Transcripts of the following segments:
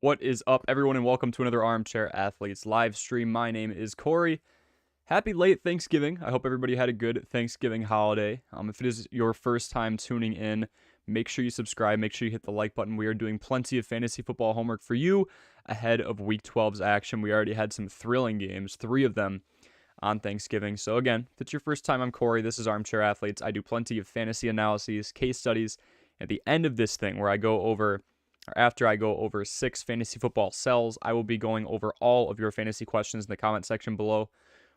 What is up, everyone, and welcome to another Armchair Athletes live stream. My name is Corey. Happy late Thanksgiving. I hope everybody had a good Thanksgiving holiday. If it is your first time tuning in, make sure you subscribe. Make sure you hit the like button. We are doing plenty of fantasy football homework for you ahead of Week 12's action. We already had some thrilling games, 3 of them on Thanksgiving. So again, if it's your first time, I'm Corey. This is Armchair Athletes. I do plenty of fantasy analyses, case studies. At the end of this thing, after I go over 6 fantasy football sells, I will be going over all of your fantasy questions in the comment section below.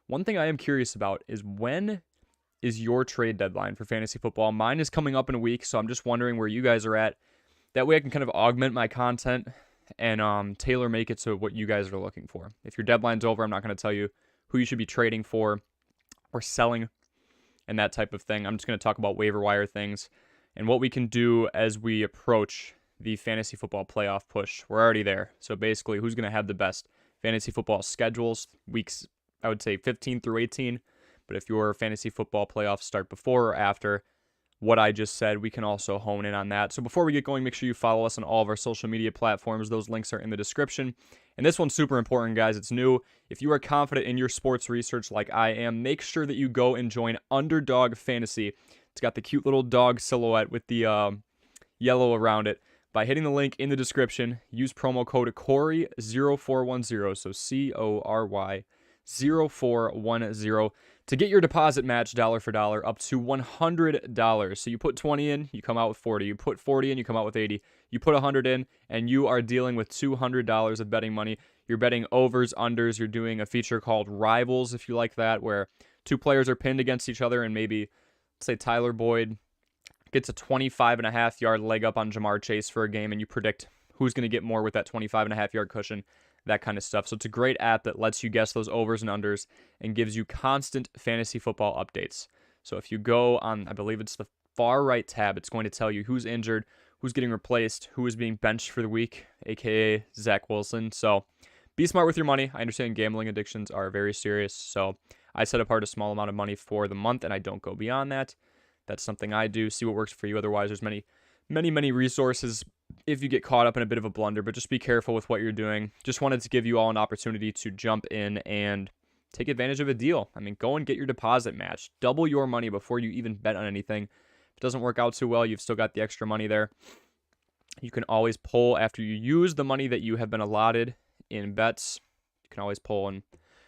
One thing I am curious about is when is your trade deadline for fantasy football? Mine is coming up in a week, so I'm just wondering where you guys are at. That way I can kind of augment my content and tailor make it to what you guys are looking for. If your deadline's over, I'm not going to tell you who you should be trading for or selling and that type of thing. I'm just going to talk about waiver wire things and what we can do as we approach the fantasy football playoff push. We're already there. So basically, who's going to have the best fantasy football schedules? Weeks, I would say 15 through 18. But if your fantasy football playoffs start before or after what I just said, we can also hone in on that. So before we get going, make sure you follow us on all of our social media platforms. Those links are in the description. And this one's super important, guys. It's new. If you are confident in your sports research like I am, make sure that you go and join Underdog Fantasy. It's got the cute little dog silhouette with the yellow around it. By hitting the link in the description, use promo code Corey0410, so CORY 0410, to get your deposit match dollar for dollar up to $100. So you put 20 in, you come out with 40. You put 40 in, you come out with 80. You put 100 in, and you are dealing with $200 of betting money. You're betting overs, unders. You're doing a feature called Rivals, if you like that, where 2 players are pinned against each other, and maybe, let's say Tyler Boyd gets a 25.5-yard leg up on Jamar Chase for a game, and you predict who's going to get more with that 25.5-yard cushion, that kind of stuff. So it's a great app that lets you guess those overs and unders and gives you constant fantasy football updates. So if you go on, I believe it's the far right tab, it's going to tell you who's injured, who's getting replaced, who is being benched for the week, aka Zach Wilson. So be smart with your money. I understand gambling addictions are very serious, so I set apart a small amount of money for the month, and I don't go beyond that. That's something I do. See what works for you. Otherwise, there's many resources if you get caught up in a bit of a blunder, but just be careful with what you're doing. Just wanted to give you all an opportunity to jump in and take advantage of a deal. I mean, go and get your deposit matched. Double your money before you even bet on anything. If it doesn't work out too well, you've still got the extra money there. You can always pull after you use the money that you have been allotted in bets. You can always pull and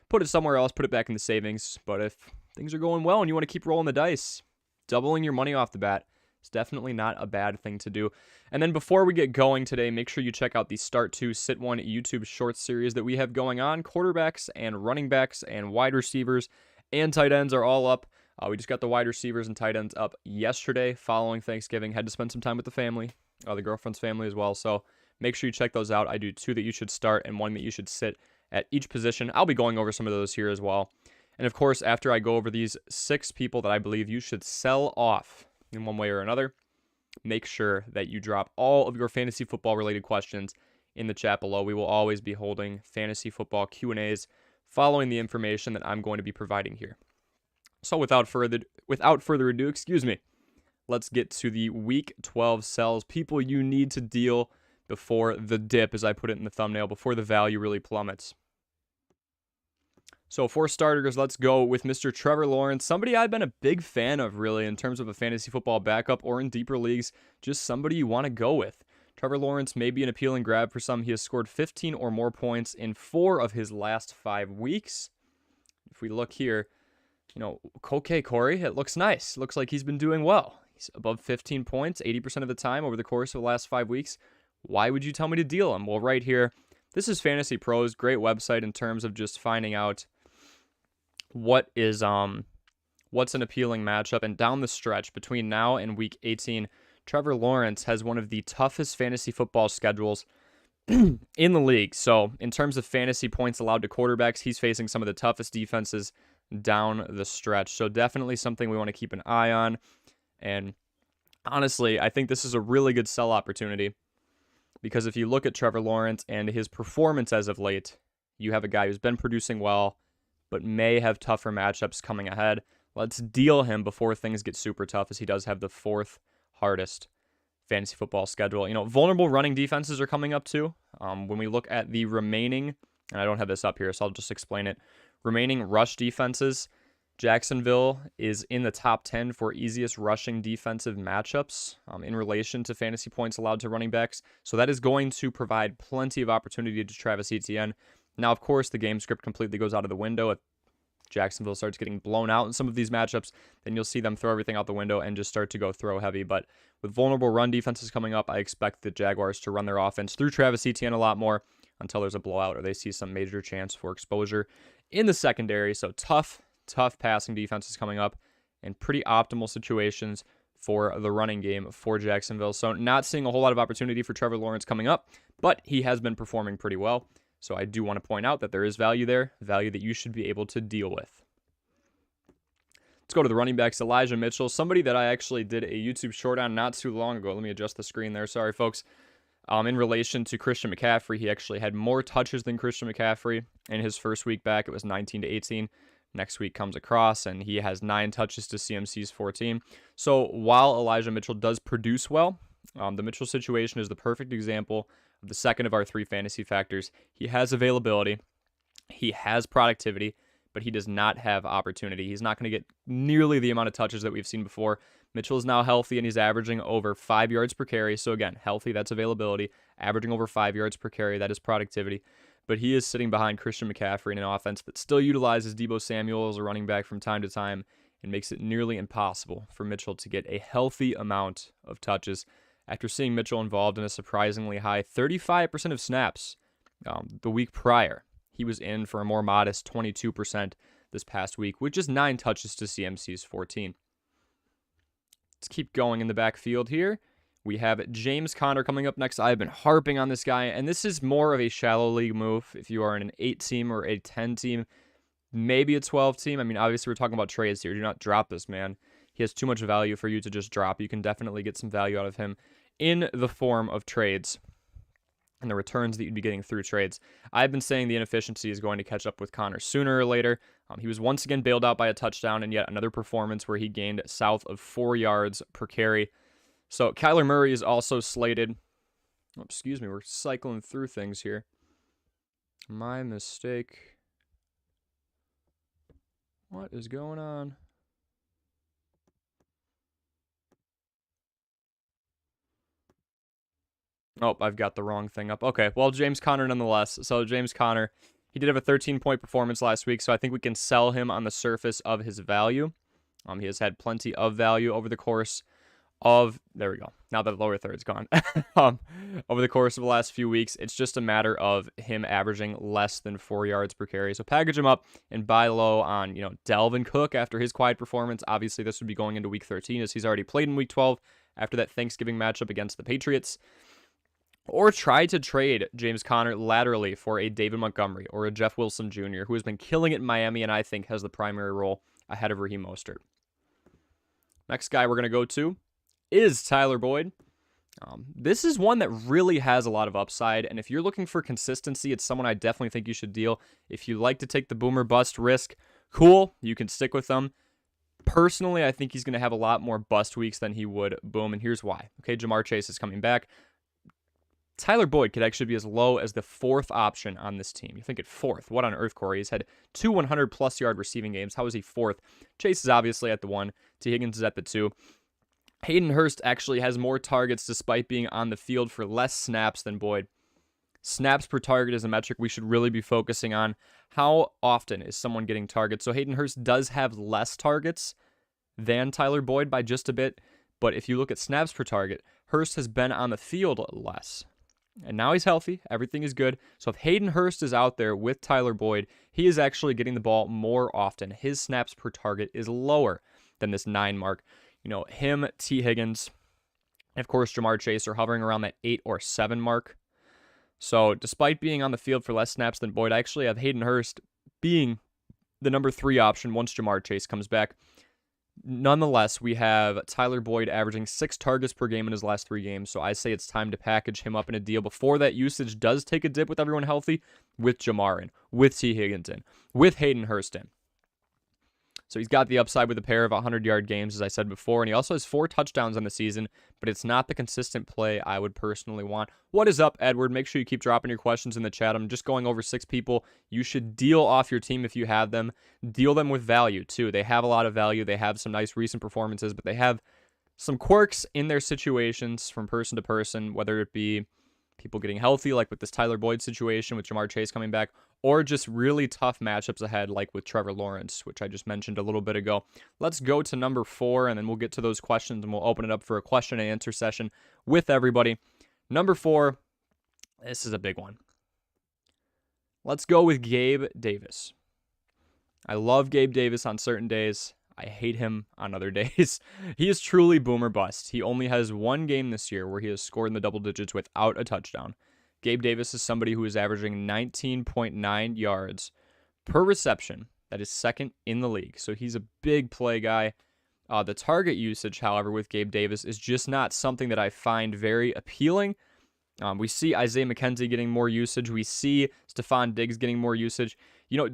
put it somewhere else, put it back in the savings. But if things are going well and you want to keep rolling the dice, doubling your money off the bat is definitely not a bad thing to do. And then before we get going today, make sure you check out the Start 2 Sit 1 YouTube Shorts series that we have going on. Quarterbacks and running backs and wide receivers and tight ends are all up. We just got the wide receivers and tight ends up yesterday following Thanksgiving. Had to spend some time with the family, the girlfriend's family as well. So make sure you check those out. I do 2 that you should start and 1 that you should sit at each position. I'll be going over some of those here as well. And of course, after I go over these 6 people that I believe you should sell off in one way or another, make sure that you drop all of your fantasy football related questions in the chat below. We will always be holding fantasy football Q&As following the information that I'm going to be providing here. So without further ado, let's get to the Week 12 sells. People you need to deal before the dip, as I put it in the thumbnail, before the value really plummets. So for starters, let's go with Mr. Trevor Lawrence, somebody I've been a big fan of, really, in terms of a fantasy football backup or in deeper leagues, just somebody you want to go with. Trevor Lawrence may be an appealing grab for some. He has scored 15 or more points in 4 of his last 5 weeks. If we look here, okay, Corey, it looks nice. Looks like he's been doing well. He's above 15 points 80% of the time over the course of the last 5 weeks. Why would you tell me to deal him? Well, right here, this is Fantasy Pros, great website in terms of just finding out what's an appealing matchup. And down the stretch between now and week 18, Trevor Lawrence has one of the toughest fantasy football schedules in the league. So in terms of fantasy points allowed to quarterbacks, he's facing some of the toughest defenses down the stretch. So definitely something we want to keep an eye on. And honestly, I think this is a really good sell opportunity, because if you look at Trevor Lawrence and his performance as of late, you have a guy who's been producing well, but may have tougher matchups coming ahead. Let's deal him before things get super tough, as he does have the 4th hardest fantasy football schedule. Vulnerable running defenses are coming up too. When we look at the remaining, and I don't have this up here, so I'll just explain it. Remaining rush defenses, Jacksonville is in the top 10 for easiest rushing defensive matchups in relation to fantasy points allowed to running backs. So that is going to provide plenty of opportunity to Travis Etienne. Now, of course, the game script completely goes out of the window. If Jacksonville starts getting blown out in some of these matchups, then you'll see them throw everything out the window and just start to go throw heavy. But with vulnerable run defenses coming up, I expect the Jaguars to run their offense through Travis Etienne a lot more until there's a blowout or they see some major chance for exposure in the secondary. So tough passing defenses coming up and pretty optimal situations for the running game for Jacksonville. So not seeing a whole lot of opportunity for Trevor Lawrence coming up, but he has been performing pretty well. So I do want to point out that there is value there, value that you should be able to deal with. Let's go to the running backs. Elijah Mitchell, somebody that I actually did a YouTube short on not too long ago. Let me adjust the screen there. Sorry, folks. In relation to Christian McCaffrey, he actually had more touches than Christian McCaffrey. In his first week back, it was 19 to 18. Next week comes across, and he has 9 touches to CMC's 14. So while Elijah Mitchell does produce well, the Mitchell situation is the perfect example of the second of our 3 fantasy factors. He has availability, he has productivity, but he does not have opportunity. He's not going to get nearly the amount of touches that we've seen before. Mitchell is now healthy, and he's averaging over 5 yards per carry. So again, healthy, that's availability. Averaging over 5 yards per carry, that is productivity. But he is sitting behind Christian McCaffrey in an offense that still utilizes Deebo Samuel as a running back from time to time and makes it nearly impossible for Mitchell to get a healthy amount of touches. After seeing Mitchell involved in a surprisingly high 35% of snaps the week prior, he was in for a more modest 22% this past week, with just 9 touches to CMC's 14. Let's keep going in the backfield here. We have James Conner coming up next. I've been harping on this guy, and this is more of a shallow league move. If you are in an 8-team or a 10-team, maybe a 12-team. I mean, obviously, we're talking about trades here. Do not drop this man. He has too much value for you to just drop. You can definitely get some value out of him in the form of trades and the returns that you'd be getting through trades. I've been saying the inefficiency is going to catch up with Conner sooner or later. He was once again bailed out by a touchdown and yet another performance where he gained south of 4 yards per carry. So Kyler Murray is also slated. Oh, excuse me, we're cycling through things here. My mistake. What is going on? Oh, I've got the wrong thing up. Okay, well, James Conner nonetheless. So James Conner, he did have a 13-point performance last week, so I think we can sell him on the surface of his value. He has had plenty of value over the course of, there we go, now that the lower third's gone. Over the course of the last few weeks, it's just a matter of him averaging less than 4 yards per carry. So package him up and buy low on, Dalvin Cook after his quiet performance. Obviously, this would be going into week 13 as he's already played in week 12 after that Thanksgiving matchup against the Patriots. Or try to trade James Conner laterally for a David Montgomery or a Jeff Wilson Jr., who has been killing it in Miami and I think has the primary role ahead of Raheem Mostert. Next guy we're going to go to is Tyler Boyd. This is one that really has a lot of upside, and if you're looking for consistency, it's someone I definitely think you should deal. If you like to take the boomer bust risk, cool, you can stick with them. Personally, I think he's going to have a lot more bust weeks than he would boom, and here's why. Okay, Jamar Chase is coming back. Tyler Boyd could actually be as low as the 4th option on this team. You think at 4th. What on earth, Corey? He's had 2 100-plus yard receiving games. How is he 4th? Chase is obviously at the 1. T. Higgins is at the 2. Hayden Hurst actually has more targets despite being on the field for less snaps than Boyd. Snaps per target is a metric we should really be focusing on. How often is someone getting targets? So Hayden Hurst does have less targets than Tyler Boyd by just a bit. But if you look at snaps per target, Hurst has been on the field less. And now he's healthy. Everything is good. So if Hayden Hurst is out there with Tyler Boyd, he is actually getting the ball more often. His snaps per target is lower than this 9 mark. Him, T. Higgins, and of course Jamar Chase are hovering around that 8 or 7 mark. So despite being on the field for less snaps than Boyd, I actually have Hayden Hurst being the number 3 option once Jamar Chase comes back. Nonetheless, we have Tyler Boyd averaging 6 targets per game in his last 3 games, so I say it's time to package him up in a deal before that usage does take a dip with everyone healthy, with Jamar in, with T. Higgins in, with Hayden Hurst in. So he's got the upside with a pair of 100-yard games, as I said before, and he also has 4 touchdowns on the season, but it's not the consistent play I would personally want. What is up, Edward? Make sure you keep dropping your questions in the chat. I'm just going over 6 people you should deal off your team if you have them. Deal them with value, too. They have a lot of value. They have some nice recent performances, but they have some quirks in their situations from person to person, whether it be people getting healthy, like with this Tyler Boyd situation with Jamar Chase coming back, or just really tough matchups ahead, like with Trevor Lawrence, which I just mentioned a little bit ago. Let's go to number 4, and then we'll get to those questions, and we'll open it up for a question and answer session with everybody. Number 4, this is a big one. Let's go with Gabe Davis. I love Gabe Davis on certain days. I hate him on other days. He is truly boom or bust. He only has 1 game this year where he has scored in the double digits without a touchdown. Gabe Davis is somebody who is averaging 19.9 yards per reception. That is second in the league. So he's a big play guy. The target usage, however, with Gabe Davis is just not something that I find very appealing. We see Isaiah McKenzie getting more usage. We see Stephon Diggs getting more usage.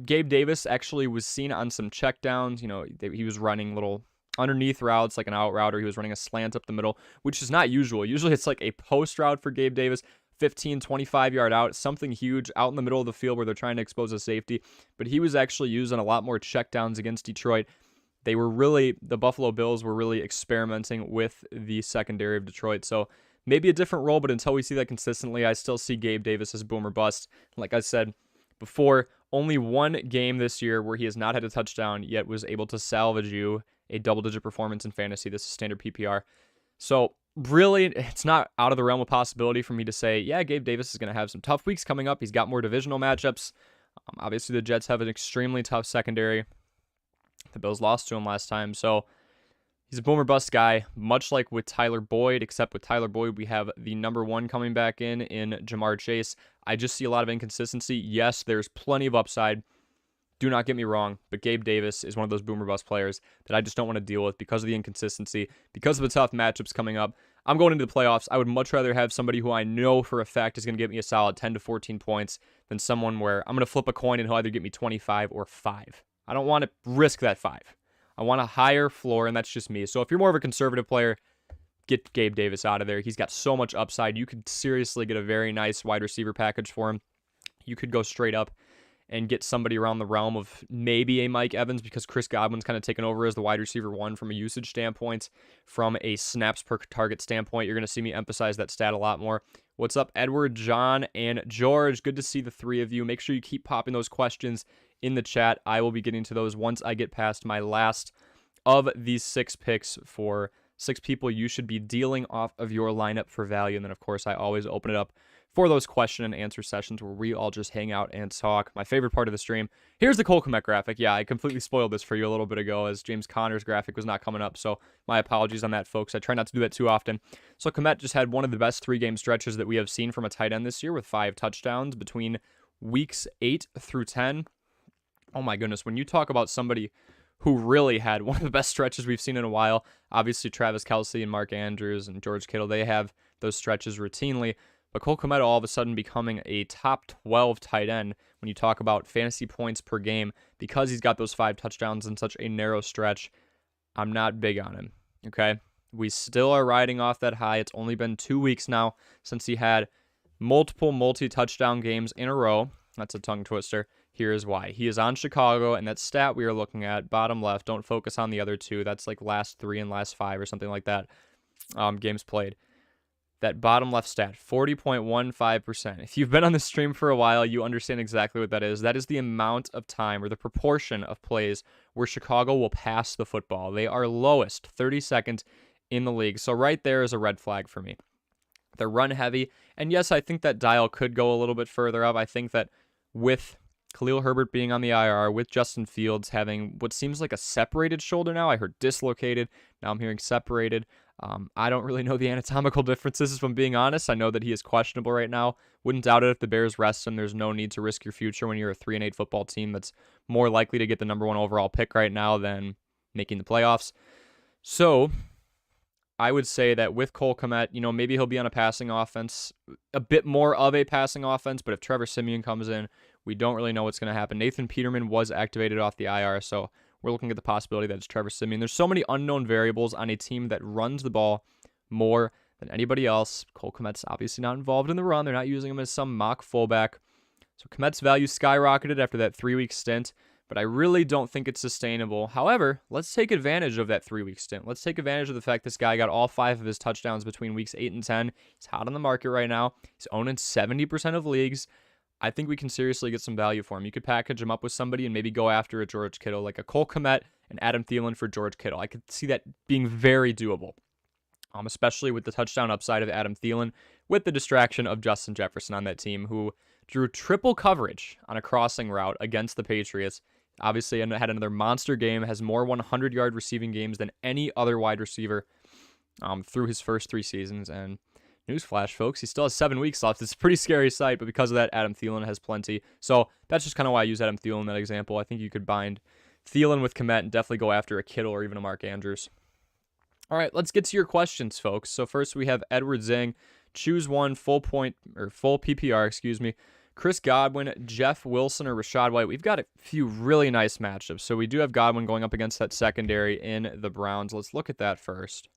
Gabe Davis actually was seen on some checkdowns. He was running little underneath routes, like an out route, or he was running a slant up the middle, which is not usual. Usually it's like a post route for Gabe Davis, 15, 25-yard out, something huge out in the middle of the field where they're trying to expose a safety. But he was actually using a lot more checkdowns against Detroit. The Buffalo Bills were really experimenting with the secondary of Detroit. So maybe a different role, but until we see that consistently, I still see Gabe Davis as boom or bust. Like I said before, only 1 game this year where he has not had a touchdown, yet was able to salvage you a double-digit performance in fantasy. This is standard PPR. So really, it's not out of the realm of possibility for me to say, yeah, Gabe Davis is going to have some tough weeks coming up. He's got more divisional matchups. Obviously, the Jets have an extremely tough secondary. The Bills lost to him last time, so he's a boom or bust guy, much like with Tyler Boyd, except with Tyler Boyd, we have the number 1 coming back in Jamar Chase. I just see a lot of inconsistency. Yes, there's plenty of upside. Do not get me wrong, but Gabe Davis is one of those boom or bust players that I just don't want to deal with because of the inconsistency, because of the tough matchups coming up. I'm going into the playoffs. I would much rather have somebody who I know for a fact is going to get me a solid 10 to 14 points than someone where I'm going to flip a coin and he'll either get me 25 or 5. I don't want to risk that 5. I want a higher floor, and that's just me. So if you're more of a conservative player, get Gabe Davis out of there. He's got so much upside. You could seriously get a very nice wide receiver package for him. You could go straight up and get somebody around the realm of maybe a Mike Evans, because Chris Godwin's kind of taken over as the wide receiver 1 from a usage standpoint. From a snaps per target standpoint, you're going to see me emphasize that stat a lot more. What's up, Edward, John, and George? Good to see the 3 of you. Make sure you keep popping those questions in the chat. I will be getting to those once I get past my last of these 6 picks for 6 people you should be dealing off of your lineup for value. And then, of course, I always open it up for those question and answer sessions where we all just hang out and talk. My favorite part of the stream. Here's the Cole Kmet graphic. Yeah, I completely spoiled this for you a little bit ago as James Conner's graphic was not coming up. So my apologies on that, folks. I try not to do that too often. So Kmet just had one of the best 3-game stretches that we have seen from a tight end this year with 5 touchdowns between weeks 8 through 10. Oh my goodness, when you talk about somebody who really had one of the best stretches we've seen in a while, obviously Travis Kelce and Mark Andrews and George Kittle, they have those stretches routinely. But Cole Kmet all of a sudden becoming a top 12 tight end when you talk about fantasy points per game because he's got those 5 touchdowns in such a narrow stretch. I'm not big on him, okay? We still are riding off that high. It's only been 2 weeks now since he had multiple multi-touchdown games in a row. That's a tongue twister. Here is why. He is on Chicago, and that stat we are looking at, bottom left, don't focus on the other 2. That's like last 3 and last 5 or something like that, games played. That bottom left stat, 40.15%. If you've been on the stream for a while, you understand exactly what that is. That is the amount of time or the proportion of plays where Chicago will pass the football. They are lowest, 32nd in the league. So right there is a red flag for me. They're run heavy. And yes, I think that dial could go a little bit further up. I think that with Khalil Herbert being on the IR, with Justin Fields having what seems like a separated shoulder now. I heard dislocated. Now I'm hearing separated. I don't really know the anatomical differences, if I'm being honest. I know that he is questionable right now. Wouldn't doubt it if the Bears rest him. There's no need to risk your future when you're a 3-8 football team that's more likely to get the number 1 overall pick right now than making the playoffs. So I would say that with Cole Kmet, maybe he'll be on a passing offense, a bit more of a passing offense, but if Trevor Siemian comes in, we don't really know what's going to happen. Nathan Peterman was activated off the IR, so we're looking at the possibility that it's Trevor Siemian. There's so many unknown variables on a team that runs the ball more than anybody else. Cole Kmet's obviously not involved in the run. They're not using him as some mock fullback. So Kmet's value skyrocketed after that 3-week stint, but I really don't think it's sustainable. However, let's take advantage of that 3-week stint. Let's take advantage of the fact this guy got all 5 of his touchdowns between weeks 8 and 10. He's hot on the market right now. He's owned in 70% of leagues. I think we can seriously get some value for him. You could package him up with somebody and maybe go after a George Kittle, like a Cole Kmet and Adam Thielen for George Kittle. I could see that being very doable, especially with the touchdown upside of Adam Thielen, with the distraction of Justin Jefferson on that team, who drew triple coverage on a crossing route against the Patriots. Obviously, had another monster game, has more 100-yard receiving games than any other wide receiver through his first 3 seasons. And newsflash, folks, he still has 7 weeks left. It's a pretty scary sight, but because of that, Adam Thielen has plenty. So that's just kind of why I use Adam Thielen in that example. I think you could bind Thielen with Kmet and definitely go after a Kittle or even a Mark Andrews. All right, let's get to your questions, folks. So first we have Edward Zing. Choose one, full PPR, Chris Godwin, Jeff Wilson, or Rachaad White. We've got a few really nice matchups. So we do have Godwin going up against that secondary in the Browns. Let's look at that first.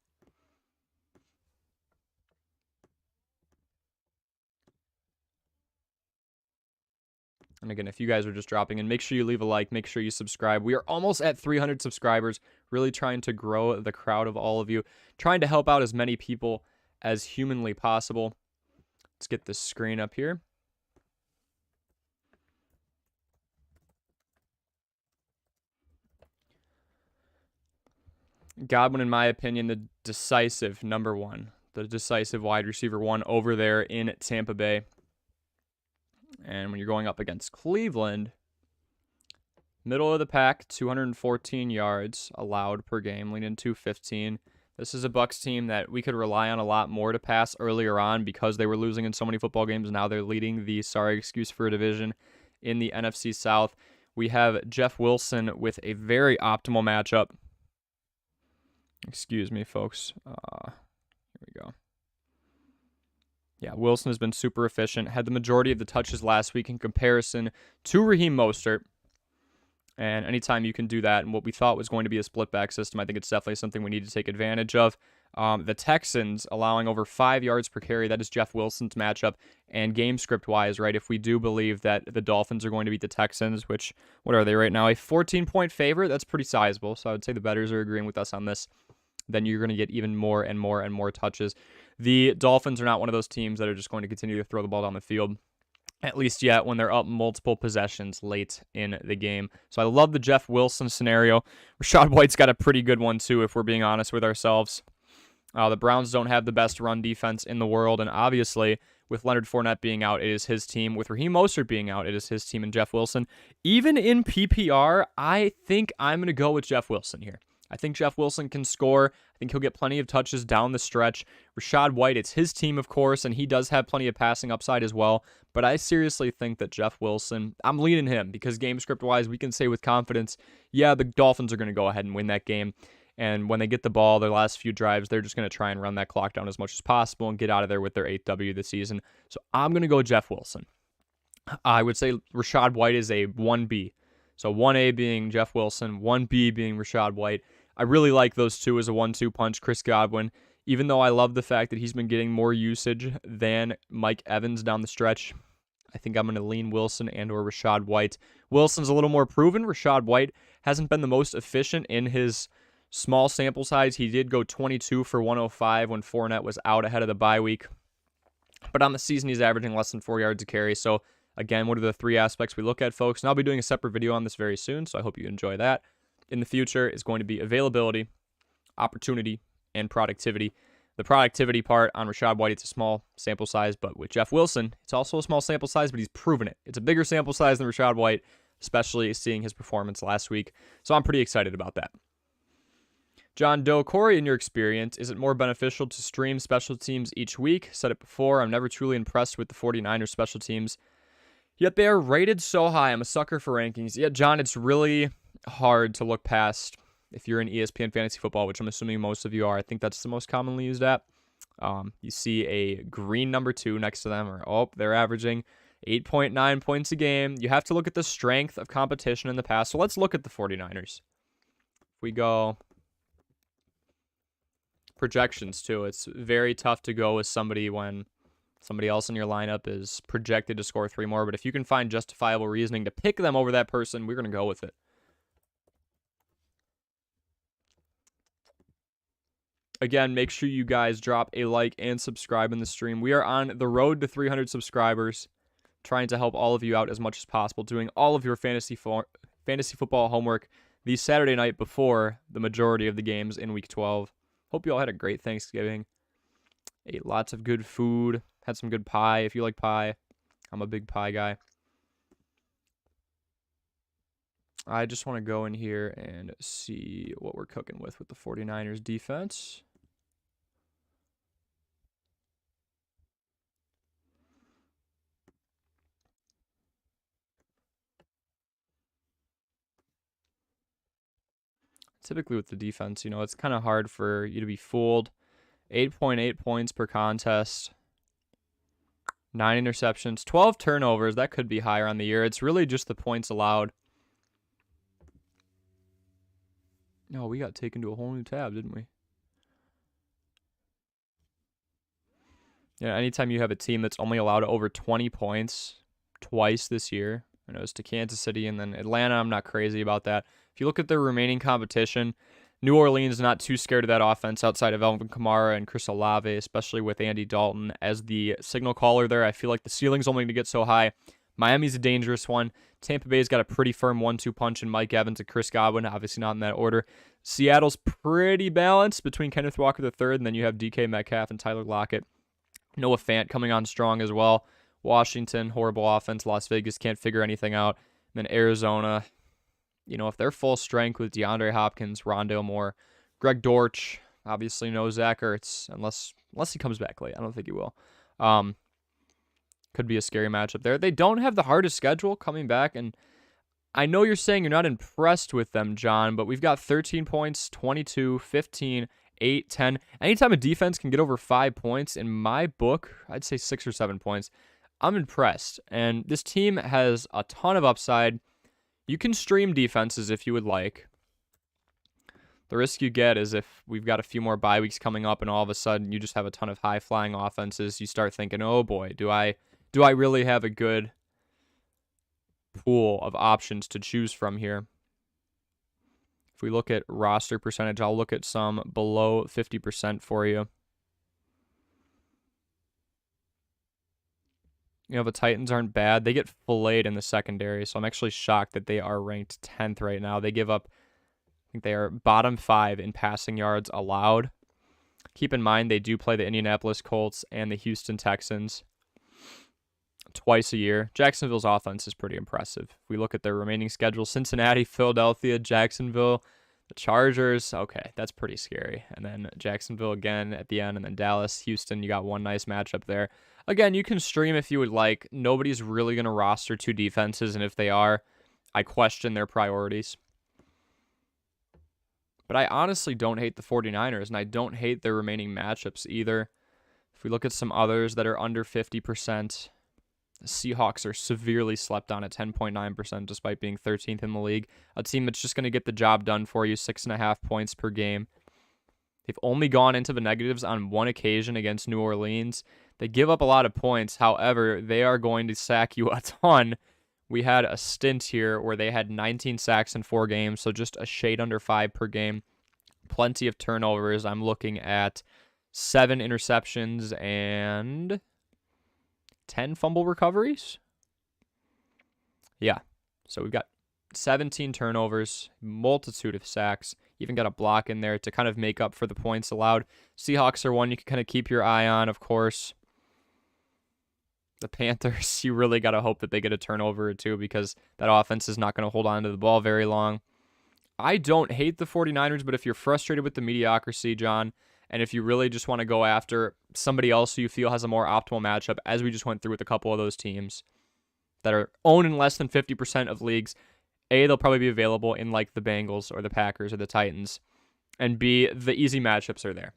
And again, if you guys are just dropping in, make sure you leave a like, make sure you subscribe. We are almost at 300 subscribers, really trying to grow the crowd of all of you, trying to help out as many people as humanly possible. Let's get this screen up here. Godwin, in my opinion, the decisive number one, the decisive wide receiver one over there in Tampa Bay. And when you're going up against Cleveland, middle of the pack, 214 yards allowed per game, leading 215. This is a Bucs team that we could rely on a lot more to pass earlier on because they were losing in so many football games. Now they're leading the, sorry excuse for a division, in the NFC South. We have Jeff Wilson with a very optimal matchup. Excuse me, folks. Here we go. Yeah, Wilson has been super efficient. Had the majority of the touches last week in comparison to Raheem Mostert. And anytime you can do that, and what we thought was going to be a split back system, I think it's definitely something we need to take advantage of. The Texans allowing over 5 yards per carry. That is Jeff Wilson's matchup. And game script wise, right, if we do believe that the Dolphins are going to beat the Texans, which, what are they right now? A 14-point favorite? That's pretty sizable. So I would say the bettors are agreeing with us on this. Then you're going to get even more and more and more touches. The Dolphins are not one of those teams that are just going to continue to throw the ball down the field, at least yet, when they're up multiple possessions late in the game. So I love the Jeff Wilson scenario. Rachaad White's got a pretty good one, too, if we're being honest with ourselves. The Browns don't have the best run defense in the world, and obviously, with Leonard Fournette being out, it is his team. With Raheem Mostert being out, it is his team and Jeff Wilson. Even in PPR, I think I'm going to go with Jeff Wilson here. I think Jeff Wilson can score. I think he'll get plenty of touches down the stretch. Rachaad White, it's his team, of course, and he does have plenty of passing upside as well. But I seriously think that Jeff Wilson, I'm leaning him because game script-wise, we can say with confidence, yeah, the Dolphins are going to go ahead and win that game. And when they get the ball, their last few drives, they're just going to try and run that clock down as much as possible and get out of there with their 8th W this season. So I'm going to go Jeff Wilson. I would say Rachaad White is a 1B. So 1A being Jeff Wilson, 1B being Rachaad White. I really like those two as a 1-2 punch. Chris Godwin, even though I love the fact that he's been getting more usage than Mike Evans down the stretch, I think I'm going to lean Wilson and or Rachaad White. Wilson's a little more proven. Rachaad White hasn't been the most efficient in his small sample size. He did go 22 for 105 when Fournette was out ahead of the bye week. But on the season, he's averaging less than 4 yards a carry. So, again, what are the 3 aspects we look at, folks? And I'll be doing a separate video on this very soon, so I hope you enjoy that. In the future is going to be availability, opportunity, and productivity. The productivity part on Rachaad White, it's a small sample size, but with Jeff Wilson, it's also a small sample size, but he's proven it. It's a bigger sample size than Rachaad White, especially seeing his performance last week. So I'm pretty excited about that. John Doe, Corey, in your experience, is it more beneficial to stream special teams each week? Said it before, I'm never truly impressed with the 49ers special teams, yet they are rated so high. I'm a sucker for rankings. Yeah, John, it's really hard to look past if you're in ESPN Fantasy Football, which I'm assuming most of you are. I think that's the most commonly used app. You see a green number 2 next to them, or they're averaging 8.9 points a game. You have to look at the strength of competition in the past. So let's look at the 49ers. If we go projections too, it's very tough to go with somebody when somebody else in your lineup is projected to score 3 more. But if you can find justifiable reasoning to pick them over that person, we're going to go with it. Again, make sure you guys drop a like and subscribe in the stream. We are on the road to 300 subscribers, trying to help all of you out as much as possible, doing all of your fantasy football homework the Saturday night before the majority of the games in Week 12. Hope you all had a great Thanksgiving. Ate lots of good food. Had some good pie. If you like pie, I'm a big pie guy. I just want to go in here and see what we're cooking with the 49ers defense. Typically with the defense, it's kind of hard for you to be fooled. 8.8 points per contest. 9 interceptions. 12 turnovers. That could be higher on the year. It's really just the points allowed. No, we got taken to a whole new tab, didn't we? Yeah, anytime you have a team that's only allowed over 20 points twice this year, I know it's to Kansas City and then Atlanta, I'm not crazy about that. If you look at their remaining competition, New Orleans not too scared of that offense outside of Alvin Kamara and Chris Olave, especially with Andy Dalton as the signal caller there. I feel like the ceiling's only going to get so high. Miami's a dangerous one. Tampa Bay's got a pretty firm 1-2 punch in Mike Evans and Chris Godwin, obviously not in that order. Seattle's pretty balanced between Kenneth Walker III, and then you have DK Metcalf and Tyler Lockett. Noah Fant coming on strong as well. Washington, horrible offense. Las Vegas can't figure anything out. And then Arizona, if they're full strength with DeAndre Hopkins, Rondale Moore, Greg Dortch, obviously no Zach Ertz, unless he comes back late. I don't think he will. Could be a scary matchup there. They don't have the hardest schedule coming back, and I know you're saying you're not impressed with them, John, but we've got 13 points, 22, 15, 8, 10. Anytime a defense can get over 5 points, in my book, I'd say 6 or 7 points. I'm impressed, and this team has a ton of upside. You can stream defenses if you would like. The risk you get is if we've got a few more bye weeks coming up and all of a sudden you just have a ton of high-flying offenses, you start thinking, oh boy, do I really have a good pool of options to choose from here? If we look at roster percentage, I'll look at some below 50% for you. The Titans aren't bad. They get filleted in the secondary, so I'm actually shocked that they are ranked 10th right now. They give up, I think they are bottom 5 in passing yards allowed. Keep in mind, they do play the Indianapolis Colts and the Houston Texans twice a year. Jacksonville's offense is pretty impressive. If we look at their remaining schedule, Cincinnati, Philadelphia, Jacksonville, the Chargers, okay, that's pretty scary. And then Jacksonville again at the end, and then Dallas, Houston, you got one nice matchup there. Again, you can stream if you would like. Nobody's really going to roster 2 defenses, and if they are, I question their priorities. But I honestly don't hate the 49ers, and I don't hate their remaining matchups either. If we look at some others that are under 50%, the Seahawks are severely slept on at 10.9% despite being 13th in the league. A team that's just going to get the job done for you, 6.5 points per game. They've only gone into the negatives on one occasion against New Orleans. They give up a lot of points. However, they are going to sack you a ton. We had a stint here where they had 19 sacks in 4 games, so just a shade under 5 per game. Plenty of turnovers. I'm looking at 7 interceptions and 10 fumble recoveries. Yeah, so we've got 17 turnovers, multitude of sacks. Even got a block in there to kind of make up for the points allowed. Seahawks are one you can kind of keep your eye on, of course. The Panthers, you really got to hope that they get a turnover or 2 because that offense is not going to hold on to the ball very long. I don't hate the 49ers, but if you're frustrated with the mediocrity, John, and if you really just want to go after somebody else who you feel has a more optimal matchup, as we just went through with a couple of those teams that are owned in less than 50% of leagues, A, they'll probably be available in like the Bengals or the Packers or the Titans, and B, the easy matchups are there.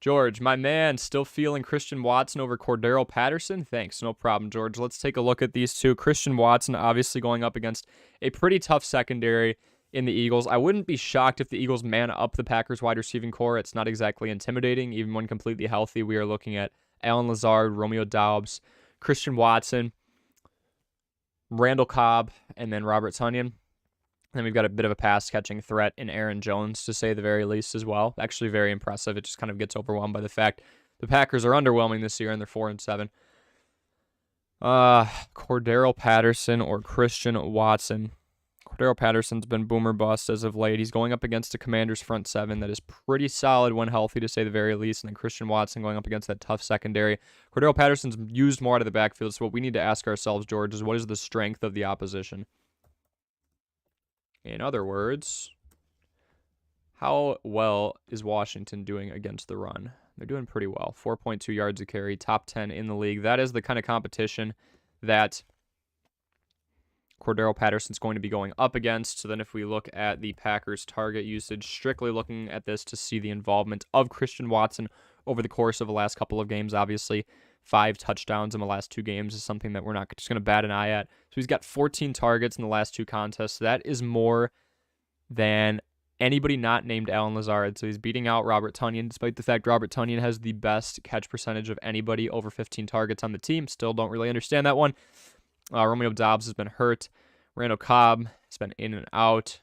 George, my man, still feeling Christian Watson over Cordero Patterson? Thanks, no problem, George. Let's take a look at these two. Christian Watson obviously going up against a pretty tough secondary in the Eagles. I wouldn't be shocked if the Eagles man up the Packers wide receiving core. It's not exactly intimidating, even when completely healthy. We are looking at Allen Lazard, Romeo Doubs, Christian Watson, Randall Cobb, and then Robert Tonyan. Then we've got a bit of a pass-catching threat in Aaron Jones, to say the very least, as well. Actually very impressive. It just kind of gets overwhelmed by the fact the Packers are underwhelming this year, and they're 4-7. Cordero Patterson or Christian Watson. Cordero Patterson's been boomer bust as of late. He's going up against a Commanders front seven that is pretty solid when healthy, to say the very least. And then Christian Watson going up against that tough secondary. Cordero Patterson's used more out of the backfield. So what we need to ask ourselves, George, is what is the strength of the opposition? In other words, how well is Washington doing against the run? They're doing pretty well. 4.2 yards a carry, top 10 in the league. That is the kind of competition that Cordero Patterson's going to be going up against. So then if we look at the Packers' target usage, strictly looking at this to see the involvement of Christian Watson over the course of the last couple of games, obviously 5 touchdowns in the last 2 games is something that we're not just going to bat an eye at. So he's got 14 targets in the last 2 contests. That is more than anybody not named Allen Lazard. So he's beating out Robert Tonyan, despite the fact Robert Tonyan has the best catch percentage of anybody over 15 targets on the team. Still don't really understand that one. Romeo Doubs has been hurt. Randall Cobb has been in and out.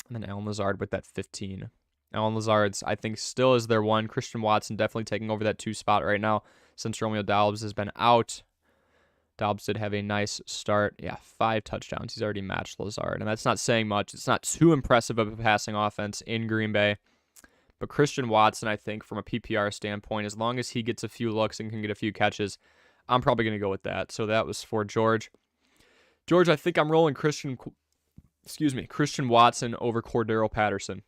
And then Allen Lazard with that 15. Allen Lazard's, I think, still is their one. Christian Watson definitely taking over that 2 spot right now since Romeo Doubs has been out. Doubs did have a nice start. Yeah, 5 touchdowns. He's already matched Lazard. And that's not saying much. It's not too impressive of a passing offense in Green Bay. But Christian Watson, I think, from a PPR standpoint, as long as he gets a few looks and can get a few catches, I'm probably going to go with that. So that was for George. George, I think I'm rolling Christian Watson over Cordero Patterson.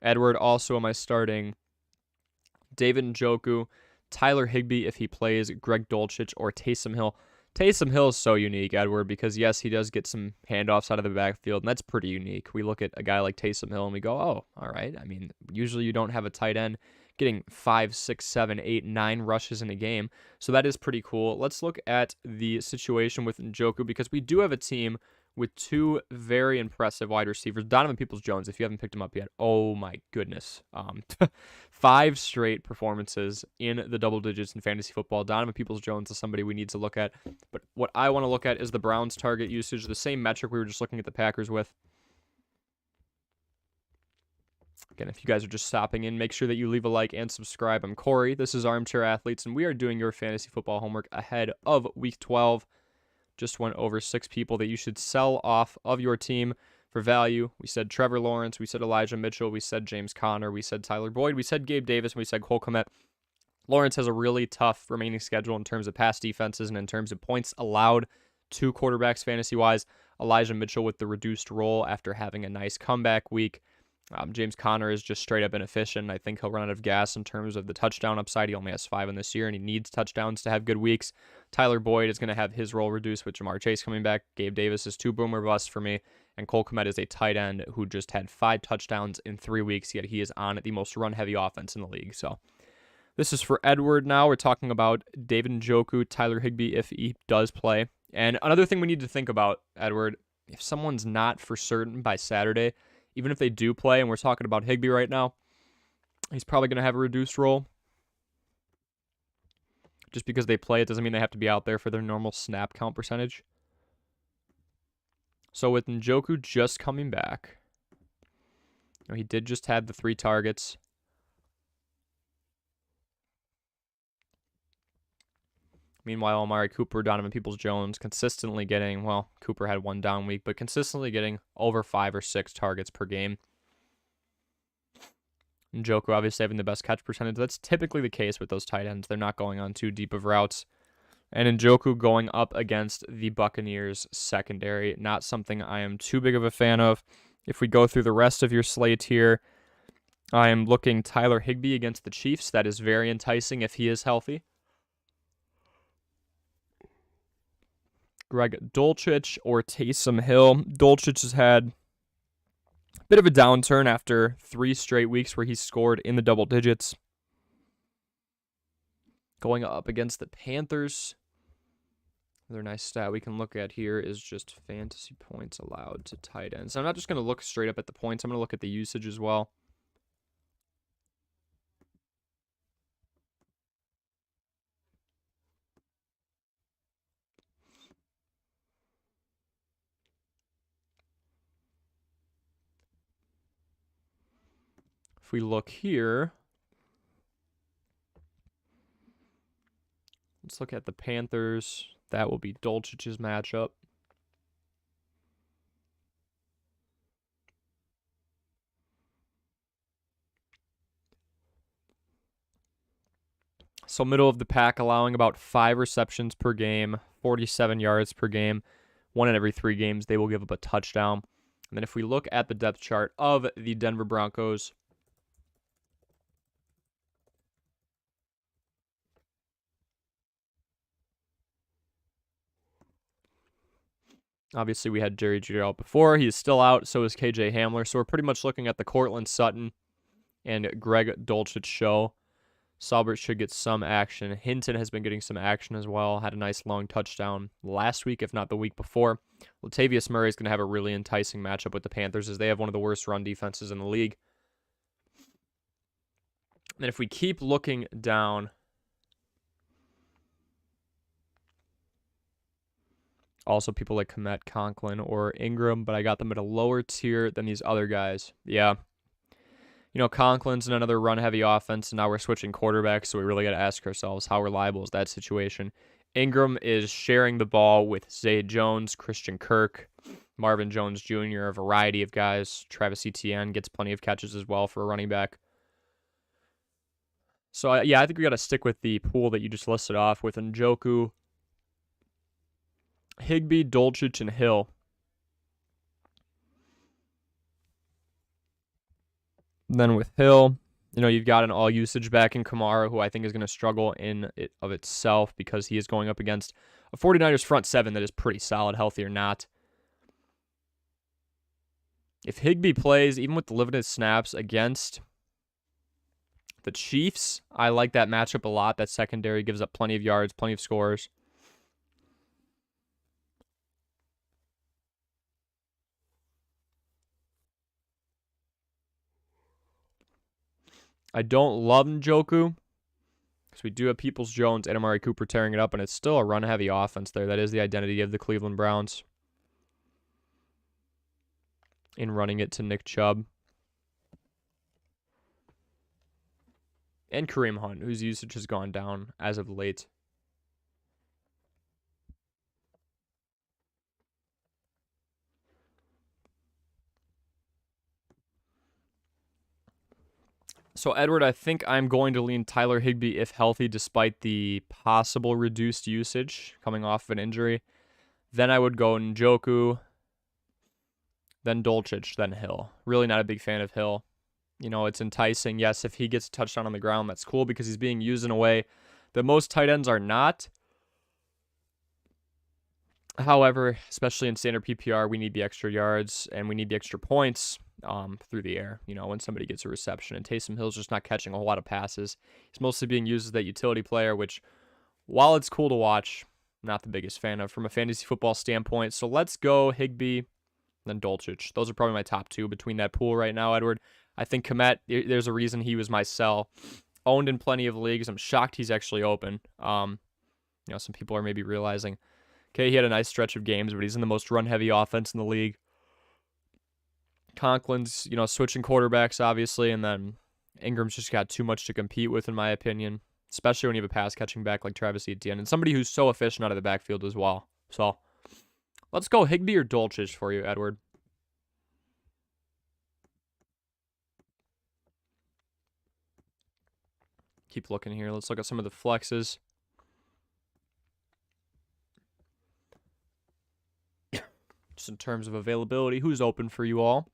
Edward, also am I starting David Njoku, Tyler Higbee if he plays, Greg Dulcich, or Taysom Hill. Taysom Hill is so unique, Edward, because yes, he does get some handoffs out of the backfield, and that's pretty unique. We look at a guy like Taysom Hill and we go, oh, all right. I mean, usually you don't have a tight end getting 5, 6, 7, 8, 9 rushes in a game. So that is pretty cool. Let's look at the situation with Njoku, because we do have a team with 2 very impressive wide receivers. Donovan Peoples-Jones, if you haven't picked him up yet, oh my goodness. 5 straight performances in the double digits in fantasy football. Donovan Peoples-Jones is somebody we need to look at. But what I want to look at is the Browns' target usage, the same metric we were just looking at the Packers with. Again, if you guys are just stopping in, make sure that you leave a like and subscribe. I'm Corey. This is Armchair Athletes, and we are doing your fantasy football homework ahead of Week 12. Just went over 6 people that you should sell off of your team for value. We said Trevor Lawrence. We said Elijah Mitchell. We said James Conner. We said Tyler Boyd. We said Gabe Davis. And we said Cole Kmet. Lawrence has a really tough remaining schedule in terms of pass defenses and in terms of points allowed to quarterbacks fantasy-wise. Elijah Mitchell with the reduced role after having a nice comeback week. James Conner is just straight up inefficient. I think he'll run out of gas in terms of the touchdown upside. He only has 5 in this year, and he needs touchdowns to have good weeks. Tyler Boyd is going to have his role reduced with Jamar Chase coming back. Gabe Davis is 2 boomer busts for me, and Cole Kmet is a tight end who just had 5 touchdowns in 3 weeks, yet he is on the most run-heavy offense in the league. So this is for Edward now. We're talking about David Njoku, Tyler Higbee if he does play. And another thing we need to think about, Edward, if someone's not for certain by Saturday, even if they do play, and we're talking about Higbee right now, he's probably going to have a reduced role. Just because they play, it doesn't mean they have to be out there for their normal snap count percentage. So with Njoku just coming back, he did just have the 3 targets. Meanwhile, Amari Cooper, Donovan Peoples-Jones consistently getting, well, Cooper had 1 down week, but consistently getting over 5 or 6 targets per game. Njoku obviously having the best catch percentage. That's typically the case with those tight ends. They're not going on too deep of routes. And Njoku going up against the Buccaneers secondary, not something I am too big of a fan of. If we go through the rest of your slate here, I am looking Tyler Higbee against the Chiefs. That is very enticing if he is healthy. Greg Dulcich or Taysom Hill. Dulcich has had a bit of a downturn after 3 straight weeks where he scored in the double digits. Going up against the Panthers. Another nice stat we can look at here is just fantasy points allowed to tight ends. So I'm not just going to look straight up at the points. I'm going to look at the usage as well. If we look here, let's look at the Panthers. That will be Dolčić's matchup. So middle of the pack, allowing about 5 receptions per game, 47 yards per game. 1 in every 3 games, they will give up a touchdown. And then if we look at the depth chart of the Denver Broncos, obviously we had Jerry Jeudy out before. He is still out, so is KJ Hamler. So we're pretty much looking at the Cortland Sutton and Greg Dulcich show. Saubert should get some action. Hinton has been getting some action as well. Had a nice long touchdown last week, if not the week before. Latavius Murray is going to have a really enticing matchup with the Panthers, as they have one of the worst run defenses in the league. And if we keep looking down, also people like Komet, Conklin, or Ingram, but I got them at a lower tier than these other guys. Yeah. You know, Conklin's in another run-heavy offense, and now we're switching quarterbacks, so we really got to ask ourselves, how reliable is that situation? Ingram is sharing the ball with Zay Jones, Christian Kirk, Marvin Jones Jr., a variety of guys. Travis Etienne gets plenty of catches as well for a running back. So, yeah, I think we got to stick with the pool that you just listed off with Njoku, Higbee, Dulcich, and Hill. And then with Hill, you know, you've got an all-usage back in Kamara, who I think is going to struggle in it of itself because he is going up against a 49ers front seven that is pretty solid, healthy or not. If Higbee plays, even with the limited snaps against the Chiefs, I like that matchup a lot. That secondary gives up plenty of yards, plenty of scores. I don't love Njoku because we do have Peoples-Jones and Amari Cooper tearing it up, and it's still a run-heavy offense there. That is the identity of the Cleveland Browns in running it to Nick Chubb. And Kareem Hunt, whose usage has gone down as of late. So, Edward, I think I'm going to lean Tyler Higbee if healthy, despite the possible reduced usage coming off of an injury. Then I would go Njoku, then Dulcich, then Hill. Really not a big fan of Hill. You know, it's enticing. Yes, if he gets a touchdown on the ground, that's cool because he's being used in a way that most tight ends are not. However, especially in standard PPR, we need the extra yards and we need the extra points through the air. You know, when somebody gets a reception, and Taysom Hill's just not catching a whole lot of passes. He's mostly being used as that utility player, which, while it's cool to watch, I'm not the biggest fan of from a fantasy football standpoint. So let's go Higbee, then Dulcich. Those are probably my top two between that pool right now, Edward. I think Komet, there's a reason he was my sell. Owned in plenty of leagues. I'm shocked he's actually open. You know, some people are maybe realizing, okay, he had a nice stretch of games, but he's in the most run-heavy offense in the league. Conklin's, you know, switching quarterbacks, obviously, and then Ingram's just got too much to compete with, in my opinion, especially when you have a pass-catching back like Travis Etienne, and somebody who's so efficient out of the backfield as well. So, let's go Higbee or Dulcich for you, Edward. Keep looking here. Let's look at some of the flexes. Just in terms of availability, who's open for you all?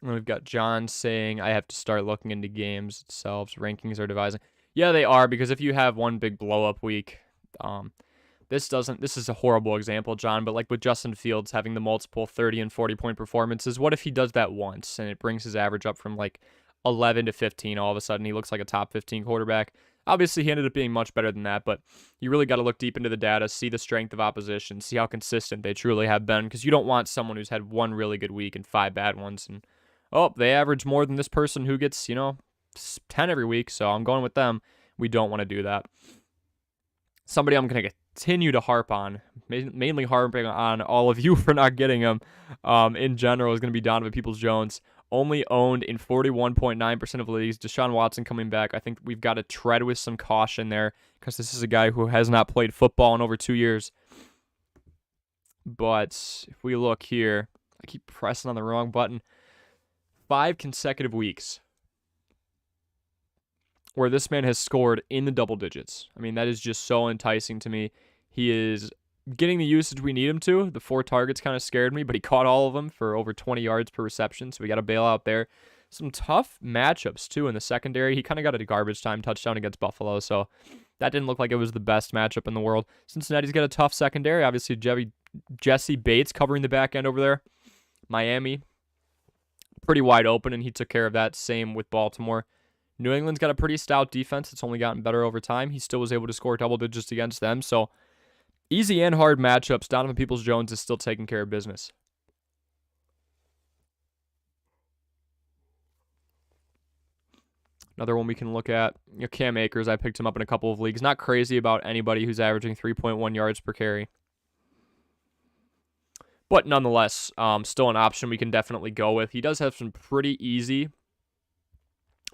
And we've got John saying, I have to start looking into games itself. Rankings are devising. Yeah, they are, because if you have one big blow-up week, This is a horrible example, John, but like with Justin Fields having the multiple 30 and 40-point performances, what if he does that once and it brings his average up from like 11 to 15 all of a sudden? He looks like a top 15 quarterback. Obviously, he ended up being much better than that, but you really got to look deep into the data, see the strength of opposition, see how consistent they truly have been, because you don't want someone who's had one really good week and 5 bad ones, and, oh, they average more than this person who gets, 10 every week, so I'm going with them. We don't want to do that. Somebody I'm going to continue to harp on, mainly harping on all of you for not getting him in general, is going to be Donovan Peoples-Jones. Only owned in 41.9% of leagues. Deshaun Watson coming back. I think we've got to tread with some caution there because this is a guy who has not played football in over 2 years. But if we look here, I keep pressing on the wrong button. 5 consecutive weeks where this man has scored in the double digits. I mean, that is just so enticing to me. He is getting the usage we need him to. The 4 targets kind of scared me, but he caught all of them for over 20 yards per reception, so we got to bail out there. Some tough matchups, too, in the secondary. He kind of got a garbage time touchdown against Buffalo, so that didn't look like it was the best matchup in the world. Cincinnati's got a tough secondary. Obviously, Jesse Bates covering the back end over there. Miami, pretty wide open, and he took care of that. Same with Baltimore. New England's got a pretty stout defense. It's only gotten better over time. He still was able to score double digits against them, so easy and hard matchups. Donovan Peoples-Jones is still taking care of business. Another one we can look at, Cam Akers. I picked him up in a couple of leagues. Not crazy about anybody who's averaging 3.1 yards per carry. But nonetheless, still an option we can definitely go with. He does have some pretty easy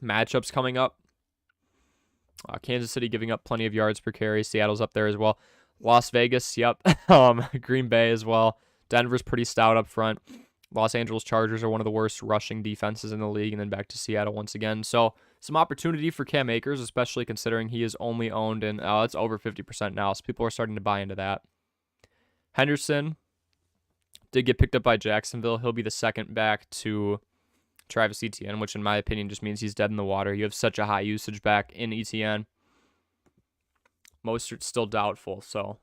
matchups coming up. Kansas City giving up plenty of yards per carry. Seattle's up there as well. Las Vegas, yep. Green Bay as well. Denver's pretty stout up front. Los Angeles Chargers are one of the worst rushing defenses in the league, and then back to Seattle once again. So some opportunity for Cam Akers, especially considering he is only owned in, it's over 50% now, so people are starting to buy into that. Henderson did get picked up by Jacksonville. He'll be the second back to Travis Etienne, which in my opinion just means he's dead in the water. You have such a high usage back in Etienne. Mostert's still doubtful, so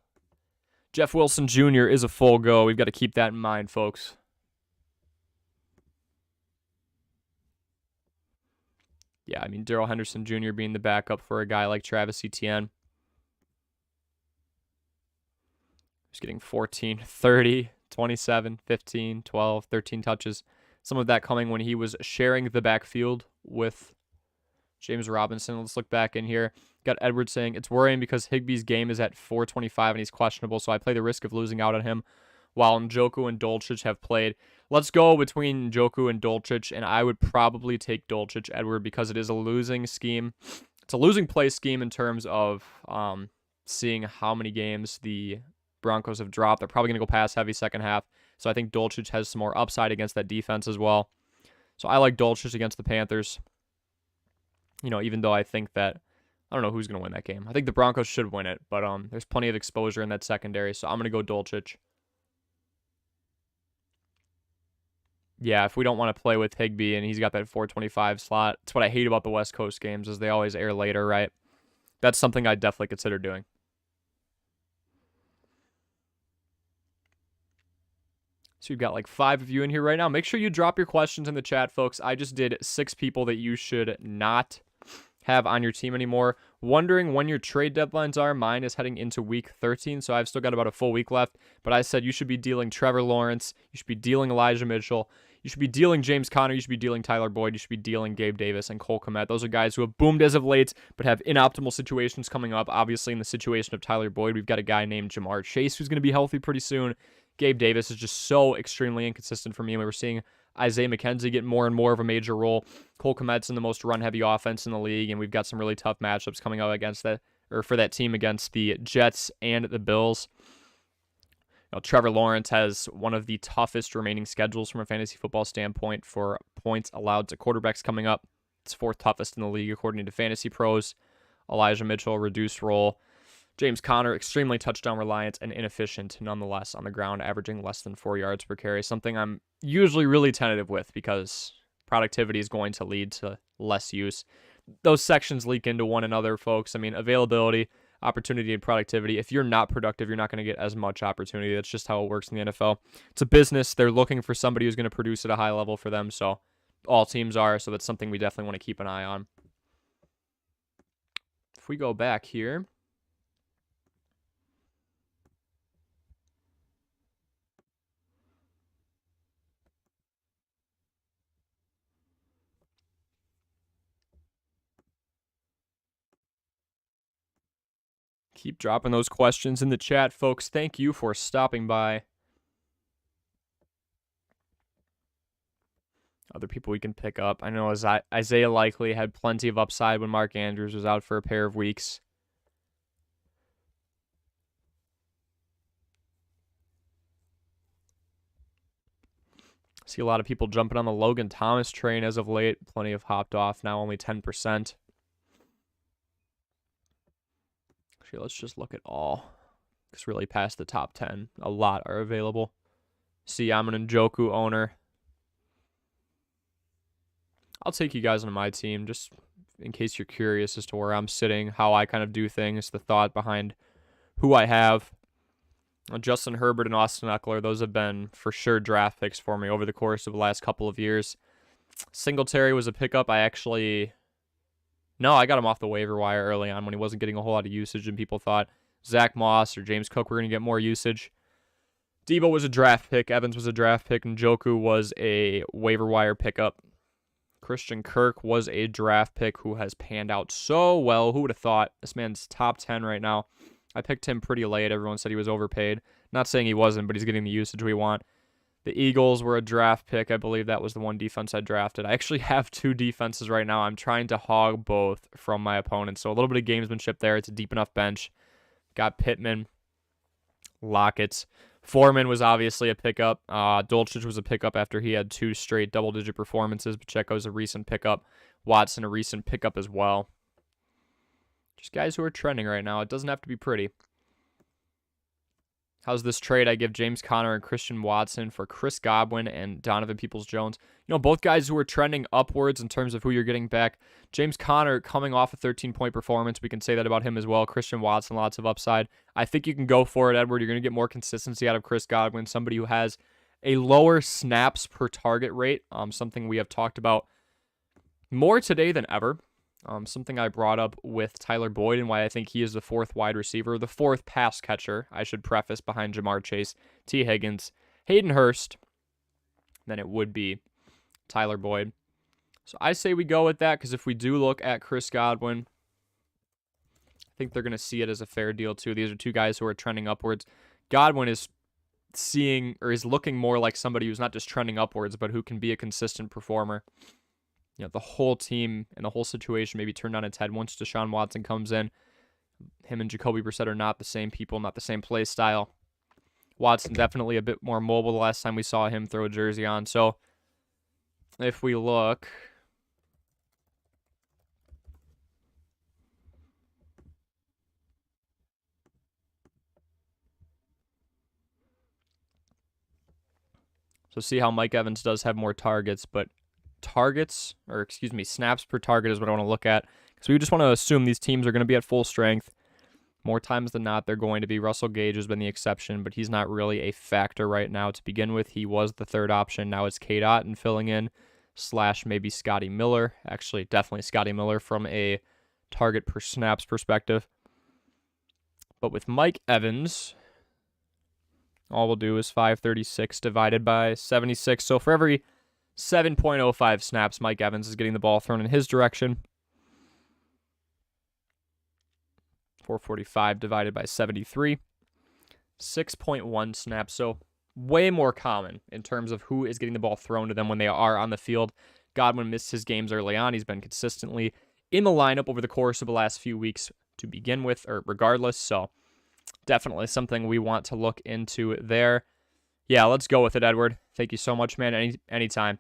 Jeff Wilson Jr. is a full go. We've got to keep that in mind, folks. Yeah, I mean, Darrell Henderson Jr. being the backup for a guy like Travis Etienne. He's getting 14, 30, 27, 15, 12, 13 touches. Some of that coming when he was sharing the backfield with James Robinson. Let's look back in here. Got Edwards saying, it's worrying because Higbee's game is at 425 and he's questionable, so I play the risk of losing out on him while Njoku and Dulcich have played. Let's go between Njoku and Dulcich, and I would probably take Dulcich, Edward, because it is a losing scheme. It's a losing play scheme in terms of seeing how many games the Broncos have dropped. They're probably going to go pass heavy second half, so I think Dulcich has some more upside against that defense as well. So I like Dulcich against the Panthers. Even though I think that, I don't know who's going to win that game. I think the Broncos should win it, but there's plenty of exposure in that secondary, so I'm going to go Dulcich. Yeah, if we don't want to play with Higbee and he's got that 425 slot, it's what I hate about the West Coast games is they always air later, right? That's something I'd definitely consider doing. So we've got like 5 of you in here right now. Make sure you drop your questions in the chat, folks. I just did 6 people that you should not have on your team anymore. Wondering when your trade deadlines are. Mine is heading into week 13, so I've still got about a full week left. But I said you should be dealing Trevor Lawrence. You should be dealing Elijah Mitchell. You should be dealing James Conner. You should be dealing Tyler Boyd. You should be dealing Gabe Davis and Cole Kmet. Those are guys who have boomed as of late, but have inoptimal situations coming up. Obviously, in the situation of Tyler Boyd, we've got a guy named Jamar Chase who's going to be healthy pretty soon. Gabe Davis is just so extremely inconsistent for me. We were seeing Isaiah McKenzie get more and more of a major role. Cole Kmet's in the most run-heavy offense in the league, and we've got some really tough matchups coming up against that, or for that team against the Jets and the Bills. Trevor Lawrence has one of the toughest remaining schedules from a fantasy football standpoint for points allowed to quarterbacks coming up. It's 4th toughest in the league according to Fantasy Pros. Elijah Mitchell, reduced role. James Conner, extremely touchdown reliant and inefficient nonetheless on the ground, averaging less than 4 yards per carry, something I'm usually really tentative with because productivity is going to lead to less use. Those sections leak into one another, folks. I mean, availability, opportunity and productivity. If you're not productive, you're not going to get as much opportunity. That's just how it works in the NFL. It's a business. They're looking for somebody who's going to produce at a high level for them. So all teams are. So that's something we definitely want to keep an eye on. If we go back here, keep dropping those questions in the chat, folks. Thank you for stopping by. Other people we can pick up. I know Isaiah Likely had plenty of upside when Mark Andrews was out for a pair of weeks. See a lot of people jumping on the Logan Thomas train as of late. Plenty have hopped off now, only 10%. Actually, let's just look at all. Because really past the top 10, a lot are available. See, I'm an Njoku owner. I'll take you guys on my team just in case you're curious as to where I'm sitting, how I kind of do things, the thought behind who I have. Justin Herbert and Austin Eckler, those have been for sure draft picks for me over the course of the last couple of years. Singletary was a pickup. I got him off the waiver wire early on when he wasn't getting a whole lot of usage, and people thought Zach Moss or James Cook were going to get more usage. Debo was a draft pick. Evans was a draft pick. And Njoku was a waiver wire pickup. Christian Kirk was a draft pick who has panned out so well. Who would have thought? This man's top 10 right now. I picked him pretty late. Everyone said he was overpaid. Not saying he wasn't, but he's getting the usage we want. The Eagles were a draft pick. I believe that was the one defense I drafted. I actually have 2 defenses right now. I'm trying to hog both from my opponents. So a little bit of gamesmanship there. It's a deep enough bench. Got Pittman, Lockett. Foreman was obviously a pickup. Dulcich was a pickup after he had 2 straight double-digit performances. Pacheco's a recent pickup. Watson a recent pickup as well. Just guys who are trending right now. It doesn't have to be pretty. How's this trade? I give James Conner and Christian Watson for Chris Godwin and Donovan Peoples-Jones. You know, both guys who are trending upwards in terms of who you're getting back. James Conner coming off a 13-point performance. We can say that about him as well. Christian Watson, lots of upside. I think you can go for it, Edward. You're going to get more consistency out of Chris Godwin, somebody who has a lower snaps per target rate, something we have talked about more today than ever. Something I brought up with Tyler Boyd and why I think he is the 4th wide receiver, the 4th pass catcher, I should preface, behind Jamar Chase, T. Higgins, Hayden Hurst. Then it would be Tyler Boyd. So I say we go with that because if we do look at Chris Godwin, I think they're going to see it as a fair deal too. These are 2 guys who are trending upwards. Godwin is is looking more like somebody who's not just trending upwards, but who can be a consistent performer. You know, the whole team and the whole situation maybe turned on its head once Deshaun Watson comes in. Him and Jacoby Brissett are not the same people, not the same play style. Watson definitely a bit more mobile the last time we saw him throw a jersey on. So if we look, so see how Mike Evans does have more targets, but snaps per target is what I want to look at. Because we just want to assume these teams are going to be at full strength. More times than not, they're going to be. Russell Gage has been the exception, but he's not really a factor right now to begin with. He was the 3rd option. Now it's Cade Otton filling in, / maybe Scotty Miller. Actually, definitely Scotty Miller from a target per snaps perspective. But with Mike Evans, all we'll do is 536 divided by 76. So for every 7.05 snaps, Mike Evans is getting the ball thrown in his direction. 445 divided by 73. 6.1 snaps. So way more common in terms of who is getting the ball thrown to them when they are on the field. Godwin missed his games early on. He's been consistently in the lineup over the course of the last few weeks to begin with, or regardless. So definitely something we want to look into there. Yeah, let's go with it, Edward. Thank you so much, man. Anytime.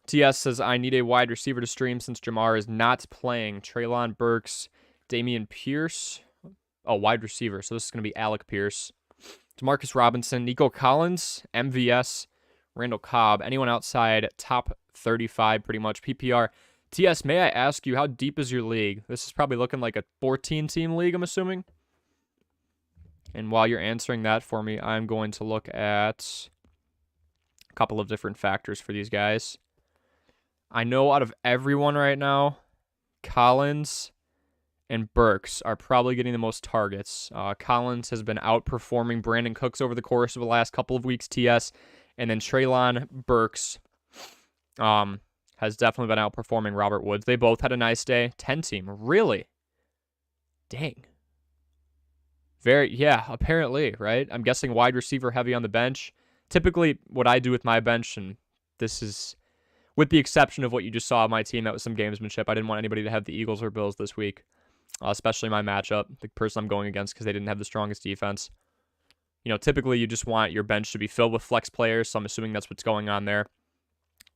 TS says, I need a wide receiver to stream since Jamar is not playing. Treylon Burks, Damian Pierce. Oh, wide receiver. So this is going to be Alec Pierce. Demarcus Robinson, Nico Collins, MVS, Randall Cobb. Anyone outside top 35 pretty much. PPR. TS, may I ask you, how deep is your league? This is probably looking like a 14-team league, I'm assuming. And while you're answering that for me, I'm going to look at a couple of different factors for these guys. I know out of everyone right now, Collins and Burks are probably getting the most targets. Collins has been outperforming Brandon Cooks over the course of the last couple of weeks, TS. And then Treylon Burks has definitely been outperforming Robert Woods. They both had a nice day. 10 team. Really? Dang. Yeah, apparently, right? I'm guessing wide receiver heavy on the bench. Typically, what I do with my bench, and this is with the exception of what you just saw of my team, that was some gamesmanship. I didn't want anybody to have the Eagles or Bills this week, especially my matchup, the person I'm going against, because they didn't have the strongest defense. Typically you just want your bench to be filled with flex players, so I'm assuming that's what's going on there.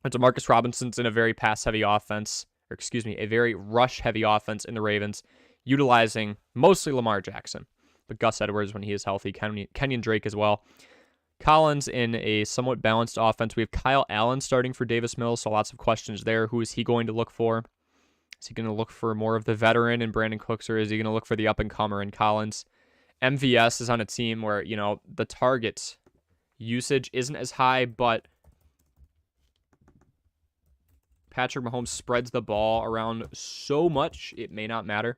And Demarcus Robinson's in a very pass-heavy offense, a very rush-heavy offense in the Ravens, utilizing mostly Lamar Jackson, but Gus Edwards when he is healthy, Kenyon Drake as well. Collins in a somewhat balanced offense. We have Kyle Allen starting for Davis Mills, so lots of questions there. Who is he going to look for? Is he going to look for more of the veteran in Brandon Cooks, or is he going to look for the up-and-comer in Collins? MVS is on a team where, the target usage isn't as high, but Patrick Mahomes spreads the ball around so much, it may not matter.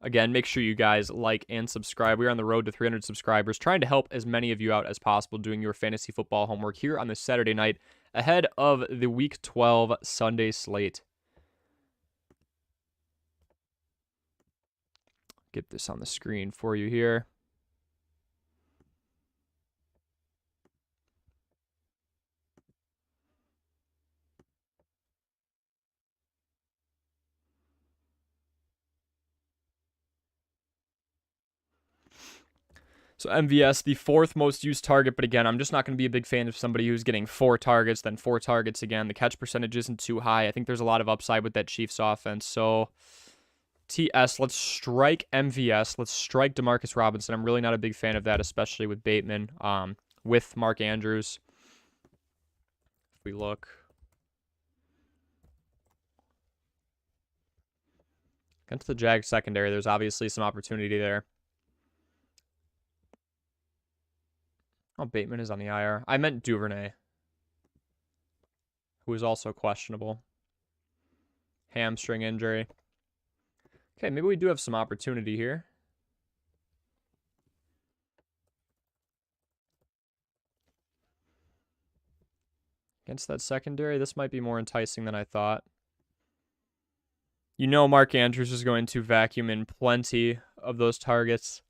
Again, make sure you guys like and subscribe. We're on the road to 300 subscribers, trying to help as many of you out as possible doing your fantasy football homework here on this Saturday night ahead of the Week 12 Sunday slate. Get this on the screen for you here. So MVS, the fourth most used target, but again, I'm just not going to be a big fan of somebody who's getting 4 targets, then 4 targets again. The catch percentage isn't too high. I think there's a lot of upside with that Chiefs offense. So TS, let's strike MVS. Let's strike Demarcus Robinson. I'm really not a big fan of that, especially with Bateman, with Mark Andrews. If we look against the Jags secondary, there's obviously some opportunity there. Oh, Bateman is on the IR. I meant Duvernay, who is also questionable. Hamstring injury. Okay, maybe we do have some opportunity here. Against that secondary, this might be more enticing than I thought. Mark Andrews is going to vacuum in plenty of those targets.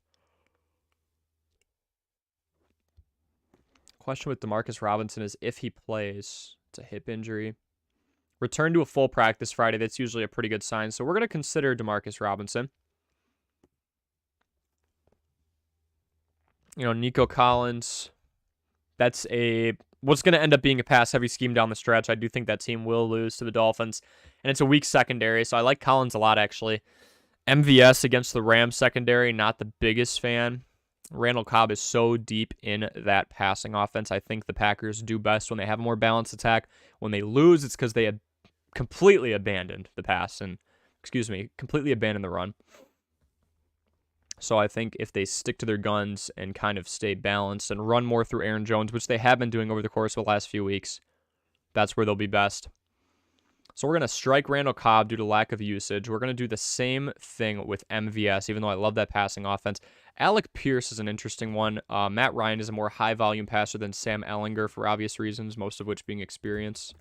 Question with Demarcus Robinson is if he plays. It's a hip injury. Return to a full practice Friday. That's usually a pretty good sign. So we're going to consider Demarcus Robinson. Nico Collins. That's what's going to end up being a pass-heavy scheme down the stretch. I do think that team will lose to the Dolphins. And it's a weak secondary, so I like Collins a lot, actually. MVS against the Rams secondary, not the biggest fan. Randall Cobb is so deep in that passing offense. I think the Packers do best when they have a more balanced attack. When they lose, it's because they had completely abandoned the pass and, completely abandoned the run. So I think if they stick to their guns and kind of stay balanced and run more through Aaron Jones, which they have been doing over the course of the last few weeks, that's where they'll be best. So we're going to strike Randall Cobb due to lack of usage. We're going to do the same thing with MVS, even though I love that passing offense. Alec Pierce is an interesting one. Matt Ryan is a more high-volume passer than Sam Ehlinger for obvious reasons, most of which being experience.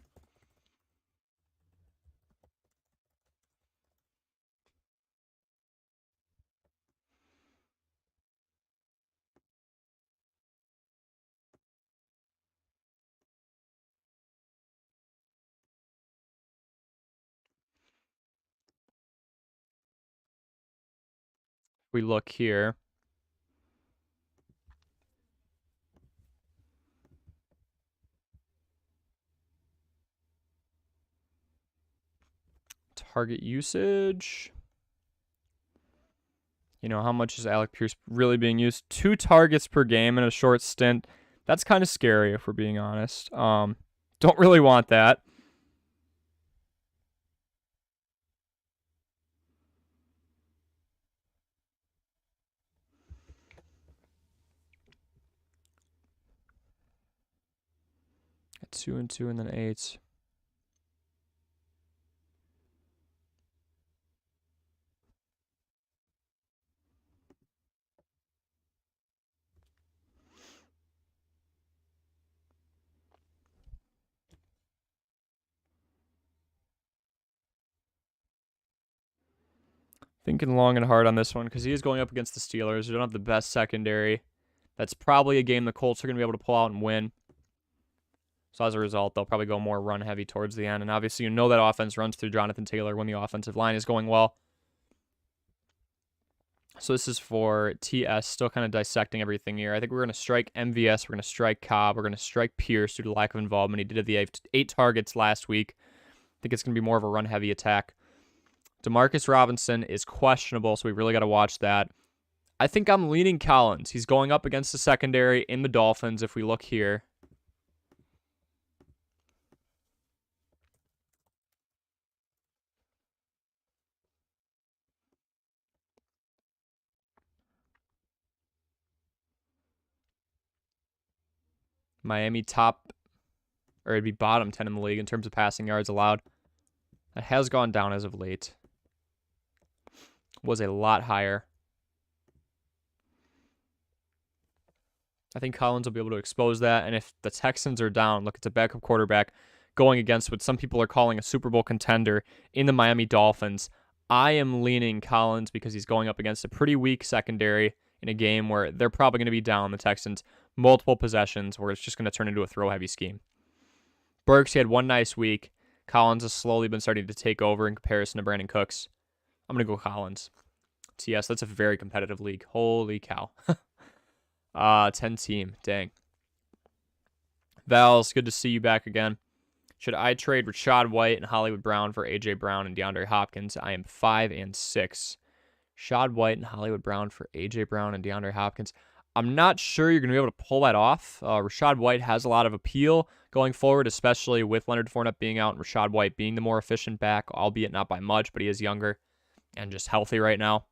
We look here. Target usage. How much is Alec Pierce really being used? 2 targets per game in a short stint. That's kind of scary if we're being honest. Don't really want that. 2 and 2 and then 8. Thinking long and hard on this one because he is going up against the Steelers. They don't have the best secondary. That's probably a game the Colts are going to be able to pull out and win. So as a result, they'll probably go more run-heavy towards the end. And obviously, you know that offense runs through Jonathan Taylor when the offensive line is going well. So this is for TS, still kind of dissecting everything here. I think we're going to strike MVS. We're going to strike Cobb. We're going to strike Pierce due to lack of involvement. He did the 8 targets last week. I think it's going to be more of a run-heavy attack. Demarcus Robinson is questionable, so we really got to watch that. I think I'm leaning Collins. He's going up against the secondary in the Dolphins if we look here. Miami top, or it'd be bottom 10 in the league in terms of passing yards allowed. That has gone down as of late. Was a lot higher. I think Collins will be able to expose that. And if the Texans are down, look, it's a backup quarterback going against what some people are calling a Super Bowl contender in the Miami Dolphins. I am leaning Collins because he's going up against a pretty weak secondary in a game where they're probably going to be down, the Texans, multiple possessions where it's just going to turn into a throw-heavy scheme. Burks, he had one nice week. Collins has slowly been starting to take over in comparison to Brandon Cooks. I'm going to go Collins. TS, that's a very competitive league. Holy cow. 10 team. Dang. Val's, good to see you back again. Should I trade Rachaad White and Hollywood Brown for A.J. Brown and DeAndre Hopkins? I am 5 and 6. Rachaad White and Hollywood Brown for A.J. Brown and DeAndre Hopkins. I'm not sure you're going to be able to pull that off. Rachaad White has a lot of appeal going forward, especially with Leonard Fournette being out and Rachaad White being the more efficient back, albeit not by much, but he is younger and just healthy right now.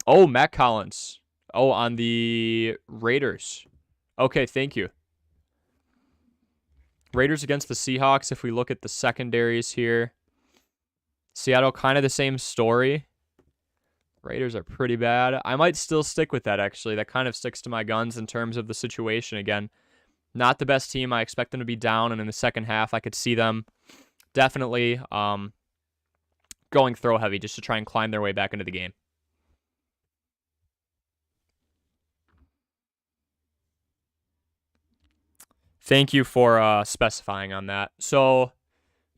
Oh, Matt Collins. Oh, on the Raiders. Okay, thank you. Raiders against the Seahawks, if we look at the secondaries here. Seattle, kind of the same story. Raiders are pretty bad. I might still stick with that, actually. That kind of sticks to my guns in terms of the situation again. Not the best team. I expect them to be down, and in the second half, I could see them definitely going throw heavy just to try and climb their way back into the game. Thank you for specifying on that. So,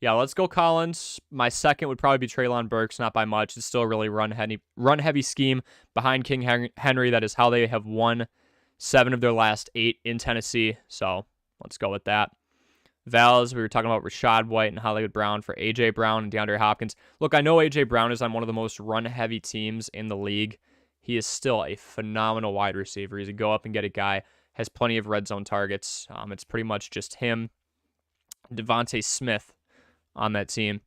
yeah, let's go Collins. My second would probably be Treylon Burks, not by much. It's still a really run-heavy scheme behind King Henry. That is how they have won 7 of their last 8 in Tennessee. So, let's go with that. Vals, we were talking about Rachaad White and Hollywood Brown for A.J. Brown and DeAndre Hopkins. Look, I know A.J. Brown is on one of the most run-heavy teams in the league. He is still a phenomenal wide receiver. He's a go-up and get it guy. Has plenty of red zone targets. It's pretty much just him, Devontae Smith on that team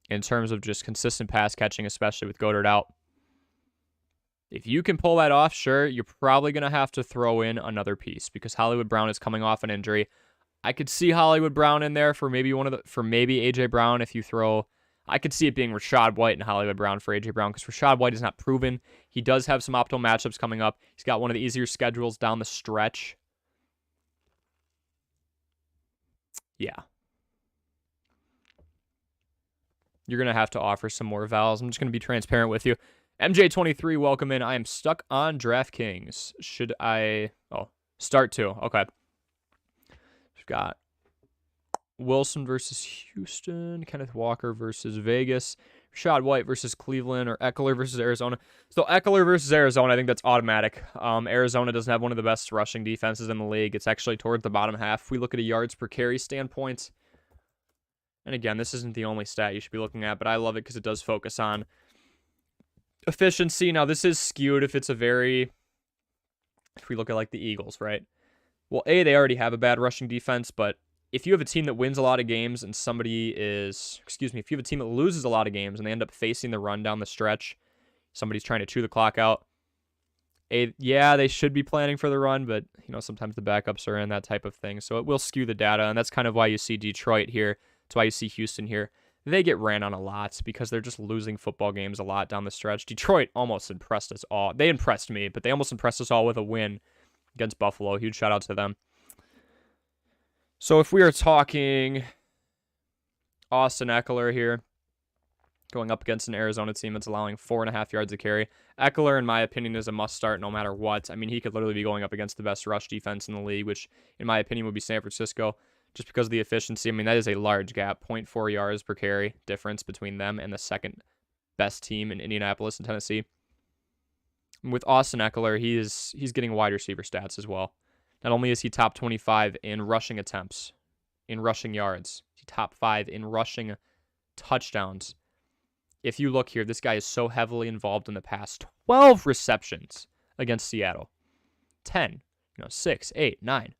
in terms of just consistent pass catching, especially with Goddard out. If you can pull that off, sure, you're probably going to have to throw in another piece because Hollywood Brown is coming off an injury. I could see Hollywood Brown in there for maybe A.J. Brown if you throw. I could see it being Rachaad White and Hollywood Brown for A.J. Brown because Rachaad White is not proven. He does have some optimal matchups coming up. He's got one of the easier schedules down the stretch. Yeah. You're going to have to offer some more vowels. I'm just going to be transparent with you. MJ23, welcome in. I am stuck on DraftKings. Should I... Oh, start to. Okay. We've got Wilson versus Houston, Kenneth Walker versus Vegas, Rachaad White versus Cleveland, or Eckler versus Arizona. So Eckler versus Arizona, I think that's automatic. Arizona doesn't have one of the best rushing defenses in the league. It's actually toward the bottom half. If we look at a yards per carry standpoint, and again, this isn't the only stat you should be looking at, but I love it because it does focus on efficiency. Now, this is skewed if we look at like the Eagles, right? Well, they already have a bad rushing defense, but if you have a team that wins a lot of games and if you have a team that loses a lot of games and they end up facing the run down the stretch, somebody's trying to chew the clock out. Yeah, they should be planning for the run, but sometimes the backups are in, that type of thing. So it will skew the data, and that's kind of why you see Detroit here. That's why you see Houston here. They get ran on a lot because they're just losing football games a lot down the stretch. Detroit almost impressed us all. They impressed me, but they almost impressed us all with a win against Buffalo. Huge shout out to them. So if we are talking Austin Eckler here, going up against an Arizona team that's allowing 4.5 yards a carry. Eckler, in my opinion, is a must-start no matter what. I mean, he could literally be going up against the best rush defense in the league, which, in my opinion, would be San Francisco, just because of the efficiency. I mean, that is a large gap, 0.4 yards per carry difference between them and the second best team in Indianapolis and Tennessee. And with Austin Eckler, he's getting wide receiver stats as well. Not only is he top 25 in rushing attempts, in rushing yards, he's top 5 in rushing touchdowns. If you look here, this guy is so heavily involved in the pass. 12 receptions against Seattle. 10, 6, 8, 9. He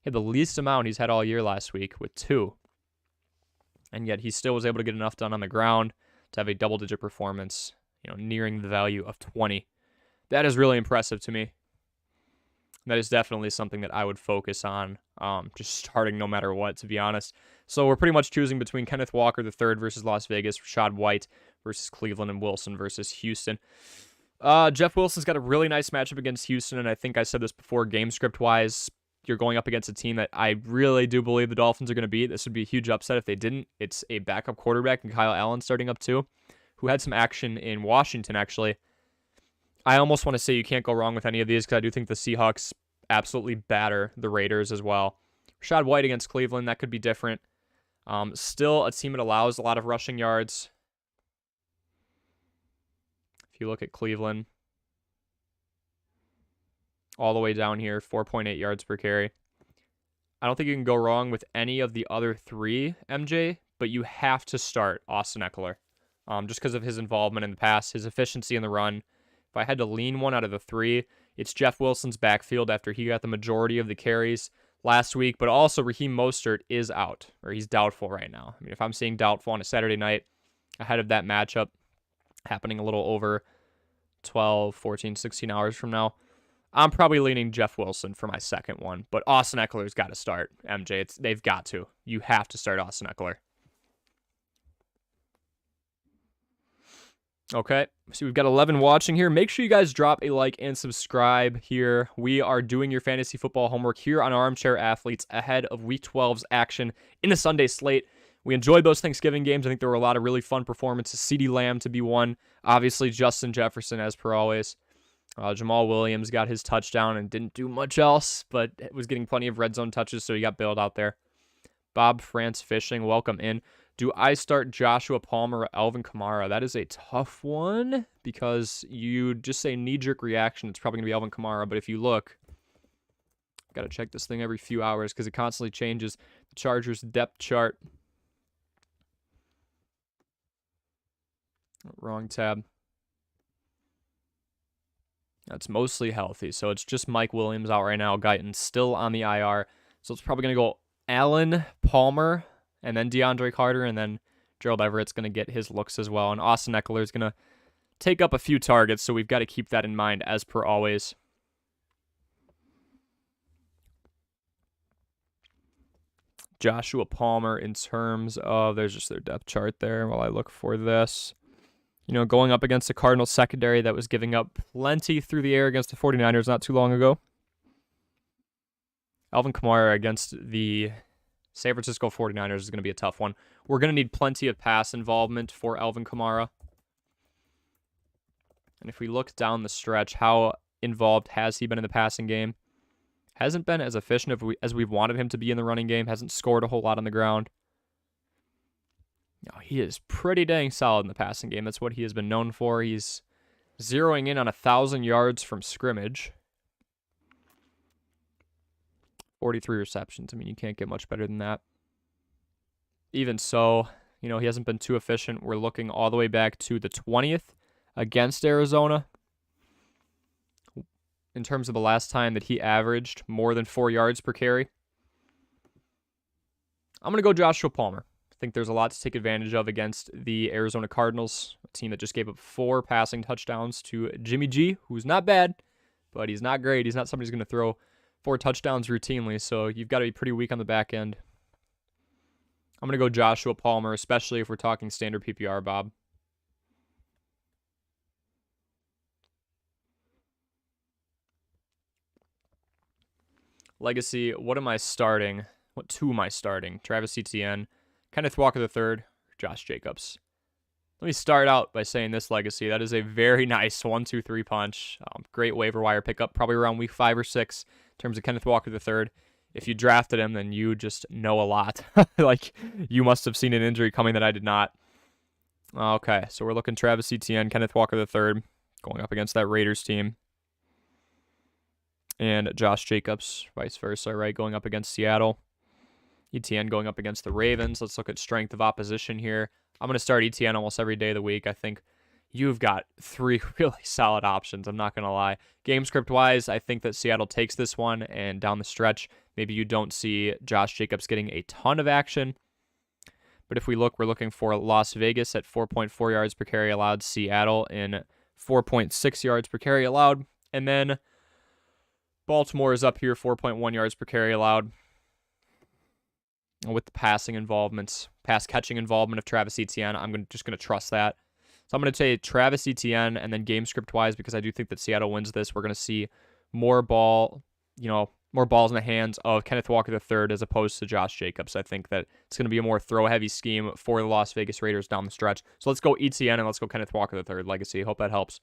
had the least amount he's had all year last week with 2. And yet he still was able to get enough done on the ground to have a double-digit performance, nearing the value of 20. That is really impressive to me. That is definitely something that I would focus on, just starting no matter what, to be honest. So we're pretty much choosing between Kenneth Walker III versus Las Vegas, Rachaad White versus Cleveland, and Wilson versus Houston. Jeff Wilson's got a really nice matchup against Houston, and I think I said this before, game script-wise, you're going up against a team that I really do believe the Dolphins are going to beat. This would be a huge upset if they didn't. It's a backup quarterback, and Kyle Allen starting up too, who had some action in Washington, actually. I almost want to say you can't go wrong with any of these because I do think the Seahawks absolutely batter the Raiders as well. Rachaad White against Cleveland, that could be different. Still a team that allows a lot of rushing yards. If you look at Cleveland, all the way down here, 4.8 yards per carry. I don't think you can go wrong with any of the other 3, MJ, but you have to start Austin Eckler just because of his involvement in the pass, his efficiency in the run. If I had to lean one out of the 3, it's Jeff Wilson's backfield after he got the majority of the carries last week, but also Raheem Mostert is out, or he's doubtful right now. I mean, if I'm seeing doubtful on a Saturday night ahead of that matchup happening a little over 12, 14, 16 hours from now, I'm probably leaning Jeff Wilson for my second one, but Austin Eckler's got to start, MJ. They've got to. You have to start Austin Eckler. Okay, so we've got 11 watching here. Make sure you guys drop a like and subscribe here. We are doing your fantasy football homework here on Armchair Athletes ahead of Week 12's action in the Sunday slate. We enjoyed those Thanksgiving games. I think there were a lot of really fun performances. CeeDee Lamb to be one. Obviously, Justin Jefferson, as per always. Jamal Williams got his touchdown and didn't do much else, but was getting plenty of red zone touches, so he got bailed out there. Bob France Fishing, welcome in. Do I start Joshua Palmer or Alvin Kamara? That is a tough one because you just say knee-jerk reaction. It's probably going to be Alvin Kamara, but if you look, got to check this thing every few hours because it constantly changes. The Chargers depth chart. Wrong tab. That's mostly healthy, so it's just Mike Williams out right now. Guyton's still on the IR, so it's probably going to go Allen, Palmer, and then DeAndre Carter, and then Gerald Everett's going to get his looks as well. And Austin Eckler is going to take up a few targets, so we've got to keep that in mind as per always. Joshua Palmer in terms of, there's just their depth chart there while I look for this. Going up against the Cardinals secondary that was giving up plenty through the air against the 49ers not too long ago. Alvin Kamara against the San Francisco 49ers is going to be a tough one. We're going to need plenty of pass involvement for Alvin Kamara. And if we look down the stretch, how involved has he been in the passing game? Hasn't been as efficient as we've wanted him to be in the running game. Hasn't scored a whole lot on the ground. He is pretty dang solid in the passing game. That's what he has been known for. He's zeroing in on 1,000 yards from scrimmage. 43 receptions. I mean, you can't get much better than that. Even so, he hasn't been too efficient. We're looking all the way back to the 20th against Arizona in terms of the last time that he averaged more than 4 yards per carry. I'm going to go Joshua Palmer. think there's a lot to take advantage of against the Arizona Cardinals, a team that just gave up 4 passing touchdowns to Jimmy G, who's not bad, but he's not great. He's not somebody who's going to throw 4 touchdowns routinely, so you've got to be pretty weak on the back end. I'm going to go Joshua Palmer, especially if we're talking standard PPR, Bob. Legacy, what am I starting? What 2 am I starting? Travis Etienne, Kenneth Walker III, Josh Jacobs. Let me start out by saying this, Legacy. That is a very nice 1-2-3 punch. Great waiver wire pickup, probably around week 5 or 6 in terms of Kenneth Walker III. If you drafted him, then you just know a lot. Like, you must have seen an injury coming that I did not. Okay, so we're looking Travis Etienne, Kenneth Walker III, going up against that Raiders team. And Josh Jacobs, vice versa, right, going up against Seattle. Etienne going up against the Ravens. Let's look at strength of opposition here. I'm going to start Etienne almost every day of the week. I think you've got 3 really solid options, I'm not going to lie. Game script-wise, I think that Seattle takes this one, and down the stretch, maybe you don't see Josh Jacobs getting a ton of action. But if we look, we're looking for Las Vegas at 4.4 yards per carry allowed, Seattle in 4.6 yards per carry allowed, and then Baltimore is up here, 4.1 yards per carry allowed. With the passing involvements, pass catching involvement of Travis Etienne, I'm just going to trust that. So I'm going to say Travis Etienne, and then game script wise, because I do think that Seattle wins this, we're going to see more balls in the hands of Kenneth Walker III as opposed to Josh Jacobs. I think that it's going to be a more throw heavy scheme for the Las Vegas Raiders down the stretch. So let's go Etienne and let's go Kenneth Walker III, Legacy. Hope that helps.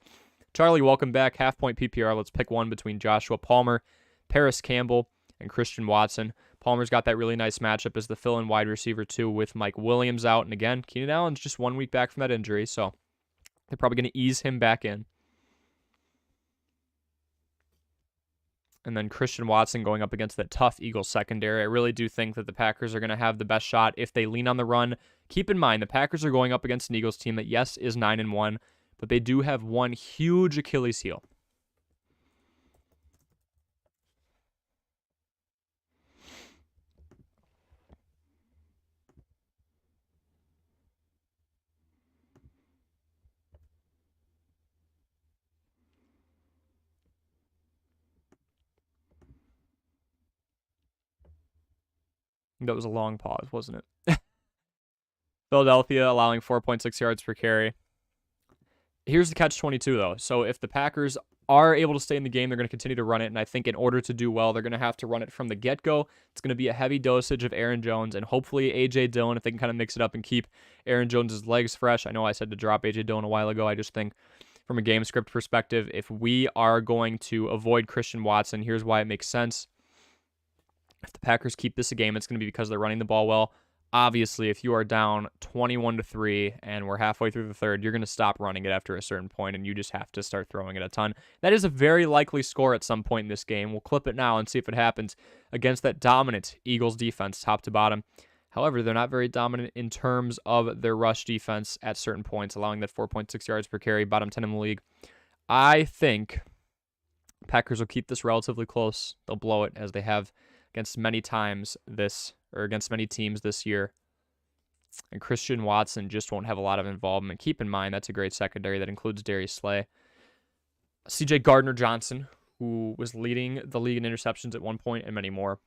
Charlie, welcome back. Half point PPR. Let's pick one between Joshua Palmer, Paris Campbell, and Christian Watson. Palmer's got that really nice matchup as the fill-in wide receiver, too, with Mike Williams out. And again, Keenan Allen's just 1 week back from that injury, so they're probably going to ease him back in. And then Christian Watson going up against that tough Eagles secondary. I really do think that the Packers are going to have the best shot if they lean on the run. Keep in mind, the Packers are going up against an Eagles team that, yes, is 9-1, but they do have one huge Achilles heel. That was a long pause, wasn't it? Philadelphia allowing 4.6 yards per carry. Here's the catch-22, though. So if the Packers are able to stay in the game, they're going to continue to run it, and I think in order to do well, they're going to have to run it from the get-go. It's going to be a heavy dosage of Aaron Jones, and hopefully A.J. Dillon, if they can kind of mix it up and keep Aaron Jones' legs fresh. I know I said to drop A.J. Dillon a while ago. I just think from a game script perspective, if we are going to avoid Christian Watson, here's why it makes sense. If the Packers keep this a game, it's going to be because they're running the ball well. Obviously, if you are down 21-3 and we're halfway through the third, you're going to stop running it after a certain point, and you just have to start throwing it a ton. That is a very likely score at some point in this game. We'll clip it now and see if it happens against that dominant Eagles defense, top to bottom. However, they're not very dominant in terms of their rush defense at certain points, allowing that 4.6 yards per carry, bottom 10 in the league. I think Packers will keep this relatively close. They'll blow it as they have against many teams this year. And Christian Watson just won't have a lot of involvement. Keep in mind, that's a great secondary that includes Darius Slay. C.J. Gardner-Johnson, who was leading the league in interceptions at one point, and many more.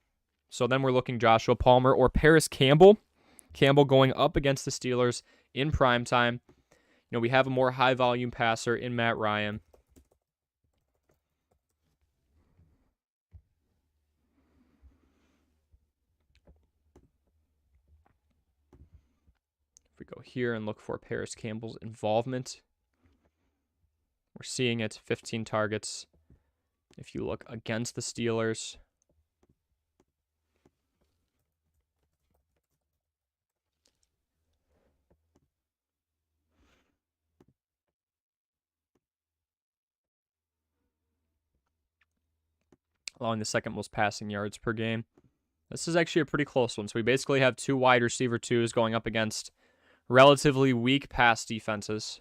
So then we're looking Joshua Palmer or Paris Campbell. Campbell going up against the Steelers in primetime. You know, we have a more high-volume passer in Matt Ryan. We go here and look for Paris Campbell's involvement. We're seeing it, 15 targets. If you look against the Steelers, allowing the second most passing yards per game. This is actually a pretty close one. So we basically have 2 wide receiver 2s going up against relatively weak pass defenses.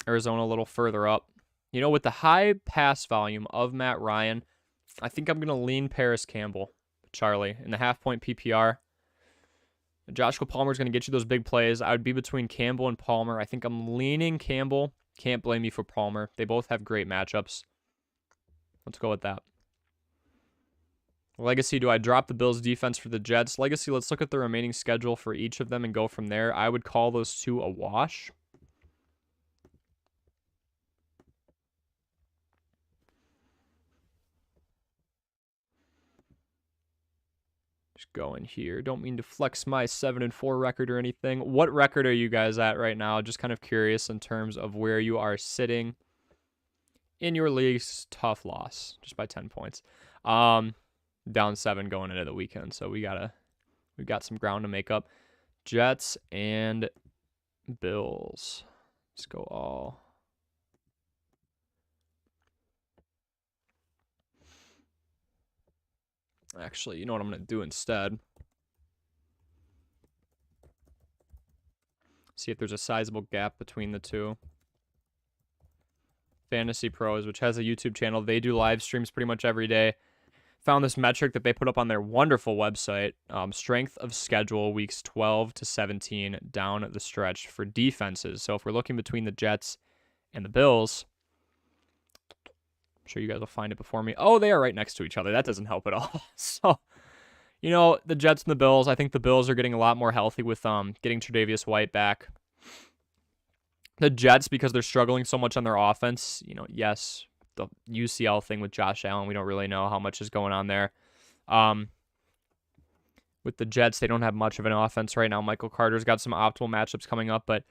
Arizona a little further up. You know, with the high pass volume of Matt Ryan, I think I'm going to lean Paris Campbell, Charlie, in the half-point PPR. Joshua Palmer's going to get you those big plays. I would be between Campbell and Palmer. I think I'm leaning Campbell. Can't blame me for Palmer. They both have great matchups. Let's go with that. Legacy, do I drop the Bills defense for the Jets? Legacy, let's look at the remaining schedule for each of them and go from there. I would call those two a wash. Just go in here. Don't mean to flex my 7-4 record or anything. What record are you guys at right now? Just kind of curious in terms of where you are sitting in your league's tough loss, just by 10 points. Down 7 going into the weekend, so we've got some ground to make up. Jets and Bills. Let's go all. Actually, you know what I'm going to do instead? See if there's a sizable gap between the two. Fantasy Pros, which has a YouTube channel. They do live streams pretty much every day. Found this metric that they put up on their wonderful website. Strength of schedule weeks 12 to 17 down the stretch for defenses. So if we're looking between the Jets and the Bills, I'm sure you guys will find it before me. Oh, they are right next to each other. That doesn't help at all. So, you know, the Jets and the Bills, I think the Bills are getting a lot more healthy with getting Tre'Davious White back. The Jets, because they're struggling so much on their offense, you know, yes, the UCL thing with Josh Allen, we don't really know how much is going on there. With the Jets, they don't have much of an offense right now. Michael Carter's got some optimal matchups coming up, but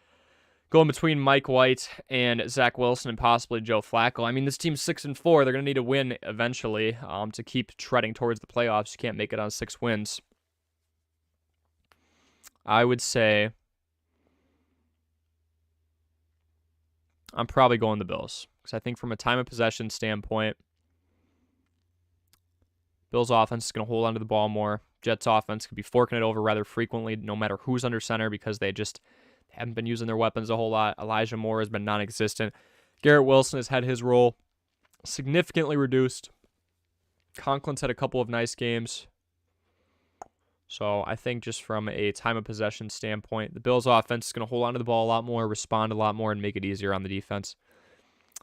going between Mike White and Zach Wilson and possibly Joe Flacco, I mean, this team's 6-4. They're going to need a win eventually to keep treading towards the playoffs. You can't make it on 6 wins. I would say I'm probably going the Bills, because I think from a time of possession standpoint, Bills' offense is going to hold onto the ball more. Jets' offense could be forking it over rather frequently, no matter who's under center, because they just haven't been using their weapons a whole lot. Elijah Moore has been non-existent. Garrett Wilson has had his role significantly reduced. Conklin's had a couple of nice games. So I think just from a time of possession standpoint, the Bills' offense is going to hold onto the ball a lot more, respond a lot more, and make it easier on the defense.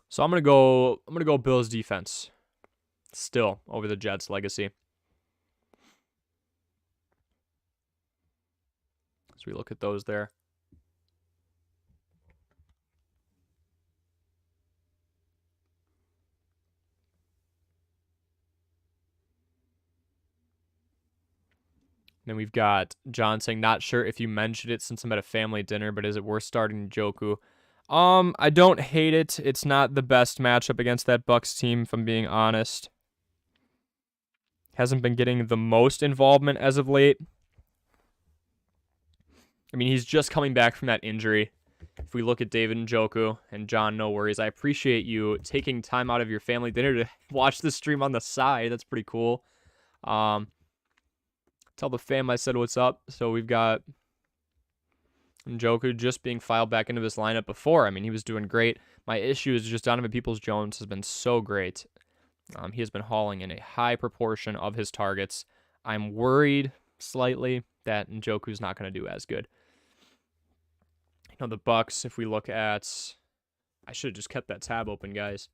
So I'm gonna go Bills defense still over the Jets. Legacy. As we look at those there. Then we've got John saying, not sure if you mentioned it since I'm at a family dinner, but is it worth starting Njoku? I don't hate it. It's not the best matchup against that Bucks team, if I'm being honest. Hasn't been getting the most involvement as of late. I mean, he's just coming back from that injury. If we look at David Njoku, and John, no worries. I appreciate you taking time out of your family dinner to watch the stream on the side. That's pretty cool. Tell the fam I said what's up. So we've got Njoku just being filed back into this lineup before. I mean, he was doing great. My issue is just Donovan Peoples-Jones has been so great. He has been hauling in a high proportion of his targets. I'm worried slightly that Njoku's not going to do as good. You know, the Bucks, if we look at... I should have just kept that tab open, guys.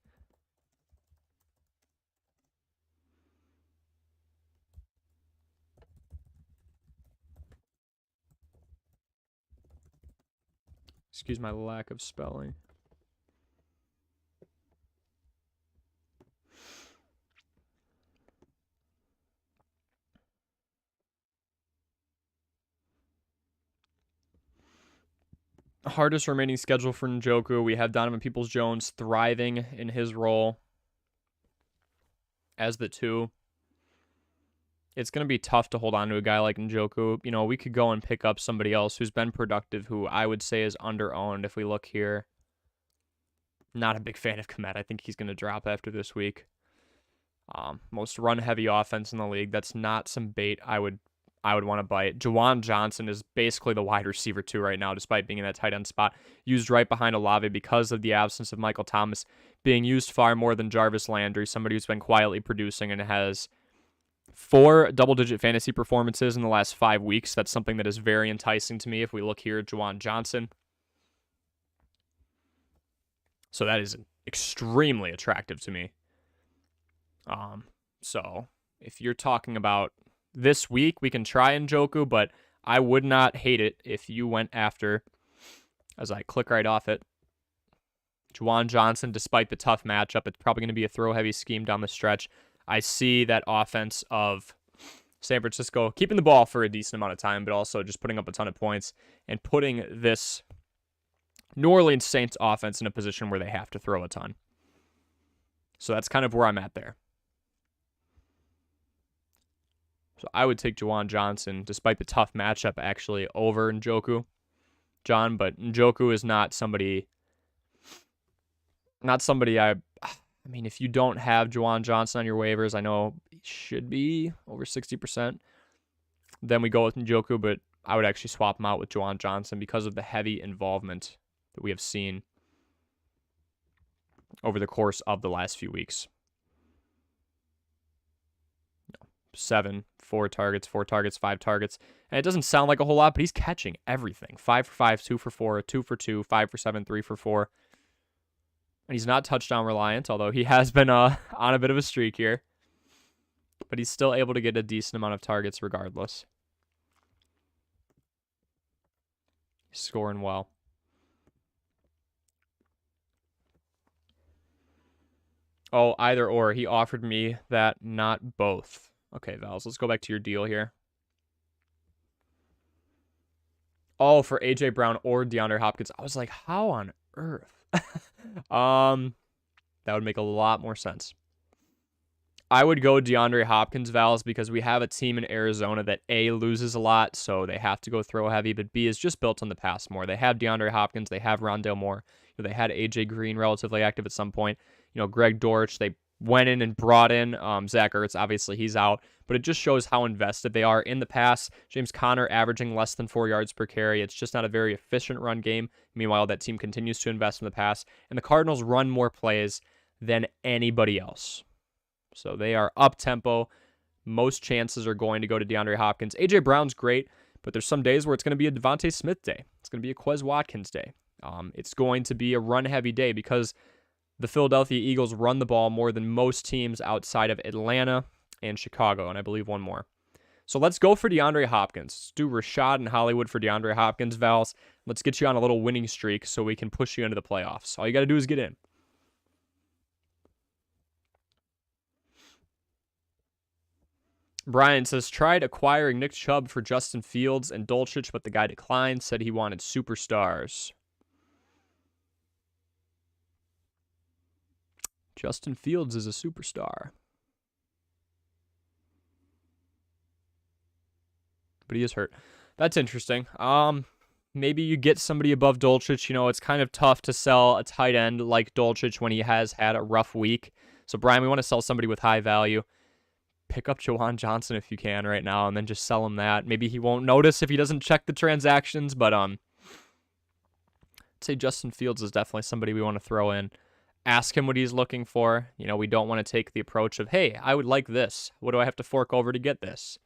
Excuse my lack of spelling. Hardest remaining schedule for Njoku. We have Donovan Peoples-Jones thriving in his role as the 2. It's going to be tough to hold on to a guy like Njoku. You know, we could go and pick up somebody else who's been productive, who I would say is under-owned if we look here. Not a big fan of Kmet. I think he's going to drop after this week. Most run-heavy offense in the league. That's not some bait I would want to bite. Juwan Johnson is basically the wide receiver 2 right now, despite being in that tight end spot. Used right behind Olave because of the absence of Michael Thomas, being used far more than Jarvis Landry, somebody who's been quietly producing and has 4 double-digit fantasy performances in the last 5 weeks. That's something that is very enticing to me if we look here at Juwan Johnson. So that is extremely attractive to me. So if you're talking about this week, we can try Njoku, but I would not hate it if you went after, as I click right off it, Juwan Johnson. Despite the tough matchup, it's probably going to be a throw-heavy scheme down the stretch. I see that offense of San Francisco keeping the ball for a decent amount of time, but also just putting up a ton of points and putting this New Orleans Saints offense in a position where they have to throw a ton. So that's kind of where I'm at there. So I would take Juwan Johnson, despite the tough matchup, actually, over Njoku, John. But Njoku is not somebody I mean, if you don't have Juwan Johnson on your waivers, I know he should be over 60%. Then we go with Njoku, but I would actually swap him out with Juwan Johnson because of the heavy involvement that we have seen over the course of the last few weeks. 7, 4 targets, 5 targets. And it doesn't sound like a whole lot, but he's catching everything. 5 for 5, 2 for 4, 2 for 2, 5 for 7, 3 for 4. And he's not touchdown reliant, although he has been on a bit of a streak here. But he's still able to get a decent amount of targets regardless. He's scoring well. Oh, either or. He offered me that, not both. Okay, Vals, let's go back to your deal here. Oh, for A.J. Brown or DeAndre Hopkins. I was like, how on earth? That would make a lot more sense. I would go DeAndre Hopkins, Vals, because we have a team in Arizona that A, loses a lot, so they have to go throw heavy, but B is just built on the pass more. They have DeAndre Hopkins, they have Rondale Moore, they had AJ Green relatively active at some point. Greg Dortch, they went in and brought in Zach Ertz. Obviously, he's out, but it just shows how invested they are in the pass. James Conner averaging less than 4 yards per carry. It's just not a very efficient run game. Meanwhile, that team continues to invest in the pass, and the Cardinals run more plays than anybody else. So they are up-tempo. Most chances are going to go to DeAndre Hopkins. A.J. Brown's great, but there's some days where it's going to be a Devontae Smith day. It's going to be a Quez Watkins day. It's going to be a run-heavy day because the Philadelphia Eagles run the ball more than most teams outside of Atlanta and Chicago, and I believe one more. So let's go for DeAndre Hopkins. Let's do Rashad and Hollywood for DeAndre Hopkins, Vals. Let's get you on a little winning streak so we can push you into the playoffs. All you got to do is get in. Brian says, tried acquiring Nick Chubb for Justin Fields and Dulcich, but the guy declined, said he wanted superstars. Justin Fields is a superstar. But he is hurt. That's interesting. Maybe you get somebody above Dulcich. It's kind of tough to sell a tight end like Dulcich when he has had a rough week. So, Brian, we want to sell somebody with high value. Pick up Juwan Johnson if you can right now and then just sell him that. Maybe he won't notice if he doesn't check the transactions, but I'd say Justin Fields is definitely somebody we want to throw in. Ask him what he's looking for. We don't want to take the approach of, hey, I would like this. What do I have to fork over to get this?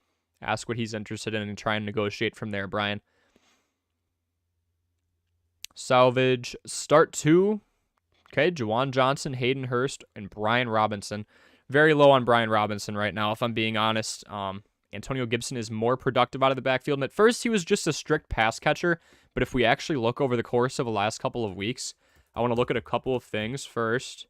Ask what he's interested in and try and negotiate from there, Brian. Salvage, start 2. Okay, Juwan Johnson, Hayden Hurst, and Brian Robinson. Very low on Brian Robinson right now, if I'm being honest. Antonio Gibson is more productive out of the backfield. And at first, he was just a strict pass catcher. But if we actually look over the course of the last couple of weeks, I want to look at a couple of things first.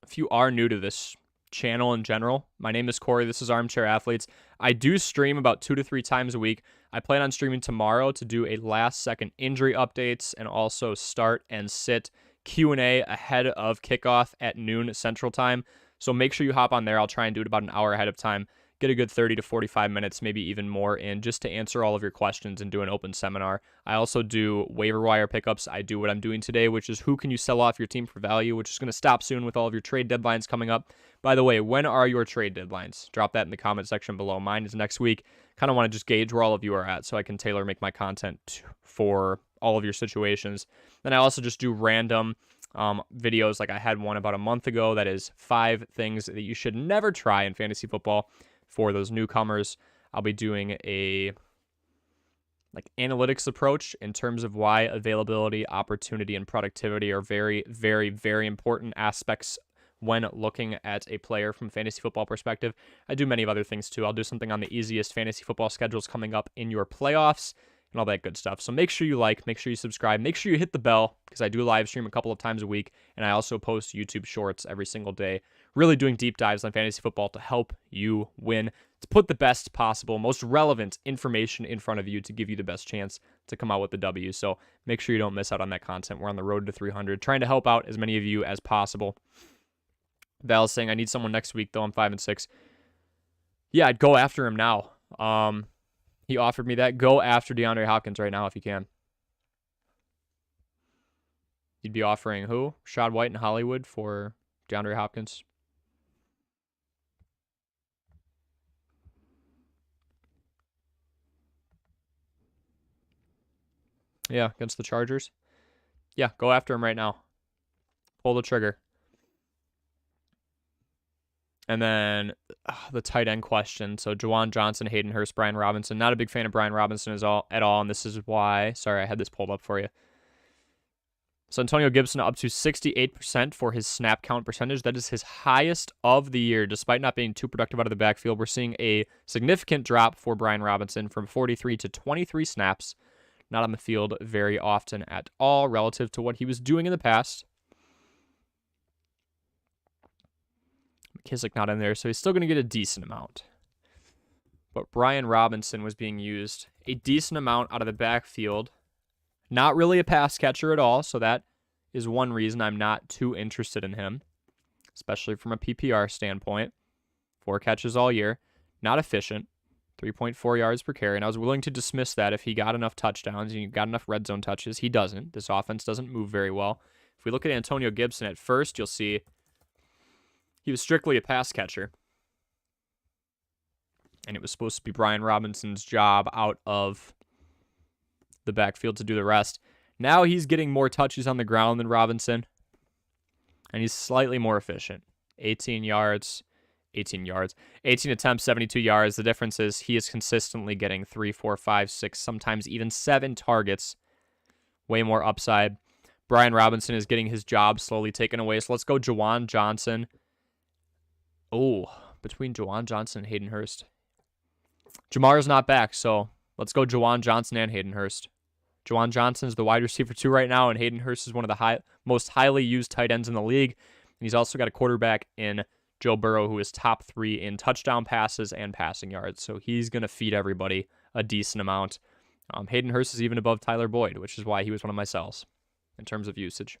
If you are new to this channel in general, my name is Corey. This is Armchair Athletes. I do stream about 2 to 3 times a week. I plan on streaming tomorrow to do a last-second injury updates and also start and sit Q&A ahead of kickoff at noon Central Time. So make sure you hop on there. I'll try and do it about an hour ahead of time. get a good 30 to 45 minutes, maybe even more in, just to answer all of your questions and do an open seminar. I also do waiver wire pickups. I do what I'm doing today, which is who can you sell off your team for value, which is going to stop soon with all of your trade deadlines coming up. By the way, when are your trade deadlines? Drop that in the comment section below. Mine is next week. Kind of want to just gauge where all of you are at so I can tailor make my content for all of your situations. Then I also just do random videos. Like I had one about a month ago that is 5 things that you should never try in fantasy football for those newcomers. I'll be doing a analytics approach in terms of why availability, opportunity, and productivity are very, very, very important aspects when looking at a player from a fantasy football perspective. I do many of other things too. I'll do something on the easiest fantasy football schedules coming up in your playoffs and all that good stuff. So make sure you like, make sure you subscribe, make sure you hit the bell, because I do live stream a couple of times a week, and I also post YouTube shorts every single day, really doing deep dives on fantasy football to help you win, to put the best possible, most relevant information in front of you to give you the best chance to come out with the W. So make sure you don't miss out on that content. We're on the road to 300, trying to help out as many of you as possible. Val's saying, I need someone next week, though I'm 5-6. Yeah, I'd go after him now. He offered me that. Go after DeAndre Hopkins right now if you can. You'd be offering who? Shad White in Hollywood for DeAndre Hopkins. Yeah, against the Chargers. Yeah, go after him right now. Pull the trigger. And then the tight end question. So Juwan Johnson, Hayden Hurst, Brian Robinson. Not a big fan of Brian Robinson at all, and this is why. Sorry, I had this pulled up for you. So Antonio Gibson up to 68% for his snap count percentage. That is his highest of the year, despite not being too productive out of the backfield. We're seeing a significant drop for Brian Robinson from 43 to 23 snaps. Not on the field very often at all relative to what he was doing in the past. McKissick not in there, so he's still going to get a decent amount. But Brian Robinson was being used a decent amount out of the backfield. Not really a pass catcher at all, so that is one reason I'm not too interested in him, especially from a PPR standpoint. 4 catches all year. Not efficient. 3.4 yards per carry, and I was willing to dismiss that if he got enough touchdowns and he got enough red zone touches. He doesn't. This offense doesn't move very well. If we look at Antonio Gibson at first, you'll see he was strictly a pass catcher. And it was supposed to be Brian Robinson's job out of the backfield to do the rest. Now he's getting more touches on the ground than Robinson. And he's slightly more efficient. 18 attempts, 72 yards. The difference is he is consistently getting 3, 4, 5, 6, sometimes even 7 targets. Way more upside. Brian Robinson is getting his job slowly taken away. So let's go Juwan Johnson. Oh, between Juwan Johnson and Hayden Hurst. Jamar's not back, so let's go Juwan Johnson and Hayden Hurst. Juwan Johnson is the wide receiver 2 right now, and Hayden Hurst is one of the most highly used tight ends in the league. And he's also got a quarterback in Joe Burrow, who is top 3 in touchdown passes and passing yards. So he's going to feed everybody a decent amount. Hayden Hurst is even above Tyler Boyd, which is why he was one of my sells in terms of usage.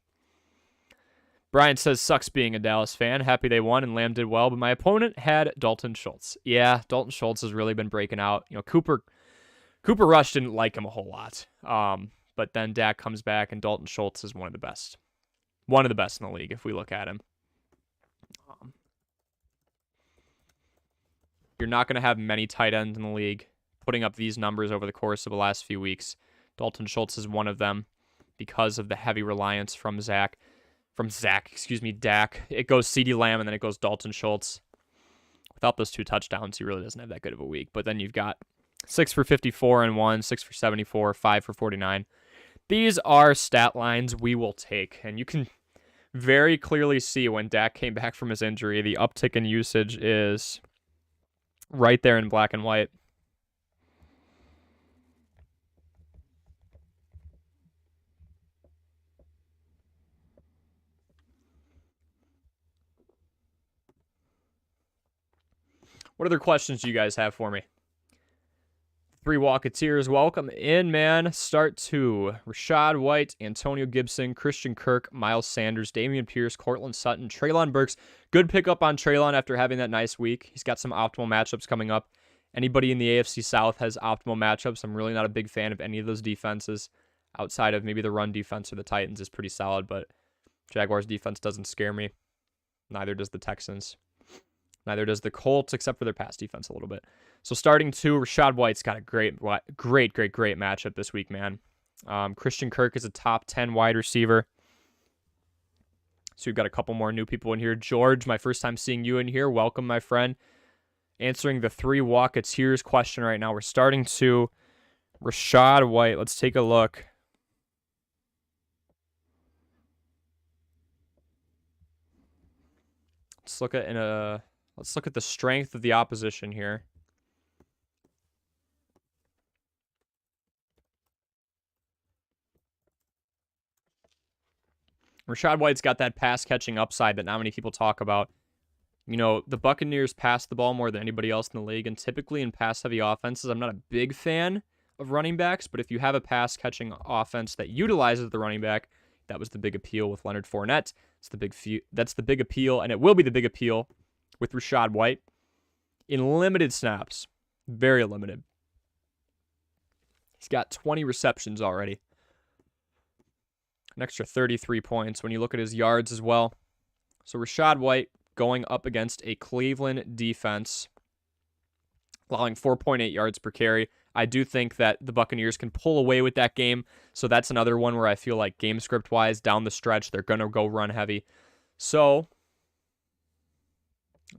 Brian says, sucks being a Dallas fan. Happy they won and Lamb did well, but my opponent had Dalton Schultz. Yeah, Dalton Schultz has really been breaking out. You know, Cooper Rush didn't like him a whole lot. But then Dak comes back and Dalton Schultz is one of the best. One of the best in the league if we look at him. You're not going to have many tight ends in the league putting up these numbers over the course of the last few weeks. Dalton Schultz is one of them because of the heavy reliance from Dak. It goes CeeDee Lamb and then it goes Dalton Schultz. Without those 2 touchdowns, he really doesn't have that good of a week. But then you've got 6 for 54 and 1, 6 for 74, 5 for 49. These are stat lines we will take. And you can very clearly see when Dak came back from his injury, the uptick in usage is right there in black and white. What other questions do you guys have for me? Three Walketeers, welcome in, man. Start 2. Rachaad White, Antonio Gibson, Christian Kirk, Miles Sanders, Dameon Pierce, Courtland Sutton, Treylon Burks. Good pickup on Treylon after having that nice week. He's got some optimal matchups coming up. Anybody in the AFC South has optimal matchups. I'm really not a big fan of any of those defenses. Outside of maybe the run defense or the Titans is pretty solid, but Jaguars defense doesn't scare me. Neither does the Texans. Neither does the Colts, except for their pass defense a little bit. So starting 2, Rachaad White's got a great matchup this week, man. Christian Kirk is a top 10 wide receiver. So we've got a couple more new people in here. George, my first time seeing you in here. Welcome, my friend. Answering the Three Walketeers question right now. We're starting 2, Rachaad White. Let's take a look. Let's look at the strength of the opposition here. Rachaad White's got that pass-catching upside that not many people talk about. You know, the Buccaneers pass the ball more than anybody else in the league, and typically in pass-heavy offenses, I'm not a big fan of running backs, but if you have a pass-catching offense that utilizes the running back, that was the big appeal with Leonard Fournette. That's the big appeal, and it will be the big appeal with Rachaad White. In limited snaps, very limited. He's got 20 receptions already. An extra 33 points when you look at his yards as well. So Rachaad White going up against a Cleveland defense, allowing 4.8 yards per carry. I do think that the Buccaneers can pull away with that game. So that's another one where I feel like game script-wise, down the stretch, they're going to go run heavy. So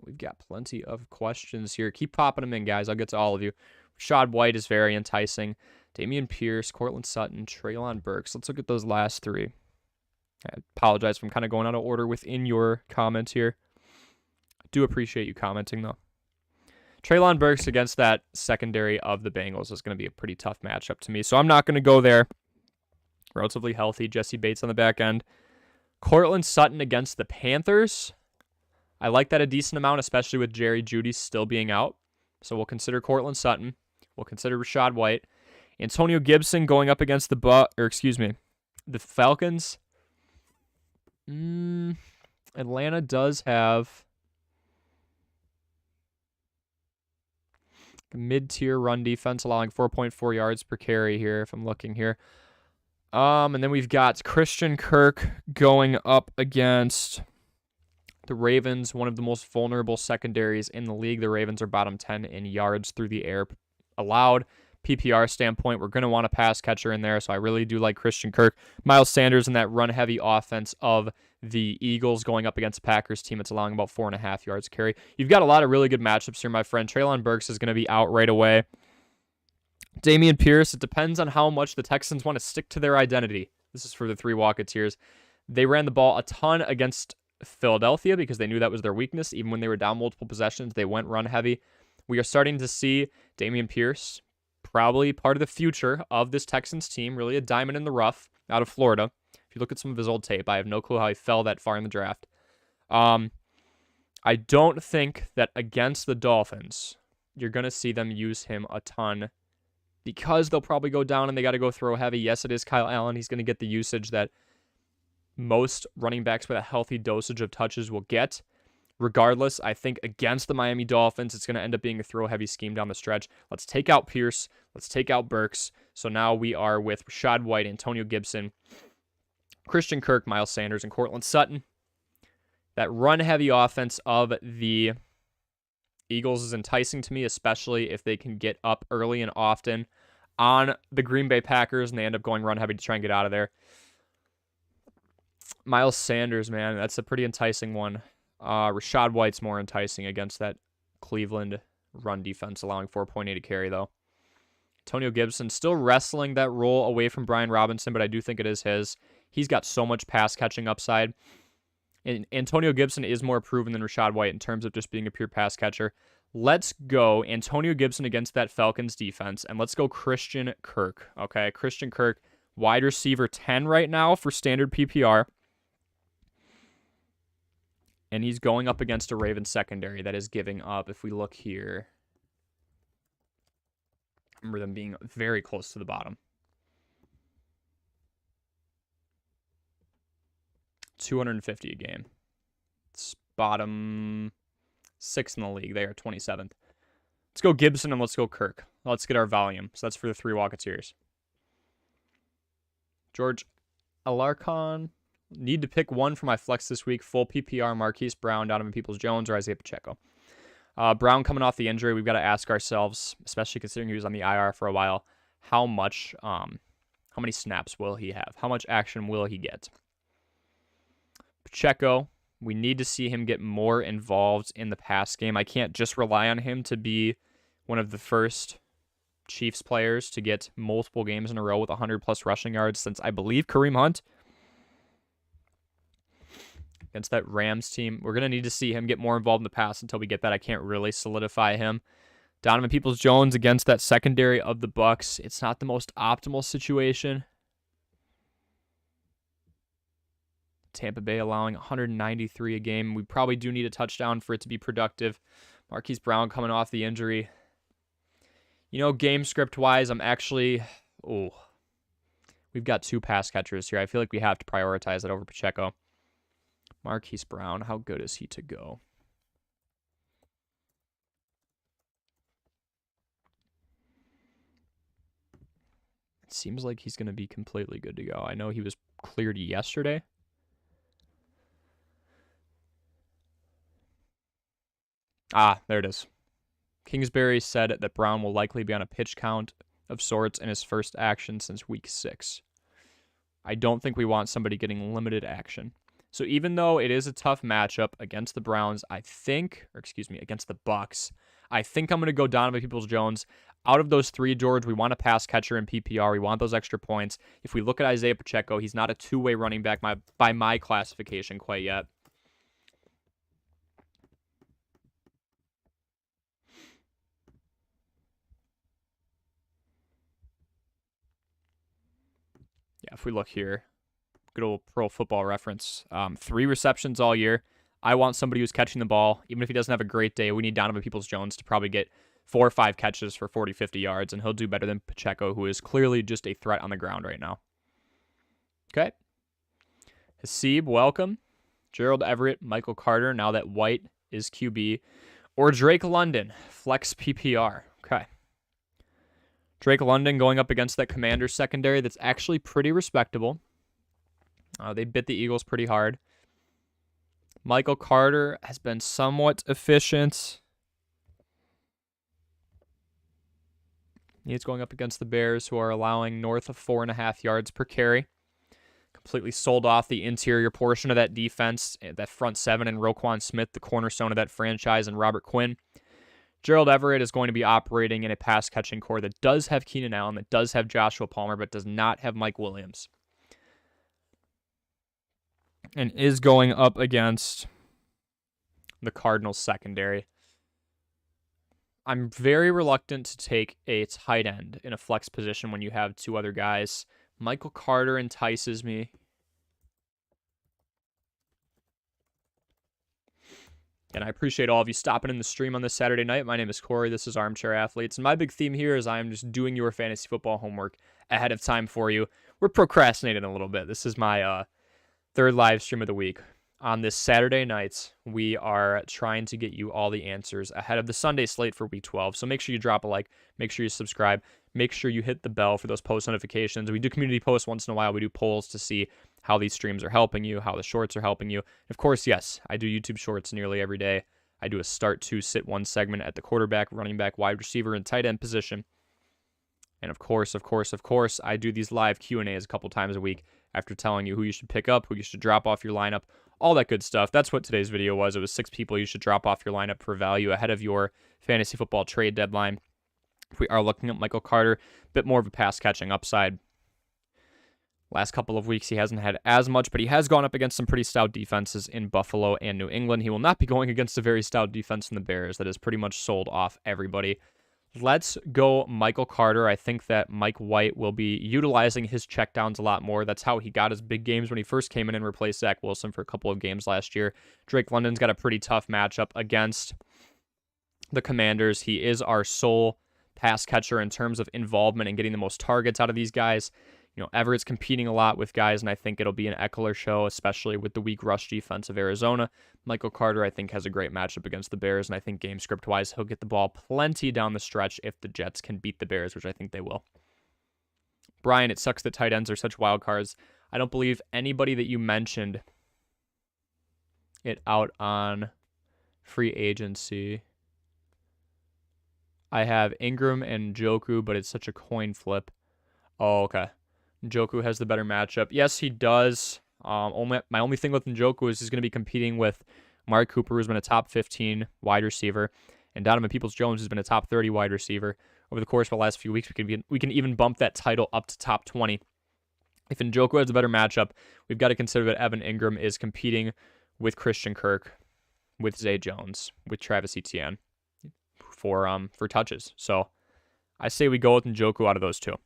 we've got plenty of questions here. Keep popping them in, guys. I'll get to all of you. Rachaad White is very enticing. Dameon Pierce, Courtland Sutton, Treylon Burks. Let's look at those last 3. I apologize if I'm kind of going out of order within your comments here. I do appreciate you commenting, though. Treylon Burks against that secondary of the Bengals is going to be a pretty tough matchup to me, so I'm not going to go there. Relatively healthy. Jesse Bates on the back end. Courtland Sutton against the Panthers. I like that a decent amount, especially with Jerry Jeudy still being out. So we'll consider Courtland Sutton. We'll consider Rachaad White. Antonio Gibson going up against the Falcons. Atlanta does have a mid-tier run defense, allowing 4.4 yards per carry here, if I'm looking here. And then we've got Christian Kirk going up against the Ravens, one of the most vulnerable secondaries in the league. The Ravens are bottom 10 in yards through the air allowed. PPR standpoint, we're going to want a pass catcher in there, so I really do like Christian Kirk. Miles Sanders in that run-heavy offense of the Eagles going up against the Packers team. It's allowing about 4.5 yards carry. You've got a lot of really good matchups here, my friend. Treylon Burks is going to be out right away. Dameon Pierce, it depends on how much the Texans want to stick to their identity. This is for the Three Walketeers. They ran the ball a ton against Philadelphia because they knew that was their weakness. Even when they were down multiple possessions, they went run heavy. We are starting to see Dameon Pierce, probably part of the future of this Texans team, really a diamond in the rough out of Florida. If you look at some of his old tape, I have no clue how he fell that far in the draft. I don't think that against the Dolphins, you're going to see them use him a ton because they'll probably go down and they got to go throw heavy. Yes, it is Kyle Allen. He's going to get the usage that most running backs with a healthy dosage of touches will get. Regardless, I think against the Miami Dolphins, it's going to end up being a throw-heavy scheme down the stretch. Let's take out Pierce. Let's take out Burks. So now we are with Rachaad White, Antonio Gibson, Christian Kirk, Miles Sanders, and Courtland Sutton. That run-heavy offense of the Eagles is enticing to me, especially if they can get up early and often on the Green Bay Packers, and they end up going run-heavy to try and get out of there. Miles Sanders, man, that's a pretty enticing one. Rachaad White's more enticing against that Cleveland run defense, allowing 4.8 a carry, though. Antonio Gibson still wrestling that role away from Brian Robinson, but I do think it is his. He's got so much pass-catching upside. And Antonio Gibson is more proven than Rachaad White in terms of just being a pure pass catcher. Let's go Antonio Gibson against that Falcons defense, and let's go Christian Kirk. Okay, Christian Kirk, wide receiver 10 right now for standard PPR. And he's going up against a Ravens secondary that is giving up, if we look here, remember them being very close to the bottom. 250 a game. It's bottom 6 in the league. They are 27th. Let's go Gibson and let's go Kirk. Let's get our volume. So that's for the 3 Walketeers. George Alarcon. Need to pick one for my flex this week. Full PPR, Marquise Brown, Donovan Peoples-Jones, or Isaiah Pacheco. Brown coming off the injury, we've got to ask ourselves, especially considering he was on the IR for a while, how many snaps will he have? How much action will he get? Pacheco, we need to see him get more involved in the pass game. I can't just rely on him to be one of the first Chiefs players to get multiple games in a row with 100-plus rushing yards since, I believe, Kareem Hunt. Against that Rams team, we're going to need to see him get more involved in the pass until we get that. I can't really solidify him. Donovan Peoples-Jones against that secondary of the Bucs. It's not the most optimal situation. Tampa Bay allowing 193 a game. We probably do need a touchdown for it to be productive. Marquise Brown coming off the injury. You know, game script-wise, I'm actually... we've got 2 pass catchers here. I feel like we have to prioritize that over Pacheco. Marquise Brown, how good is he to go? It seems like he's going to be completely good to go. I know he was cleared yesterday. There it is. Kingsbury said that Brown will likely be on a pitch count of sorts in his first action since week 6. I don't think we want somebody getting limited action. So even though it is a tough matchup against the Browns, against the Bucs, I think I'm going to go Donovan Peoples-Jones. Out of those 3, George, we want a pass catcher in PPR. We want those extra points. If we look at Isaiah Pacheco, he's not a 2-way running back by my classification quite yet. Yeah, if we look here, good old Pro Football Reference, 3 receptions all year. I want somebody who's catching the ball. Even if he doesn't have a great day, we need Donovan Peoples-Jones to probably get 4 or 5 catches for 40, 50 yards, and he'll do better than Pacheco, who is clearly just a threat on the ground right now. Okay. Hasib, welcome. Gerald Everett, Michael Carter, now that White is QB. Or Drake London, flex PPR. Okay. Drake London going up against that Commanders secondary that's actually pretty respectable. They bit the Eagles pretty hard. Michael Carter has been somewhat efficient. He's going up against the Bears, who are allowing north of 4.5 yards per carry. Completely sold off the interior portion of that defense, that front 7, and Roquan Smith, the cornerstone of that franchise, and Robert Quinn. Gerald Everett is going to be operating in a pass-catching core that does have Keenan Allen, that does have Joshua Palmer, but does not have Mike Williams. And is going up against the Cardinals secondary. I'm very reluctant to take a tight end in a flex position when you have 2 other guys. Michael Carter entices me. And I appreciate all of you stopping in the stream on this Saturday night. My name is Corey. This is Armchair Athletes. And my big theme here is I am just doing your fantasy football homework ahead of time for you. We're procrastinating a little bit. This is my 3rd live stream of the week. On this Saturday night, we are trying to get you all the answers ahead of the Sunday slate for Week 12. So make sure you drop a like. Make sure you subscribe. Make sure you hit the bell for those post notifications. We do community posts once in a while. We do polls to see how these streams are helping you, how the shorts are helping you. Of course, yes, I do YouTube shorts nearly every day. I do a start 2, sit 1 segment at the quarterback, running back, wide receiver, and tight end position. And of course, I do these live Q&As a couple times a week after telling you who you should pick up, who you should drop off your lineup, all that good stuff. That's what today's video was. It was 6 people you should drop off your lineup for value ahead of your fantasy football trade deadline. We are looking at Michael Carter, a bit more of a pass-catching upside. Last couple of weeks, he hasn't had as much, but he has gone up against some pretty stout defenses in Buffalo and New England. He will not be going against a very stout defense in the Bears that has pretty much sold off everybody. Let's go Michael Carter. I think that Mike White will be utilizing his checkdowns a lot more. That's how he got his big games when he first came in and replaced Zach Wilson for a couple of games last year. Drake London's got a pretty tough matchup against the Commanders. He is our sole pass catcher in terms of involvement and getting the most targets out of these guys. Everett's competing a lot with guys, and I think it'll be an Eckler show, especially with the weak rush defense of Arizona. Michael Carter, I think, has a great matchup against the Bears, and I think game script-wise, he'll get the ball plenty down the stretch if the Jets can beat the Bears, which I think they will. Brian, it sucks that tight ends are such wild cards. I don't believe anybody that you mentioned it out on free agency. I have Ingram and Njoku, but it's such a coin flip. Oh, okay. Njoku has the better matchup. Yes, he does. My only thing with Njoku is he's going to be competing with Mark Cooper, who's been a top 15 wide receiver, and Donovan Peoples-Jones has been a top 30 wide receiver. Over the course of the last few weeks, we can even bump that title up to top 20. If Njoku has a better matchup, we've got to consider that Evan Ingram is competing with Christian Kirk, with Zay Jones, with Travis Etienne for touches. So I say we go with Njoku out of those two.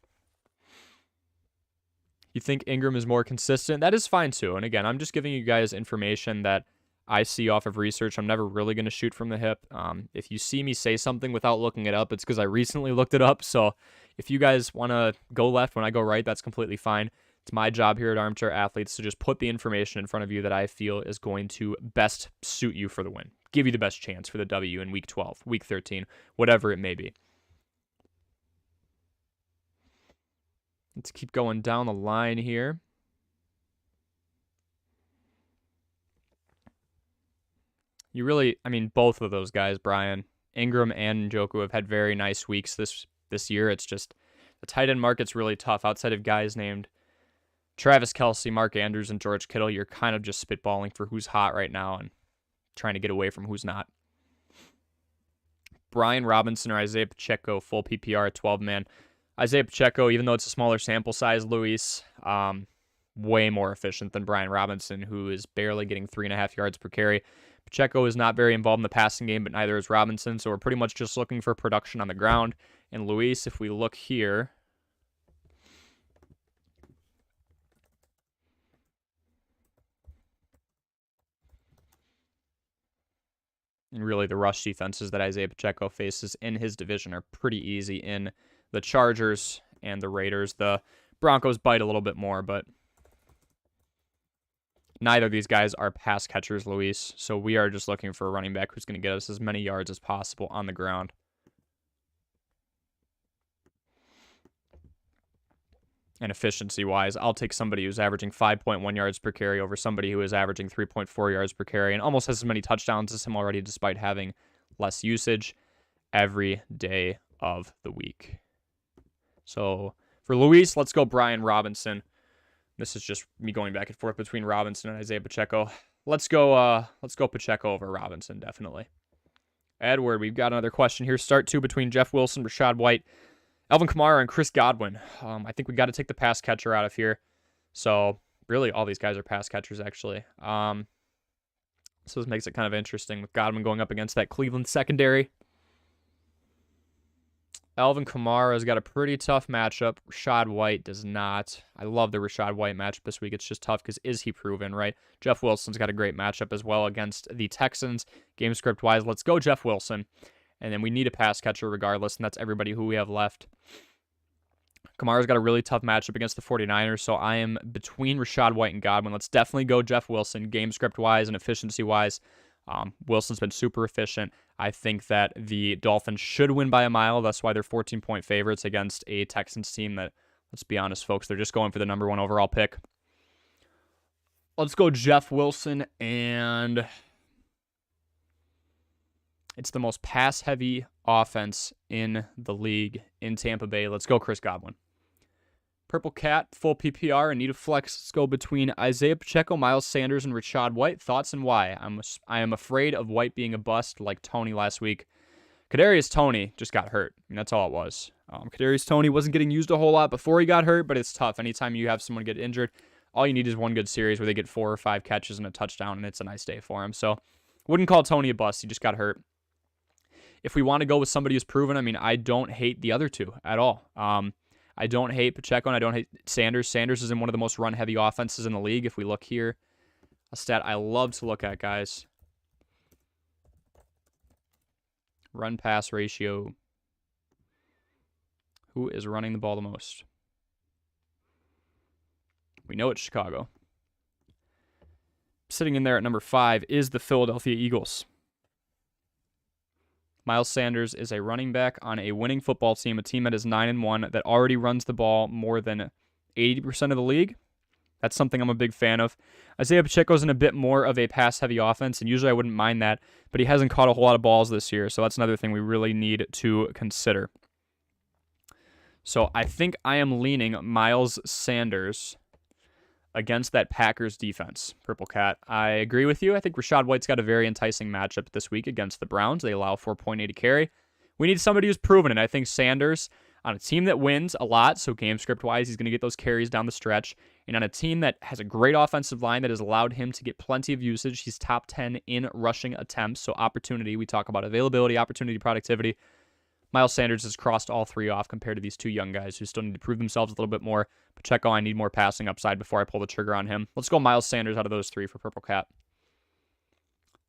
You think Ingram is more consistent? That is fine too. And again, I'm just giving you guys information that I see off of research. I'm never really going to shoot from the hip. If you see me say something without looking it up, it's because I recently looked it up. So if you guys want to go left when I go right, that's completely fine. It's my job here at Armchair Athletes to just put the information in front of you that I feel is going to best suit you for the win. Give you the best chance for the W in week 12, week 13, whatever it may be. Let's keep going down the line here. Both of those guys, Brian, Ingram and Njoku, have had very nice weeks this year. It's just the tight end market's really tough. Outside of guys named Travis Kelce, Mark Andrews, and George Kittle, you're kind of just spitballing for who's hot right now and trying to get away from who's not. Brian Robinson or Isaiah Pacheco, full PPR at 12-man. Isaiah Pacheco, even though it's a smaller sample size, Luis, way more efficient than Brian Robinson, who is barely getting 3.5 yards per carry. Pacheco is not very involved in the passing game, but neither is Robinson, so we're pretty much just looking for production on the ground. And Luis, if we look here, and really the rush defenses that Isaiah Pacheco faces in his division are pretty easy in the Chargers and the Raiders. The Broncos bite a little bit more, but neither of these guys are pass catchers, Luis. So we are just looking for a running back who's going to get us as many yards as possible on the ground. And efficiency-wise, I'll take somebody who's averaging 5.1 yards per carry over somebody who is averaging 3.4 yards per carry and almost has as many touchdowns as him already despite having less usage every day of the week. So for Luis, let's go Brian Robinson. This is just me going back and forth between Robinson and Isaiah Pacheco. Let's go Pacheco over Robinson, definitely. Edward, we've got another question here. Start two between Jeff Wilson, Rachaad White, Alvin Kamara, and Chris Godwin. I think we got to take the pass catcher out of here. So really, all these guys are pass catchers, actually. So this makes it kind of interesting with Godwin going up against that Cleveland secondary. Alvin Kamara's got a pretty tough matchup. Rachaad White does not. I love the Rachaad White matchup this week. It's just tough because is he proven, right? Jeff Wilson's got a great matchup as well against the Texans. Game script-wise, let's go Jeff Wilson. And then we need a pass catcher regardless, and that's everybody who we have left. Kamara's got a really tough matchup against the 49ers, so I am between Rachaad White and Godwin. Let's definitely go Jeff Wilson, game script-wise and efficiency-wise. Wilson's been super efficient. I think that the Dolphins should win by a mile. That's why they're 14-point favorites against a Texans team that, let's be honest, folks, they're just going for the number 1 overall pick. Let's go Jeff Wilson, and it's the most pass-heavy offense in the league in Tampa Bay. Let's go Chris Godwin. Purple Cat, full PPR, and need a flex. Let's go between Isaiah Pacheco, Miles Sanders, and Rachaad White. Thoughts and why? I am afraid of White being a bust like Tony last week. Kadarius Toney just got hurt. That's all it was. Kadarius Toney wasn't getting used a whole lot before he got hurt, but it's tough. Anytime you have someone get injured, all you need is one good series where they get 4 or 5 catches and a touchdown, and it's a nice day for him. So wouldn't call Toney a bust. He just got hurt. If we want to go with somebody who's proven, I don't hate the other two at all. I don't hate Pacheco, and I don't hate Sanders. Sanders is in one of the most run-heavy offenses in the league. If we look here, a stat I love to look at, guys. Run-pass ratio. Who is running the ball the most? We know it's Chicago. Sitting in there at number 5 is the Philadelphia Eagles. Miles Sanders is a running back on a winning football team, a team that is 9-1, that already runs the ball more than 80% of the league. That's something I'm a big fan of. Isaiah Pacheco's in a bit more of a pass-heavy offense, and usually I wouldn't mind that, but he hasn't caught a whole lot of balls this year, so that's another thing we really need to consider. So I think I am leaning Miles Sanders against that Packers defense, Purple Cat. I agree with you. I think Rachaad White's got a very enticing matchup this week against the Browns. They allow 4.8 a carry. We need somebody who's proven it. I think Sanders, on a team that wins a lot, so game script-wise, he's going to get those carries down the stretch, and on a team that has a great offensive line that has allowed him to get plenty of usage, he's top 10 in rushing attempts, so opportunity. We talk about availability, opportunity, productivity. Miles Sanders has crossed all three off compared to these two young guys who still need to prove themselves a little bit more. Pacheco, I need more passing upside before I pull the trigger on him. Let's go Miles Sanders out of those three for Purple Cat.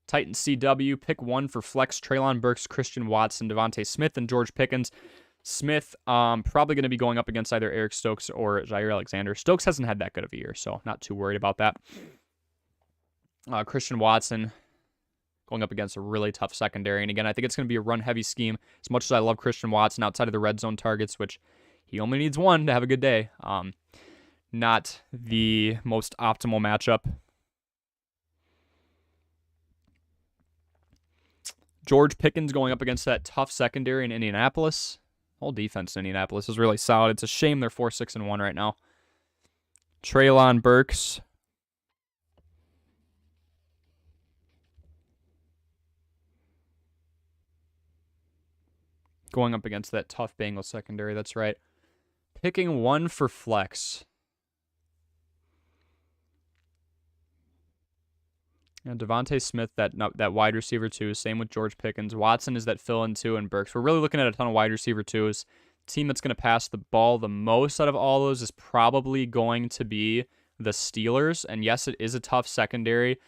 Titans CW, pick 1 for flex, Treylon Burks, Christian Watson, Devontae Smith, and George Pickens. Smith probably going to be going up against either Eric Stokes or Jair Alexander. Stokes hasn't had that good of a year, so not too worried about that. Christian Watson going up against a really tough secondary. And again, I think it's going to be a run-heavy scheme. As much as I love Christian Watson outside of the red zone targets, which he only needs one to have a good day. Not the most optimal matchup. George Pickens going up against that tough secondary in Indianapolis. Whole defense in Indianapolis is really solid. It's a shame they're 4-6-1 right now. Treylon Burks going up against that tough Bengals secondary. That's right. Picking 1 for flex. And Devontae Smith, that wide receiver 2. Same with George Pickens. Watson is that fill-in 2, and Burks. We're really looking at a ton of wide receiver 2s. The team that's going to pass the ball the most out of all those is probably going to be the Steelers. And yes, it is a tough secondary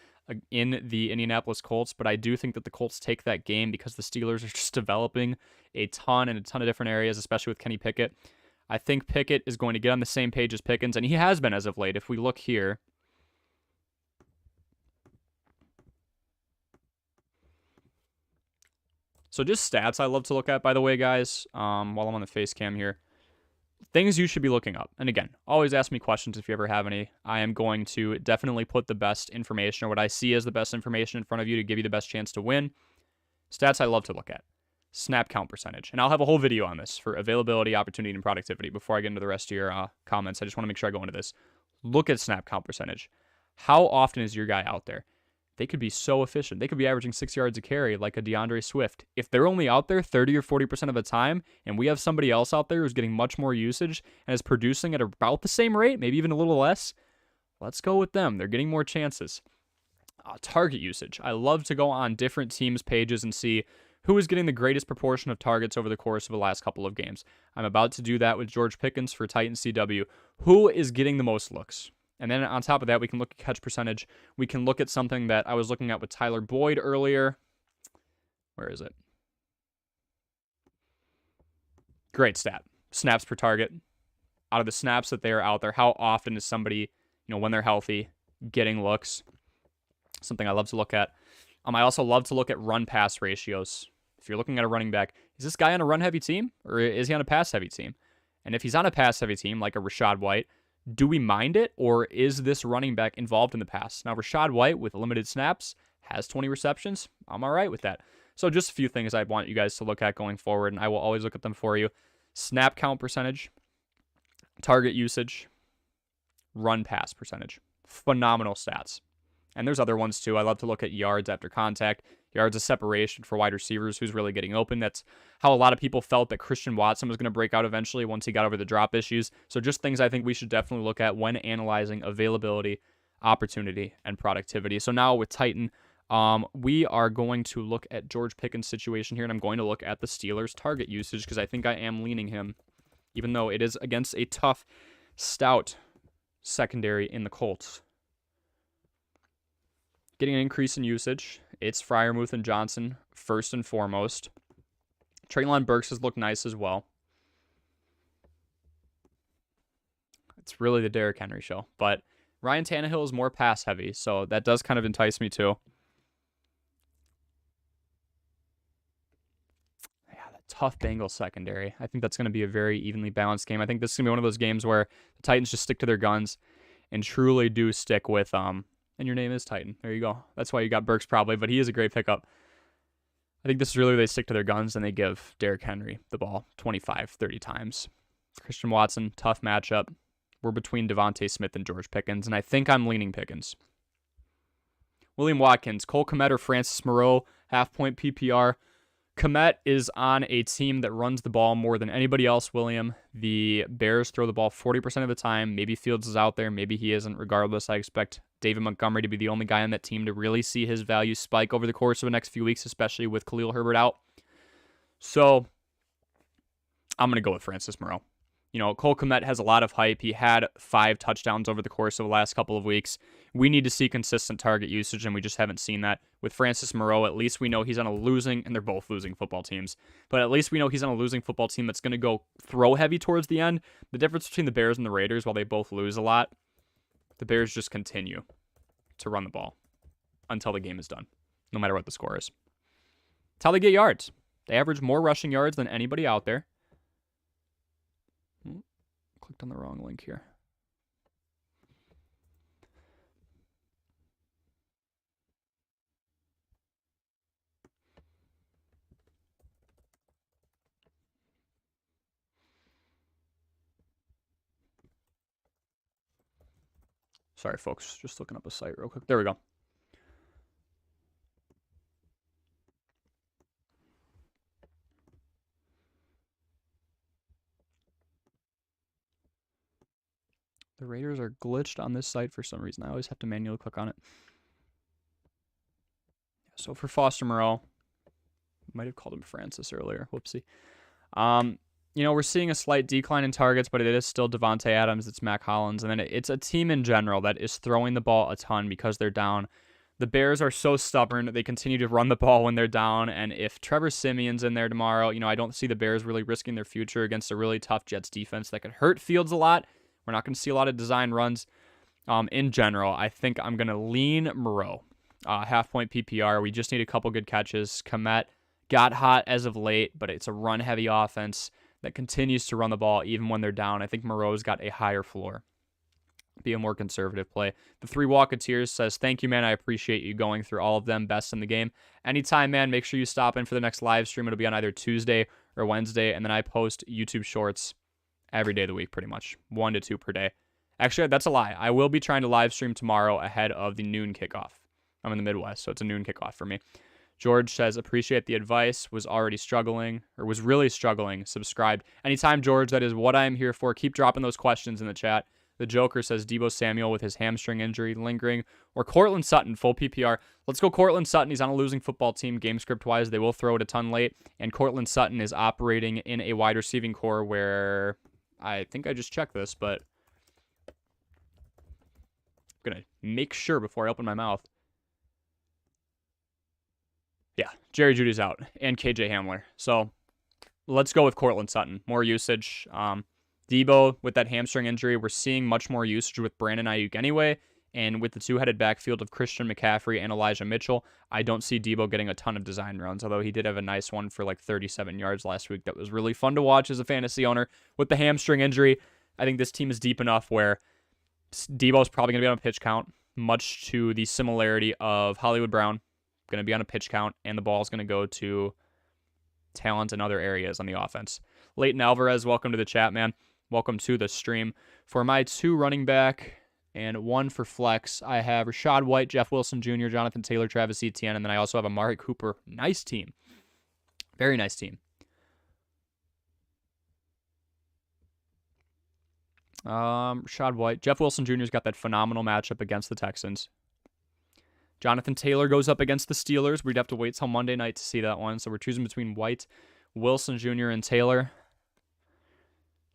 in the Indianapolis Colts, but I do think that the Colts take that game because the Steelers are just developing a ton in a ton of different areas, especially with Kenny Pickett. I think Pickett is going to get on the same page as Pickens, and he has been as of late. If we look here, so just stats I love to look at, by the way, guys, while I'm on the face cam here. Things you should be looking up. And again, always ask me questions if you ever have any. I am going to definitely put the best information, or what I see as the best information in front of you to give you the best chance to win. Stats I love to look at. Snap count percentage. And I'll have a whole video on this for availability, opportunity, and productivity. Before I get into the rest of your comments, I just want to make sure I go into this. Look at snap count percentage. How often is your guy out there? They could be so efficient. They could be averaging 6 yards a carry like a DeAndre Swift. If they're only out there 30 or 40% of the time, and we have somebody else out there who's getting much more usage and is producing at about the same rate, maybe even a little less, let's go with them. They're getting more chances. Target usage. I love to go on different teams' pages and see who is getting the greatest proportion of targets over the course of the last couple of games. I'm about to do that with George Pickens for Titans CW. Who is getting the most looks? And then on top of that, we can look at catch percentage. We can look at something that I was looking at with Tyler Boyd earlier. Where is it? Great stat. Snaps per target. Out of the snaps that they are out there, how often is somebody, when they're healthy, getting looks? Something I love to look at. I also love to look at run-pass ratios. If you're looking at a running back, is this guy on a run-heavy team, or is he on a pass-heavy team? And if he's on a pass-heavy team, like a Rachaad White, do we mind it, or is this running back involved in the pass? Now, Rachaad White, with limited snaps, has 20 receptions. I'm all right with that. So just a few things I want you guys to look at going forward, and I will always look at them for you. Snap count percentage, target usage, run-pass percentage. Phenomenal stats. And there's other ones too. I love to look at yards after contact, yards of separation for wide receivers, who's really getting open. That's how a lot of people felt that Christian Watson was going to break out eventually once he got over the drop issues. So just things I think we should definitely look at when analyzing availability, opportunity, and productivity. So now with Titan, we are going to look at George Pickens' situation here, and I'm going to look at the Steelers' target usage because I think I am leaning him, even though it is against a tough, stout secondary in the Colts. Getting an increase in usage. It's Freiermuth and Johnson first and foremost. Treylon Burks has looked nice as well. it's really the Derrick Henry show. But Ryan Tannehill is more pass heavy, so that does kind of entice me too. Yeah, that tough Bengals secondary. I think that's going to be a very evenly balanced game. I think this is going to be one of those games where the Titans just stick to their guns and truly do stick with and your name is Titan. There you go. That's why you got Burks probably, but he is a great pickup. I think this is really where they stick to their guns and they give Derrick Henry the ball 25, 30 times. Christian Watson, tough matchup. We're between Devontae Smith and George Pickens, and I think I'm leaning Pickens. William Watkins, Cole Kmet or Francis Moreau, half-point PPR. Kmet is on a team that runs the ball more than anybody else, William. The Bears throw the ball 40% of the time. Maybe Fields is out there. Maybe he isn't. Regardless, I expect David Montgomery to be the only guy on that team to really see his value spike over the course of the next few weeks, especially with Khalil Herbert out. So I'm going to go with Francis Moreau. Cole Kmet has a lot of hype. He had 5 touchdowns over the course of the last couple of weeks. We need to see consistent target usage, and we just haven't seen that. With Francis Moreau, at least we know he's on a losing, and they're both losing football teams, but at least we know he's on a losing football team that's going to go throw heavy towards the end. The difference between the Bears and the Raiders, while they both lose a lot, the Bears just continue to run the ball until the game is done, no matter what the score is. It's how they get yards. They average more rushing yards than anybody out there. Clicked on the wrong link here. Sorry, folks. Just looking up a site real quick. There we go. The Raiders are glitched on this site for some reason. I always have to manually click on it. So for Foster Moreau, might have called him Francis earlier. Whoopsie. We're seeing a slight decline in targets, but it is still Devontae Adams. It's Mac Hollins. And then it's a team in general that is throwing the ball a ton because they're down. The Bears are so stubborn. They continue to run the ball when they're down. And if Trevor Siemian's in there tomorrow, I don't see the Bears really risking their future against a really tough Jets defense that could hurt Fields a lot. We're not going to see a lot of design runs. In general, I think I'm going to lean Moreau. Half-point PPR. We just need a couple good catches. Kmet got hot as of late, but it's a run-heavy offense that continues to run the ball even when they're down. I think Moreau's got a higher floor. Be a more conservative play. The Three Walketeers says, thank you, man. I appreciate you going through all of them. Best in the game. Anytime, man. Make sure you stop in for the next live stream. It'll be on either Tuesday or Wednesday, and then I post YouTube shorts every day of the week, pretty much. 1 to 2 per day. Actually, that's a lie. I will be trying to live stream tomorrow ahead of the noon kickoff. I'm in the Midwest, so it's a noon kickoff for me. George says, appreciate the advice, was really struggling, subscribed. Anytime, George, that is what I am here for. Keep dropping those questions in the chat. The Joker says, Deebo Samuel with his hamstring injury lingering, or Cortland Sutton, full PPR. Let's go Cortland Sutton. He's on a losing football team, game script-wise. They will throw it a ton late, and Cortland Sutton is operating in a wide receiving core where I think I just checked this, but I'm going to make sure before I open my mouth. Yeah, Jerry Jeudy's out, and KJ Hamler. So let's go with Cortland Sutton. More usage. Deebo, with that hamstring injury, we're seeing much more usage with Brandon Ayuk anyway. And with the two-headed backfield of Christian McCaffrey and Elijah Mitchell, I don't see Deebo getting a ton of design runs, although he did have a nice one for like 37 yards last week that was really fun to watch as a fantasy owner. With the hamstring injury, I think this team is deep enough where Deebo's probably going to be on a pitch count, much to the similarity of Hollywood Brown. Going to be on a pitch count, and the ball is going to go to talent in other areas on the offense. Leighton Alvarez, welcome to the chat, man. Welcome to the stream. For my 2 running back and 1 for flex, I have Rachaad White, Jeff Wilson Jr., Jonathan Taylor, Travis Etienne, and then I also have Amari Cooper. Nice team. Very nice team. Rachaad White. Jeff Wilson Jr.'s got that phenomenal matchup against the Texans. Jonathan Taylor goes up against the Steelers. We'd have to wait till Monday night to see that one. So we're choosing between White, Wilson Jr., and Taylor.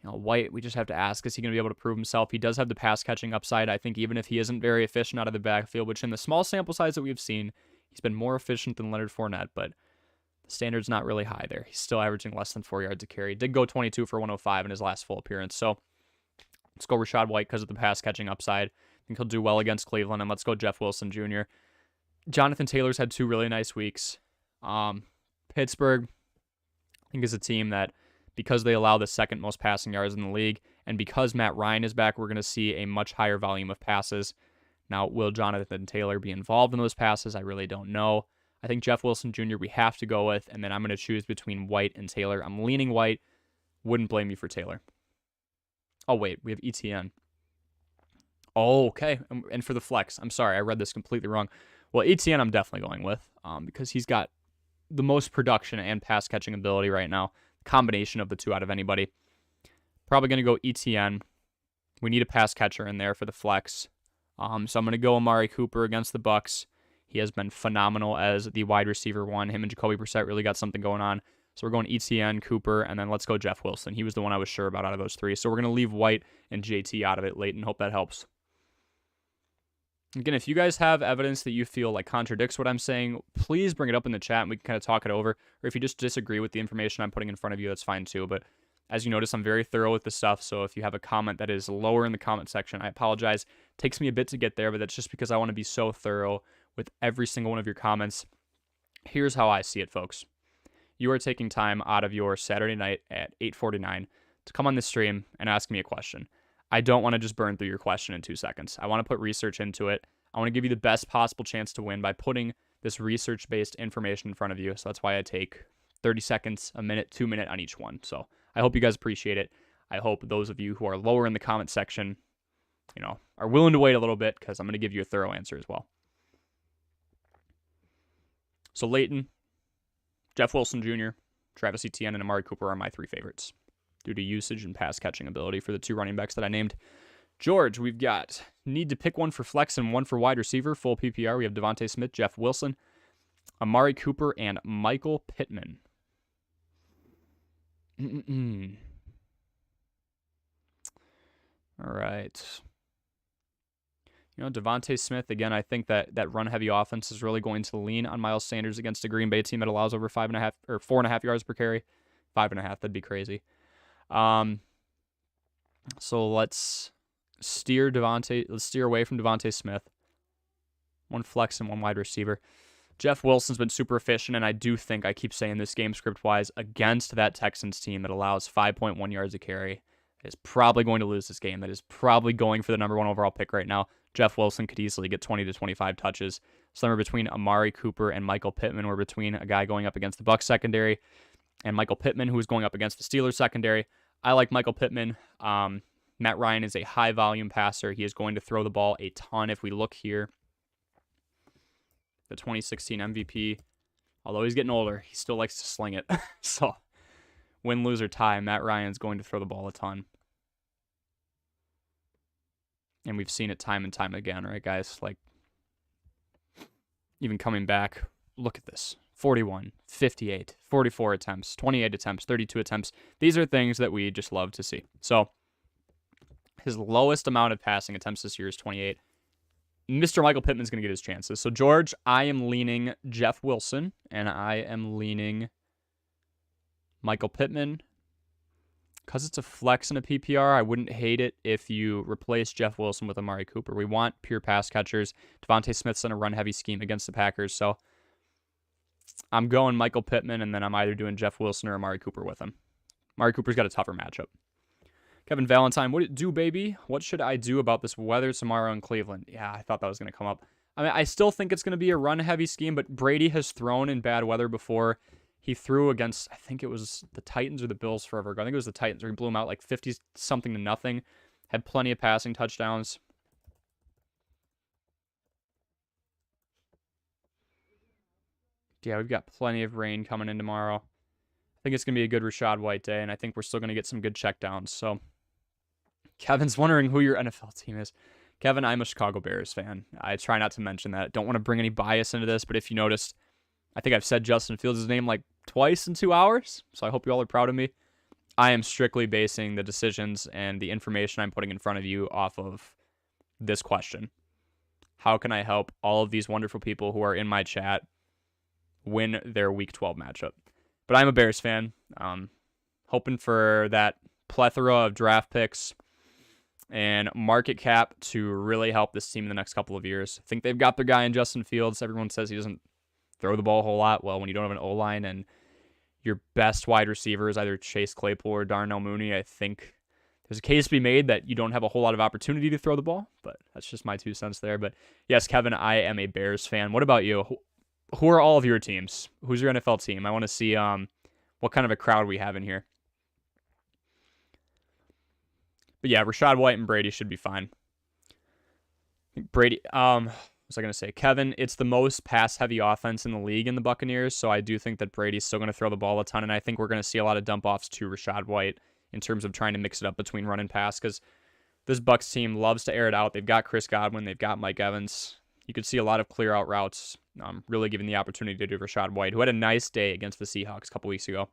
White, we just have to ask, is he going to be able to prove himself? He does have the pass-catching upside. I think even if he isn't very efficient out of the backfield, which in the small sample size that we've seen, he's been more efficient than Leonard Fournette, but the standard's not really high there. He's still averaging less than 4 yards a carry. He did go 22 for 105 in his last full appearance. So Let's go Rachaad White because of the pass catching upside. I think he'll do well against Cleveland, and let's go Jeff Wilson Jr. Jonathan Taylor's had 2 really nice weeks. Pittsburgh, I think, is a team that, because they allow the second most passing yards in the league, and because Matt Ryan is back, we're going to see a much higher volume of passes. Now, will Jonathan Taylor be involved in those passes? I really don't know. I think Jeff Wilson Jr. we have to go with, and then I'm going to choose between White and Taylor. I'm leaning White. Wouldn't blame you for Taylor. Oh, wait, we have ETN. Oh, okay. And for the flex, I'm sorry, I read this completely wrong. Well, ETN I'm definitely going with because he's got the most production and pass catching ability right now. Combination of the two out of anybody. Probably going to go ETN. We need a pass catcher in there for the flex. So I'm going to go Amari Cooper against the Bucks. He has been phenomenal as the wide receiver one. Him and Jacoby Brissett really got something going on. So we're going ETN, Cooper, and then let's go Jeff Wilson. He was the one I was sure about out of those 3. So we're going to leave White and JT out of it late and hope that helps. Again, if you guys have evidence that you feel like contradicts what I'm saying, please bring it up in the chat and we can kind of talk it over. Or if you just disagree with the information I'm putting in front of you, that's fine too. But as you notice, I'm very thorough with this stuff. So if you have a comment that is lower in the comment section, I apologize. It takes me a bit to get there, but that's just because I want to be so thorough with every single one of your comments. Here's how I see it, folks. You are taking time out of your Saturday night at 8:49 to come on this stream and ask me a question. I don't want to just burn through your question in 2 seconds. I want to put research into it. I want to give you the best possible chance to win by putting this research-based information in front of you. So that's why I take 30 seconds, a minute, 2 minutes on each one. So I hope you guys appreciate it. I hope those of you who are lower in the comment section, are willing to wait a little bit because I'm going to give you a thorough answer as well. So Leighton, Jeff Wilson Jr., Travis Etienne, and Amari Cooper are my 3 favorites due to usage and pass catching ability for the 2 running backs that I named. George, we've got need to pick one for flex and one for wide receiver, full PPR. We have Devontae Smith, Jeff Wilson, Amari Cooper, and Michael Pittman. All right. Devontae Smith, again, I think that run-heavy offense is really going to lean on Miles Sanders against a Green Bay team that allows over 5.5 or 4.5 yards per carry. 5.5, that'd be crazy. So let's steer away from Devontae Smith. One flex and one wide receiver. Jeff Wilson's been super efficient, and I do think, I keep saying this game script-wise, against that Texans team that allows 5.1 yards a carry, is probably going to lose this game. That is probably going for the number 1 overall pick right now. Jeff Wilson could easily get 20 to 25 touches. Somewhere between Amari Cooper and Michael Pittman. We're between a guy going up against the Bucs secondary and Michael Pittman, who is going up against the Steelers secondary. I like Michael Pittman. Matt Ryan is a high-volume passer. He is going to throw the ball a ton. If we look here, the 2016 MVP, although he's getting older, he still likes to sling it. So, win, lose, or tie, Matt Ryan's going to throw the ball a ton. And we've seen it time and time again, right, guys? Like, even coming back, look at this. 41, 58, 44 attempts, 28 attempts, 32 attempts. These are things that we just love to see. So, his lowest amount of passing attempts this year is 28. Mr. Michael Pittman's going to get his chances. So, George, I am leaning Jeff Wilson, and I am leaning Michael Pittman. Because it's a flex in a PPR, I wouldn't hate it if you replace Jeff Wilson with Amari Cooper. We want pure pass catchers. Devontae Smith's in a run-heavy scheme against the Packers, so I'm going Michael Pittman, and then I'm either doing Jeff Wilson or Amari Cooper with him. Amari Cooper's got a tougher matchup. Kevin Valentine, what it do, baby? What should I do about this weather tomorrow in Cleveland? Yeah, I thought that was going to come up. I mean, I still think it's going to be a run-heavy scheme, but Brady has thrown in bad weather before. He threw against, I think it was the Titans or the Bills forever ago. I think it was the Titans where he blew them out like 50-something to nothing. Had plenty of passing touchdowns. Yeah, we've got plenty of rain coming in tomorrow. I think it's going to be a good Rachaad White day, and I think we're still going to get some good checkdowns. So, Kevin's wondering who your NFL team is. Kevin, I'm a Chicago Bears fan. I try not to mention that. Don't want to bring any bias into this, but if you noticed, I think I've said Justin Fields' name like twice in 2 hours, so I hope you all are proud of me. I am strictly basing the decisions and the information I'm putting in front of you off of this question. How can I help all of these wonderful people who are in my chat win their Week 12 matchup? But I'm a Bears fan, hoping for that plethora of draft picks and market cap to really help this team in the next couple of years. I think they've got their guy in Justin Fields. Everyone says he doesn't throw the ball a whole lot. Well, when you don't have an O-line and your best wide receiver is either Chase Claypool or Darnell Mooney, I think there's a case to be made that you don't have a whole lot of opportunity to throw the ball, but that's just my 2 cents there. But yes, Kevin, I am a Bears fan. What about you? Who are all of your teams? Who's your NFL team? I want to see what kind of a crowd we have in here. But yeah, Rachaad White and Brady should be fine. Brady, what was I going to say? Kevin, it's the most pass-heavy offense in the league in the Buccaneers, so I do think that Brady's still going to throw the ball a ton, and I think we're going to see a lot of dump-offs to Rachaad White in terms of trying to mix it up between run and pass, because this Bucs team loves to air it out. They've got Chris Godwin. They've got Mike Evans. You could see a lot of clear-out routes, really giving the opportunity to Rachaad White, who had a nice day against the Seahawks a couple weeks ago.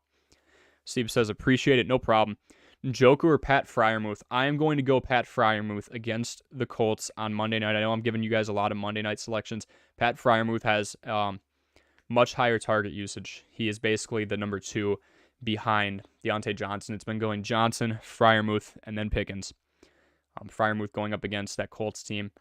Steve says, appreciate it, no problem. Njoku or Pat Freiermuth? I am going to go Pat Freiermuth against the Colts on Monday night. I know I'm giving you guys a lot of Monday night selections. Pat Freiermuth has much higher target usage. He is basically the number 2 behind Deontay Johnson. It's been going Johnson, Freiermuth, and then Pickens. Freiermuth going up against that Colts team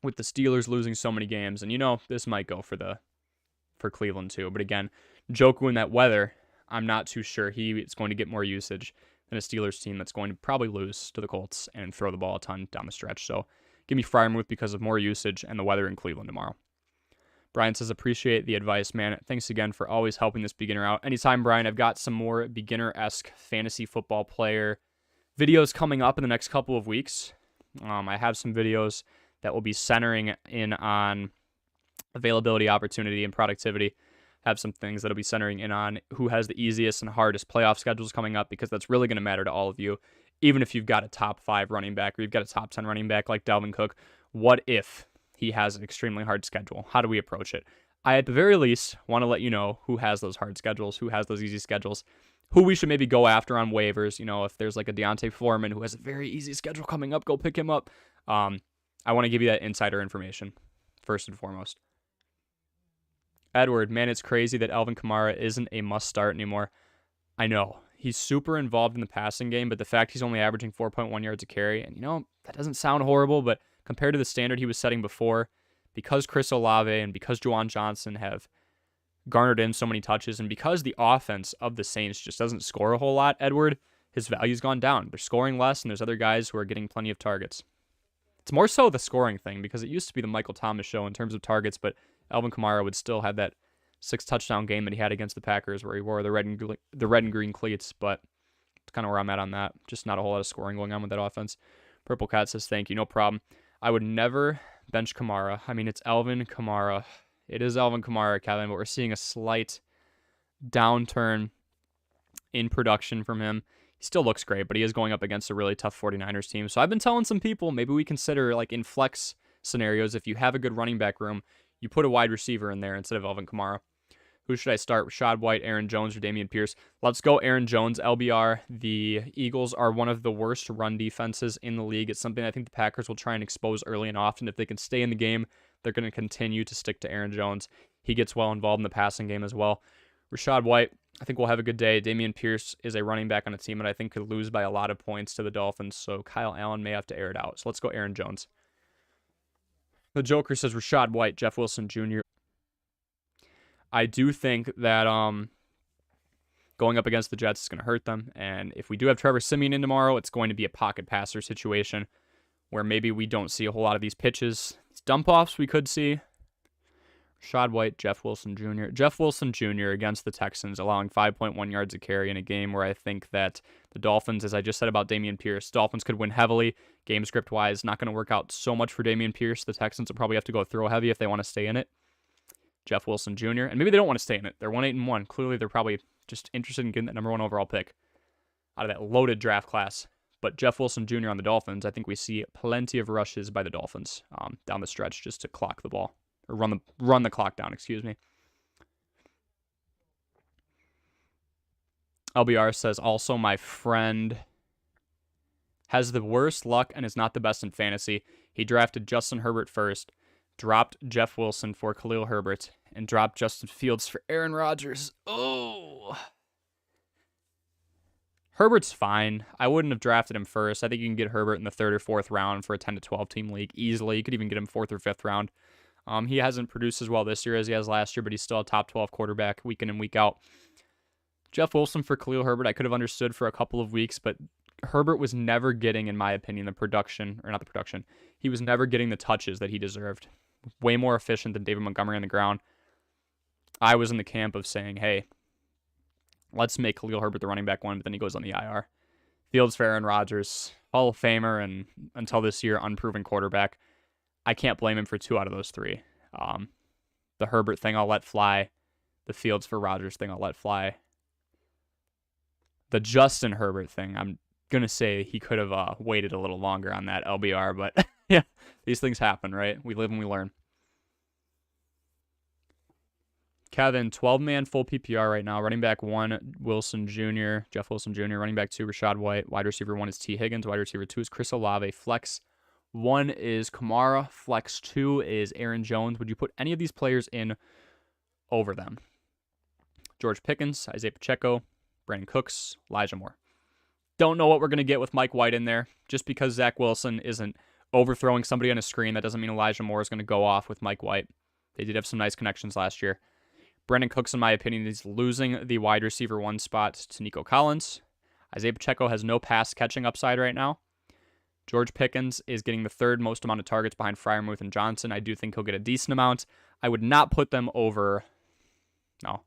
with the Steelers losing so many games. And, this might go for Cleveland too. But again, Njoku in that weather, I'm not too sure it's going to get more usage than a Steelers team that's going to probably lose to the Colts and throw the ball a ton down the stretch. So give me Freiermuth because of more usage and the weather in Cleveland tomorrow. Brian says, appreciate the advice, man. Thanks again for always helping this beginner out. Anytime, Brian. I've got some more beginner-esque fantasy football player videos coming up in the next couple of weeks. I have some videos that will be centering in on availability, opportunity, and productivity. Have some things that'll be centering in on who has the easiest and hardest playoff schedules coming up, because that's really going to matter to all of you. Even if you've got a top 5 running back or you've got a top 10 running back like Dalvin Cook, what if he has an extremely hard schedule? How do we approach it? I, at the very least, want to let you know who has those hard schedules, who has those easy schedules, who we should maybe go after on waivers. If there's like a Deontay Foreman who has a very easy schedule coming up, go pick him up. I want to give you that insider information, first and foremost. Edward, man, it's crazy that Alvin Kamara isn't a must-start anymore. I know. He's super involved in the passing game, but the fact he's only averaging 4.1 yards a carry, and that doesn't sound horrible, but compared to the standard he was setting before, because Chris Olave and because Juwan Johnson have garnered in so many touches, and because the offense of the Saints just doesn't score a whole lot, Edward, his value's gone down. They're scoring less, and there's other guys who are getting plenty of targets. It's more so the scoring thing, because it used to be the Michael Thomas show in terms of targets, but Alvin Kamara would still have that 6-touchdown game that he had against the Packers where he wore the red and green cleats, but it's kind of where I'm at on that. Just not a whole lot of scoring going on with that offense. Purple Cat says, thank you, no problem. I would never bench Kamara. I mean, it's Alvin Kamara. It is Alvin Kamara, Kevin, but we're seeing a slight downturn in production from him. He still looks great, but he is going up against a really tough 49ers team. So I've been telling some people, maybe we consider, like in flex scenarios, if you have a good running back room, you put a wide receiver in there instead of Alvin Kamara. Who should I start? Rachaad White, Aaron Jones, or Dameon Pierce? Let's go Aaron Jones, LBR. The Eagles are one of the worst run defenses in the league. It's something I think the Packers will try and expose early and often. If they can stay in the game, they're going to continue to stick to Aaron Jones. He gets well involved in the passing game as well. Rachaad White, I think we'll have a good day. Dameon Pierce is a running back on a team that I think could lose by a lot of points to the Dolphins, so Kyle Allen may have to air it out. So let's go Aaron Jones. The Joker says Rachaad White, Jeff Wilson Jr. I do think that going up against the Jets is going to hurt them. And if we do have Trevor Siemian in tomorrow, it's going to be a pocket passer situation where maybe we don't see a whole lot of these pitches. It's dump-offs we could see. Rachaad White, Jeff Wilson Jr. Jeff Wilson Jr. against the Texans, allowing 5.1 yards a carry in a game where I think that the Dolphins, as I just said about Dameon Pierce, Dolphins could win heavily. Game script-wise, not going to work out so much for Dameon Pierce. The Texans will probably have to go throw heavy if they want to stay in it. Jeff Wilson Jr. And maybe they don't want to stay in it. They're 1-8-1. Clearly, they're probably just interested in getting that number 1 overall pick out of that loaded draft class. But Jeff Wilson Jr. on the Dolphins, I think we see plenty of rushes by the Dolphins down the stretch just to clock the ball. Or run the clock down, excuse me. LBR says, also my friend has the worst luck and is not the best in fantasy. He drafted Justin Herbert first, dropped Jeff Wilson for Khalil Herbert, and dropped Justin Fields for Aaron Rodgers. Oh! Herbert's fine. I wouldn't have drafted him first. I think you can get Herbert in the 3rd or 4th round for a 10 to 12 team league easily. You could even get him 4th or 5th round. He hasn't produced as well this year as he has last year, but he's still a top 12 quarterback week in and week out. Jeff Wilson for Khalil Herbert, I could have understood for a couple of weeks, but Herbert was never getting, in my opinion, he was never getting the touches that he deserved. Way more efficient than David Montgomery on the ground. I was in the camp of saying, hey, let's make Khalil Herbert the running back 1, but then he goes on the IR. Fields for Aaron Rodgers, Hall of Famer, and until this year, unproven quarterback. I can't blame him for 2 out of those 3. The Herbert thing I'll let fly. The Fields for Rodgers thing I'll let fly. The Justin Herbert thing, I'm going to say he could have waited a little longer on that LBR, but yeah, these things happen, right? We live and we learn. Kevin, 12-man full PPR right now. Running back 1, Wilson Jr., Jeff Wilson Jr. Running back 2, Rashad White. Wide receiver 1 is T. Higgins. Wide receiver 2 is Chris Olave. Flex 1 is Kamara. Flex 2 is Aaron Jones. Would you put any of these players in over them? George Pickens, Isaiah Pacheco, Brandon Cooks, Elijah Moore. Don't know what we're going to get with Mike White in there. Just because Zach Wilson isn't overthrowing somebody on a screen, that doesn't mean Elijah Moore is going to go off with Mike White. They did have some nice connections last year. Brandon Cooks, in my opinion, is losing the wide receiver 1 spot to Nico Collins. Isaiah Pacheco has no pass catching upside right now. George Pickens is getting the 3rd most amount of targets behind Freiermuth and Johnson. I do think he'll get a decent amount. I would not put them over... No.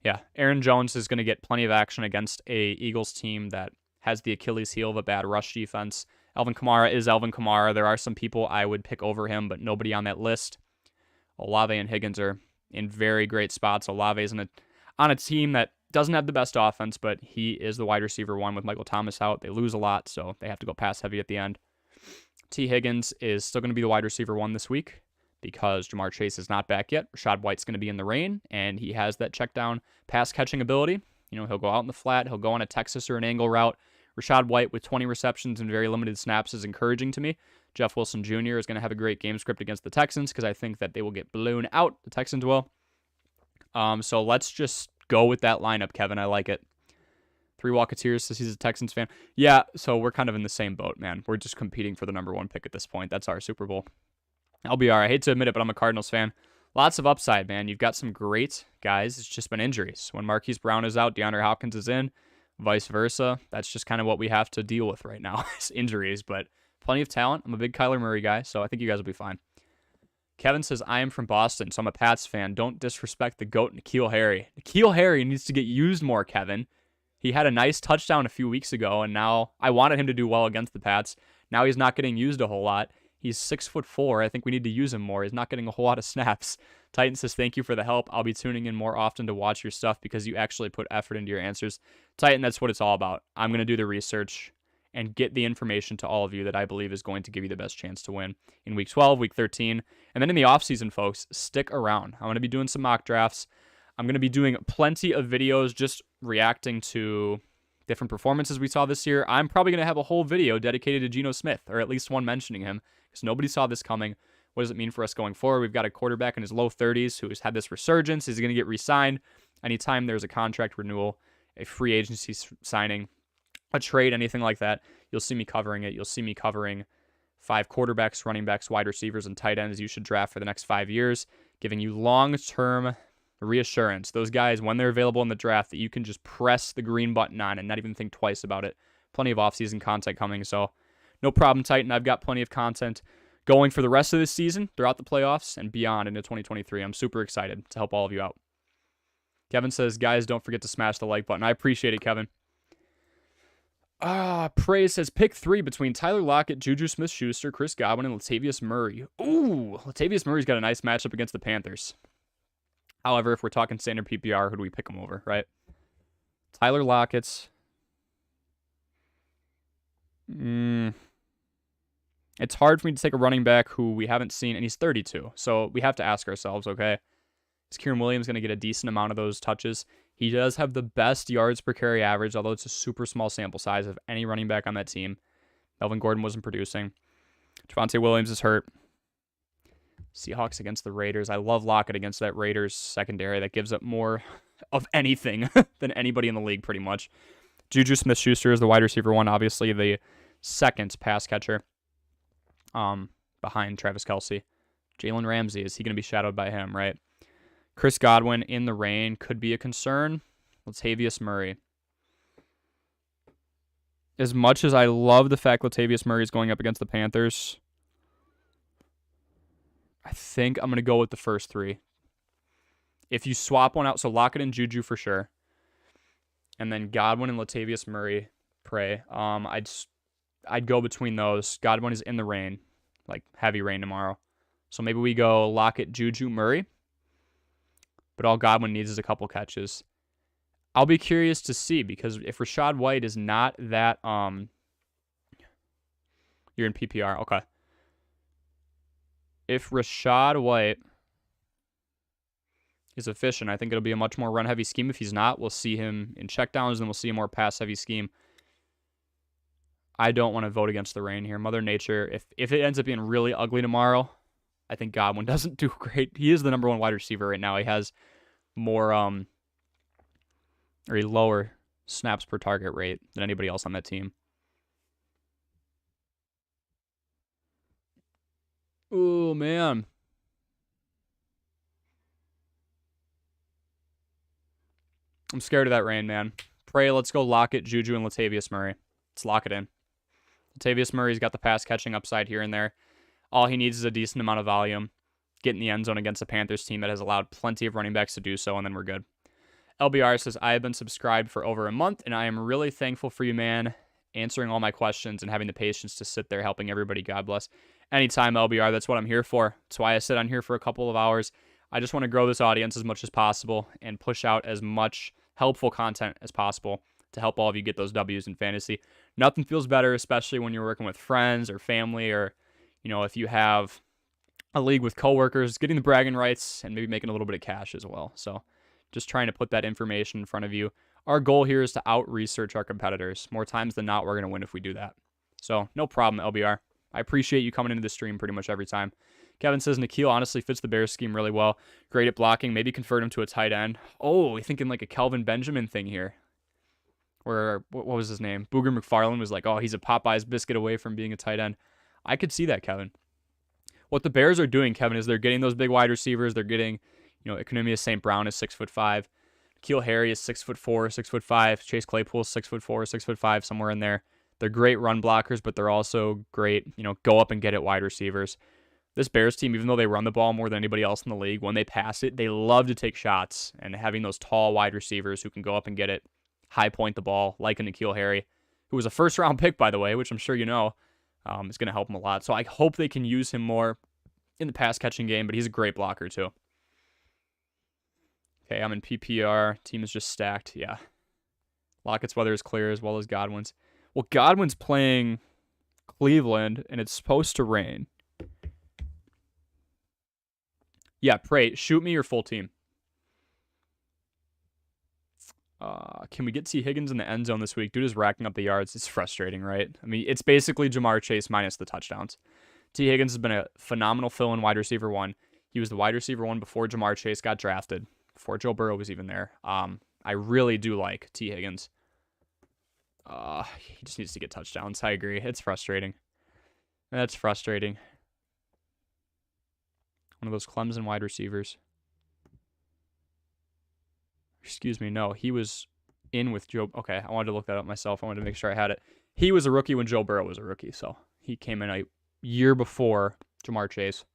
Yeah, Aaron Jones is going to get plenty of action against a Eagles team that has the Achilles heel of a bad rush defense. Alvin Kamara is Alvin Kamara. There are some people I would pick over him, but nobody on that list. Olave and Higgins are in very great spots. Olave is on a team that doesn't have the best offense, but he is the wide receiver 1 with Michael Thomas out. They lose a lot, so they have to go pass heavy at the end. T. Higgins is still going to be the wide receiver 1 this week because Jamar Chase is not back yet. Rashad White's going to be in the rain, and he has that check down pass catching ability. You know, he'll go out in the flat. He'll go on a Texas or an angle route. Rashad White with 20 receptions and very limited snaps is encouraging to me. Jeff Wilson Jr. is going to have a great game script against the Texans because I think that they will get blown out. The Texans will. So let's just go with that lineup, Kevin. I like it. 3 Walketeers says he's a Texans fan. Yeah, so we're kind of in the same boat, man. We're just competing for the number 1 pick at this point. That's our Super Bowl. LBR, I hate to admit it, but I'm a Cardinals fan. Lots of upside, man. You've got some great guys. It's just been injuries. When Marquise Brown is out, DeAndre Hopkins is in, vice versa. That's just kind of what we have to deal with right now is injuries, but plenty of talent. I'm a big Kyler Murray guy, so I think you guys will be fine. Kevin says, I am from Boston, so I'm a Pats fan. Don't disrespect the GOAT, N'Keal Harry. N'Keal Harry needs to get used more, Kevin. He had a nice touchdown a few weeks ago, and now I wanted him to do well against the Pats. Now he's not getting used a whole lot. He's 6'4". I think we need to use him more. He's not getting a whole lot of snaps. Titan says, thank you for the help. I'll be tuning in more often to watch your stuff because you actually put effort into your answers. Titan, that's what it's all about. I'm going to do the research and get the information to all of you that I believe is going to give you the best chance to win in Week 12, Week 13. And then in the offseason, folks, stick around. I'm going to be doing some mock drafts. I'm going to be doing plenty of videos just reacting to different performances we saw this year. I'm probably going to have a whole video dedicated to Geno Smith, or at least one mentioning him, because nobody saw this coming. What does it mean for us going forward? We've got a quarterback in his low 30s who has had this resurgence. Is he going to get re-signed? Anytime there's a contract renewal, a free agency signing, a trade, anything like that, you'll see me covering it. You'll see me covering 5 quarterbacks, running backs, wide receivers, and tight ends you should draft for the next 5 years, giving you long-term reassurance. Those guys, when they're available in the draft, that you can just press the green button on and not even think twice about it. Plenty of off-season content coming, so no problem, Titan. I've got plenty of content going for the rest of this season, throughout the playoffs, and beyond into 2023. I'm super excited to help all of you out. Kevin says, guys, don't forget to smash the like button. I appreciate it, Kevin. Praise says, pick 3 between Tyler Lockett, Juju Smith-Schuster, Chris Godwin, and Latavius Murray. Ooh, Latavius Murray's got a nice matchup against the Panthers. However, if we're talking standard PPR, who do we pick him over, right? Tyler Lockett. It's hard for me to take a running back who we haven't seen, and he's 32. So we have to ask ourselves, okay, is Kieran Williams going to get a decent amount of those touches? He does have the best yards per carry average, although it's a super small sample size of any running back on that team. Melvin Gordon wasn't producing. Javonte Williams is hurt. Seahawks against the Raiders. I love Lockett against that Raiders secondary that gives up more of anything than anybody in the league pretty much. Juju Smith-Schuster is the wide receiver 1, obviously the second pass catcher behind Travis Kelce. Jalen Ramsey, is he going to be shadowed by him, right? Chris Godwin in the rain could be a concern. Latavius Murray. As much as I love the fact Latavius Murray is going up against the Panthers, I think I'm going to go with the first 3. If you swap one out, so Lockett and Juju for sure, and then Godwin and Latavius Murray, pray. I'd go between those. Godwin is in the rain, like heavy rain tomorrow. So maybe we go Lockett, Juju, Murray. But all Godwin needs is a couple catches. I'll be curious to see, because if Rachaad White is not that you're in PPR, okay. If Rachaad White is efficient, I think it'll be a much more run-heavy scheme. If he's not, we'll see him in checkdowns, and we'll see a more pass-heavy scheme. I don't want to vote against the rain here. Mother Nature, if it ends up being really ugly tomorrow, I think Godwin doesn't do great. He is the number 1 wide receiver right now. He has more, or a lower snaps per target rate than anybody else on that team. Oh, man. I'm scared of that rain, man. Pray, let's go Lockett, Juju, and Latavius Murray. Let's lock it in. Latavius Murray's got the pass-catching upside here and there. All he needs is a decent amount of volume. Get in the end zone against a Panthers team that has allowed plenty of running backs to do so, and then we're good. LBR says, I have been subscribed for over a month, and I am really thankful for you, man, answering all my questions and having the patience to sit there helping everybody. God bless. Anytime, LBR, that's what I'm here for. That's why I sit on here for a couple of hours. I just want to grow this audience as much as possible and push out as much helpful content as possible to help all of you get those W's in fantasy. Nothing feels better, especially when you're working with friends or family, or, you know, if you have a league with coworkers, getting the bragging rights and maybe making a little bit of cash as well. So just trying to put that information in front of you. Our goal here is to out-research our competitors. More times than not, we're going to win if we do that. So no problem, LBR. I appreciate you coming into the stream pretty much every time. Kevin says, N'Keal honestly fits the Bears scheme really well. Great at blocking. Maybe convert him to a tight end. Oh, we're thinking like a Kelvin Benjamin thing here. Or what was his name? Booger McFarland was like, oh, he's a Popeye's biscuit away from being a tight end. I could see that, Kevin. What the Bears are doing, Kevin, is they're getting those big wide receivers. They're getting, you know, Economius St. Brown is 6'5". N'Keal Harry is 6'4", 6'5". Chase Claypool is 6'4", 6'5", somewhere in there. They're great run blockers, but they're also great, you know, go up and get it wide receivers. This Bears team, even though they run the ball more than anybody else in the league, when they pass it, they love to take shots. And having those tall wide receivers who can go up and get it, high point the ball, like a N'Keal Harry, who was a first-round pick, by the way, which I'm sure you know, is going to help him a lot. So I hope they can use him more in the pass-catching game, but he's a great blocker, too. Okay, I'm in PPR. Team is just stacked. Yeah. Lockett's weather is clear as well as Godwin's. Well, Godwin's playing Cleveland, and it's supposed to rain. Yeah, pray. Shoot me your full team. Can we get T. Higgins in the end zone this week? Dude is racking up the yards. It's frustrating, right? I mean, it's basically Jamar Chase minus the touchdowns. T. Higgins has been a phenomenal fill-in wide receiver 1. He was the wide receiver 1 before Jamar Chase got drafted, before Joe Burrow was even there. I really do like T. Higgins. He just needs to get touchdowns. I agree. It's frustrating. That's frustrating. One of those Clemson wide receivers. Excuse me, no. He was in with Joe. Okay, I wanted to look that up myself. I wanted to make sure I had it. He was a rookie when Joe Burrow was a rookie, so he came in a year before Jamar Chase.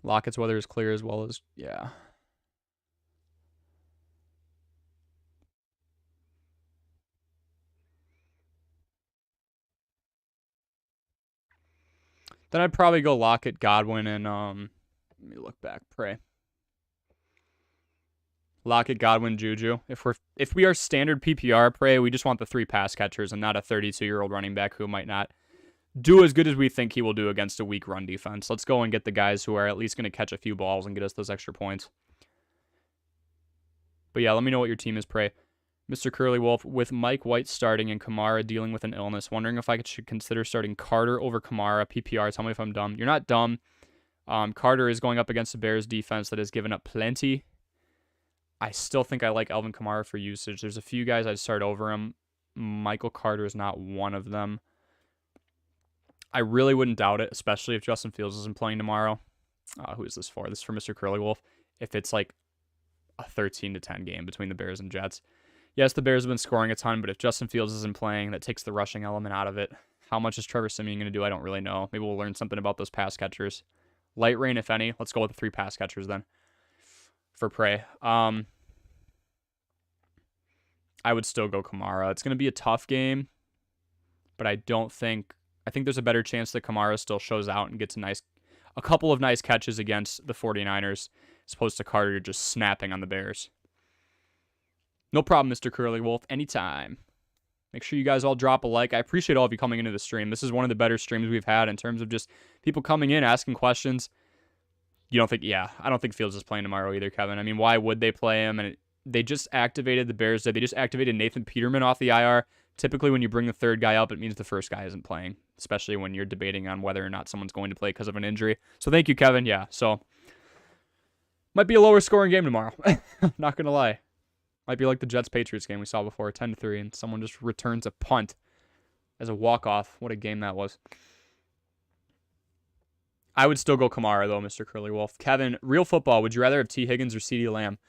Lockett's weather is clear as well as, yeah. Then I'd probably go Lockett, Godwin, and let me look back. Pray. Lockett, Godwin, Juju. If we are standard PPR, pray, we just want the 3 pass catchers and not a 32-year-old running back who might not do as good as we think he will do against a weak run defense. Let's go and get the guys who are at least going to catch a few balls and get us those extra points. But yeah, let me know what your team is, pray. Mr. Curly Wolf, with Mike White starting and Kamara dealing with an illness, wondering if I should consider starting Carter over Kamara. PPR, tell me if I'm dumb. You're not dumb. Carter is going up against the Bears defense that has given up plenty. I still think I like Alvin Kamara for usage. There's a few guys I'd start over him. Michael Carter is not one of them. I really wouldn't doubt it, especially if Justin Fields isn't playing tomorrow. Who is this for? This is for Mr. Curly Wolf. If it's like a 13-10 game between the Bears and Jets. Yes, the Bears have been scoring a ton, but if Justin Fields isn't playing, that takes the rushing element out of it. How much is Trevor Siemian going to do? I don't really know. Maybe we'll learn something about those pass catchers. Light rain, if any. Let's go with the 3 pass catchers then for Prey. I would still go Kamara. It's going to be a tough game, but I think there's a better chance that Kamara still shows out and gets a couple of nice catches against the 49ers, as opposed to Carter just snapping on the Bears. No problem, Mr. Curly Wolf. Anytime. Make sure you guys all drop a like. I appreciate all of you coming into the stream. This is one of the better streams we've had in terms of just people coming in, asking questions. I don't think Fields is playing tomorrow either, Kevin. I mean, why would they play him? And they just activated the Bears. They just activated Nathan Peterman off the IR. Typically, when you bring the third guy up, it means the first guy isn't playing, especially when you're debating on whether or not someone's going to play because of an injury. So thank you, Kevin. Yeah, so might be a lower scoring game tomorrow. Not going to lie. Might be like the Jets-Patriots game we saw before, 10-3, and someone just returns a punt as a walk-off. What a game that was. I would still go Kamara, though, Mr. Curly Wolf. Kevin, real football, would you rather have T. Higgins or CeeDee Lamb?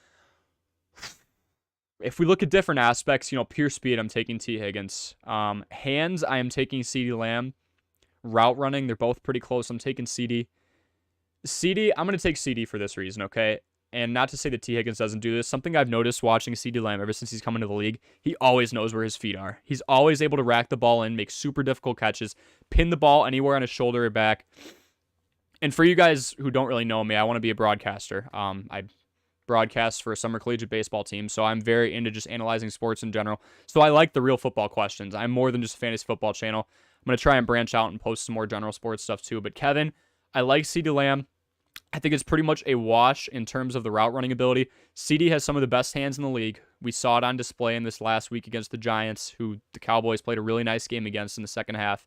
If we look at different aspects, pure speed, I'm taking T. Higgins. Hands, I am taking CeeDee Lamb. Route running, they're both pretty close. I'm taking CD. I'm going to take CD for this reason, okay? And not to say that T. Higgins doesn't do this. Something I've noticed watching CeeDee Lamb ever since he's come into the league, he always knows where his feet are. He's always able to rack the ball in, make super difficult catches, pin the ball anywhere on his shoulder or back. And for you guys who don't really know me, I want to be a broadcaster. I broadcast for a summer collegiate baseball team, so I'm very into just analyzing sports in general. So I like the real football questions. I'm more than just a fantasy football channel. I'm going to try and branch out and post some more general sports stuff too. But Kevin, I like CeeDee Lamb. I think it's pretty much a wash in terms of the route running ability. CD has some of the best hands in the league. We saw it on display in this last week against the Giants, who the Cowboys played a really nice game against in the second half.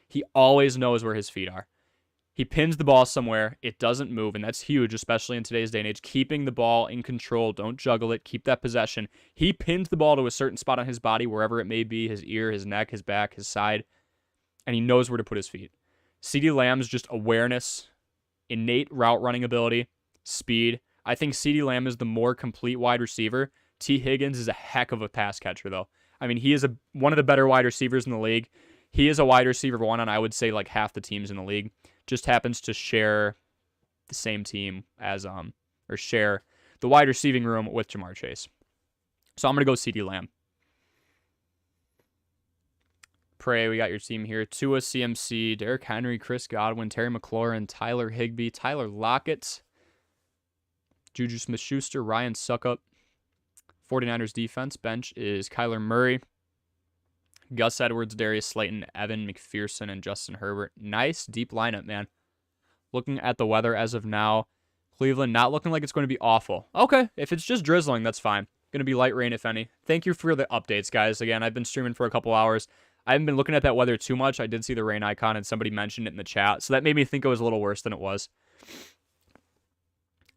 He always knows where his feet are. He pins the ball somewhere. It doesn't move, and that's huge, especially in today's day and age. Keeping the ball in control. Don't juggle it. Keep that possession. He pins the ball to a certain spot on his body, wherever it may be, his ear, his neck, his back, his side, and he knows where to put his feet. CeeDee Lamb's just awareness, innate route running ability, speed. I think CeeDee Lamb is the more complete wide receiver. T. Higgins is a heck of a pass catcher, though. I mean, he is one of the better wide receivers in the league. He is a wide receiver one on, I would say, like half the teams in the league. Just happens to share the same team as, or share the wide receiving room with Jamar Chase. So I'm going to go CeeDee Lamb. Pray, we got your team here. Tua, CMC, Derrick Henry, Chris Godwin, Terry McLaurin, Tyler Higbee, Tyler Lockett, Juju Smith-Schuster, Ryan Suckup. 49ers defense bench is Kyler Murray, Gus Edwards, Darius Slayton, Evan McPherson, and Justin Herbert. Nice deep lineup, man. Looking at the weather as of now, Cleveland not looking like it's going to be awful. Okay, if it's just drizzling, that's fine. Going to be light rain, if any. Thank you for the updates, guys. Again, I've been streaming for a couple hours. I haven't been looking at that weather too much. I did see the rain icon, and somebody mentioned it in the chat, so that made me think it was a little worse than it was.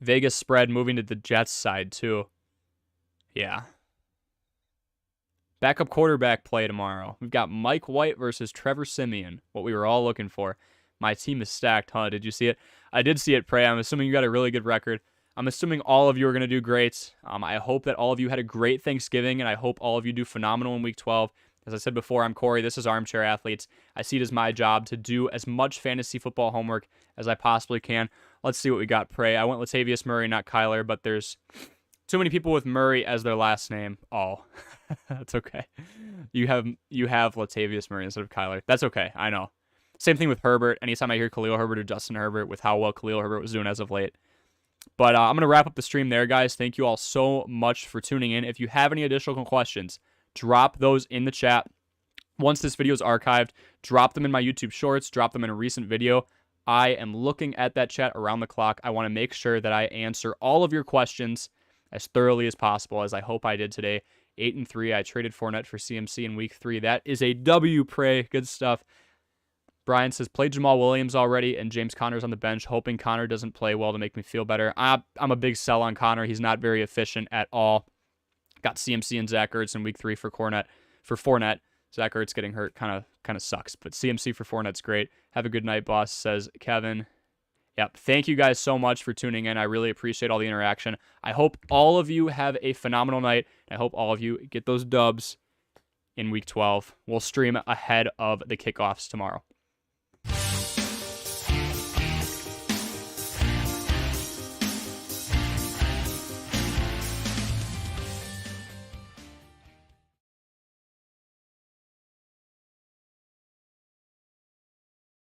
Vegas spread moving to the Jets side, too. Yeah. Backup quarterback play tomorrow. We've got Mike White versus Trevor Siemian, what we were all looking for. My team is stacked, huh? Did you see it? I did see it, Prey. I'm assuming you got a really good record. I'm assuming all of you are going to do great. I hope that all of you had a great Thanksgiving, and I hope all of you do phenomenal in Week 12. As I said before, I'm Corey. This is Armchair Athletes. I see it as my job to do as much fantasy football homework as I possibly can. Let's see what we got, Prey. I went Latavius Murray, not Kyler, but there's too many people with Murray as their last name. Oh, that's okay. You have Latavius Murray instead of Kyler. That's okay. I know. Same thing with Herbert. Anytime I hear Khalil Herbert or Justin Herbert, with how well Khalil Herbert was doing as of late. But I'm going to wrap up the stream there, guys. Thank you all so much for tuning in. If you have any additional questions, drop those in the chat. Once this video is archived, drop them in my YouTube shorts, drop them in a recent video. I am looking at that chat around the clock. I want to make sure that I answer all of your questions as thoroughly as possible, as I hope I did today. 8-3. I traded Fournette for CMC in Week 3. That is a W, Prey. Good stuff. Brian says, played Jamal Williams already, and James Conner's on the bench, hoping Conner doesn't play well to make me feel better. I'm a big sell on Conner. He's not very efficient at all. Got CMC and Zach Ertz in week 3 for Fournette. Zach Ertz getting hurt kind of sucks, but CMC for Fournette's great. Have a good night, boss, says Kevin. Yep. Thank you guys so much for tuning in. I really appreciate all the interaction. I hope all of you have a phenomenal night. I hope all of you get those dubs in week 12. We'll stream ahead of the kickoffs tomorrow.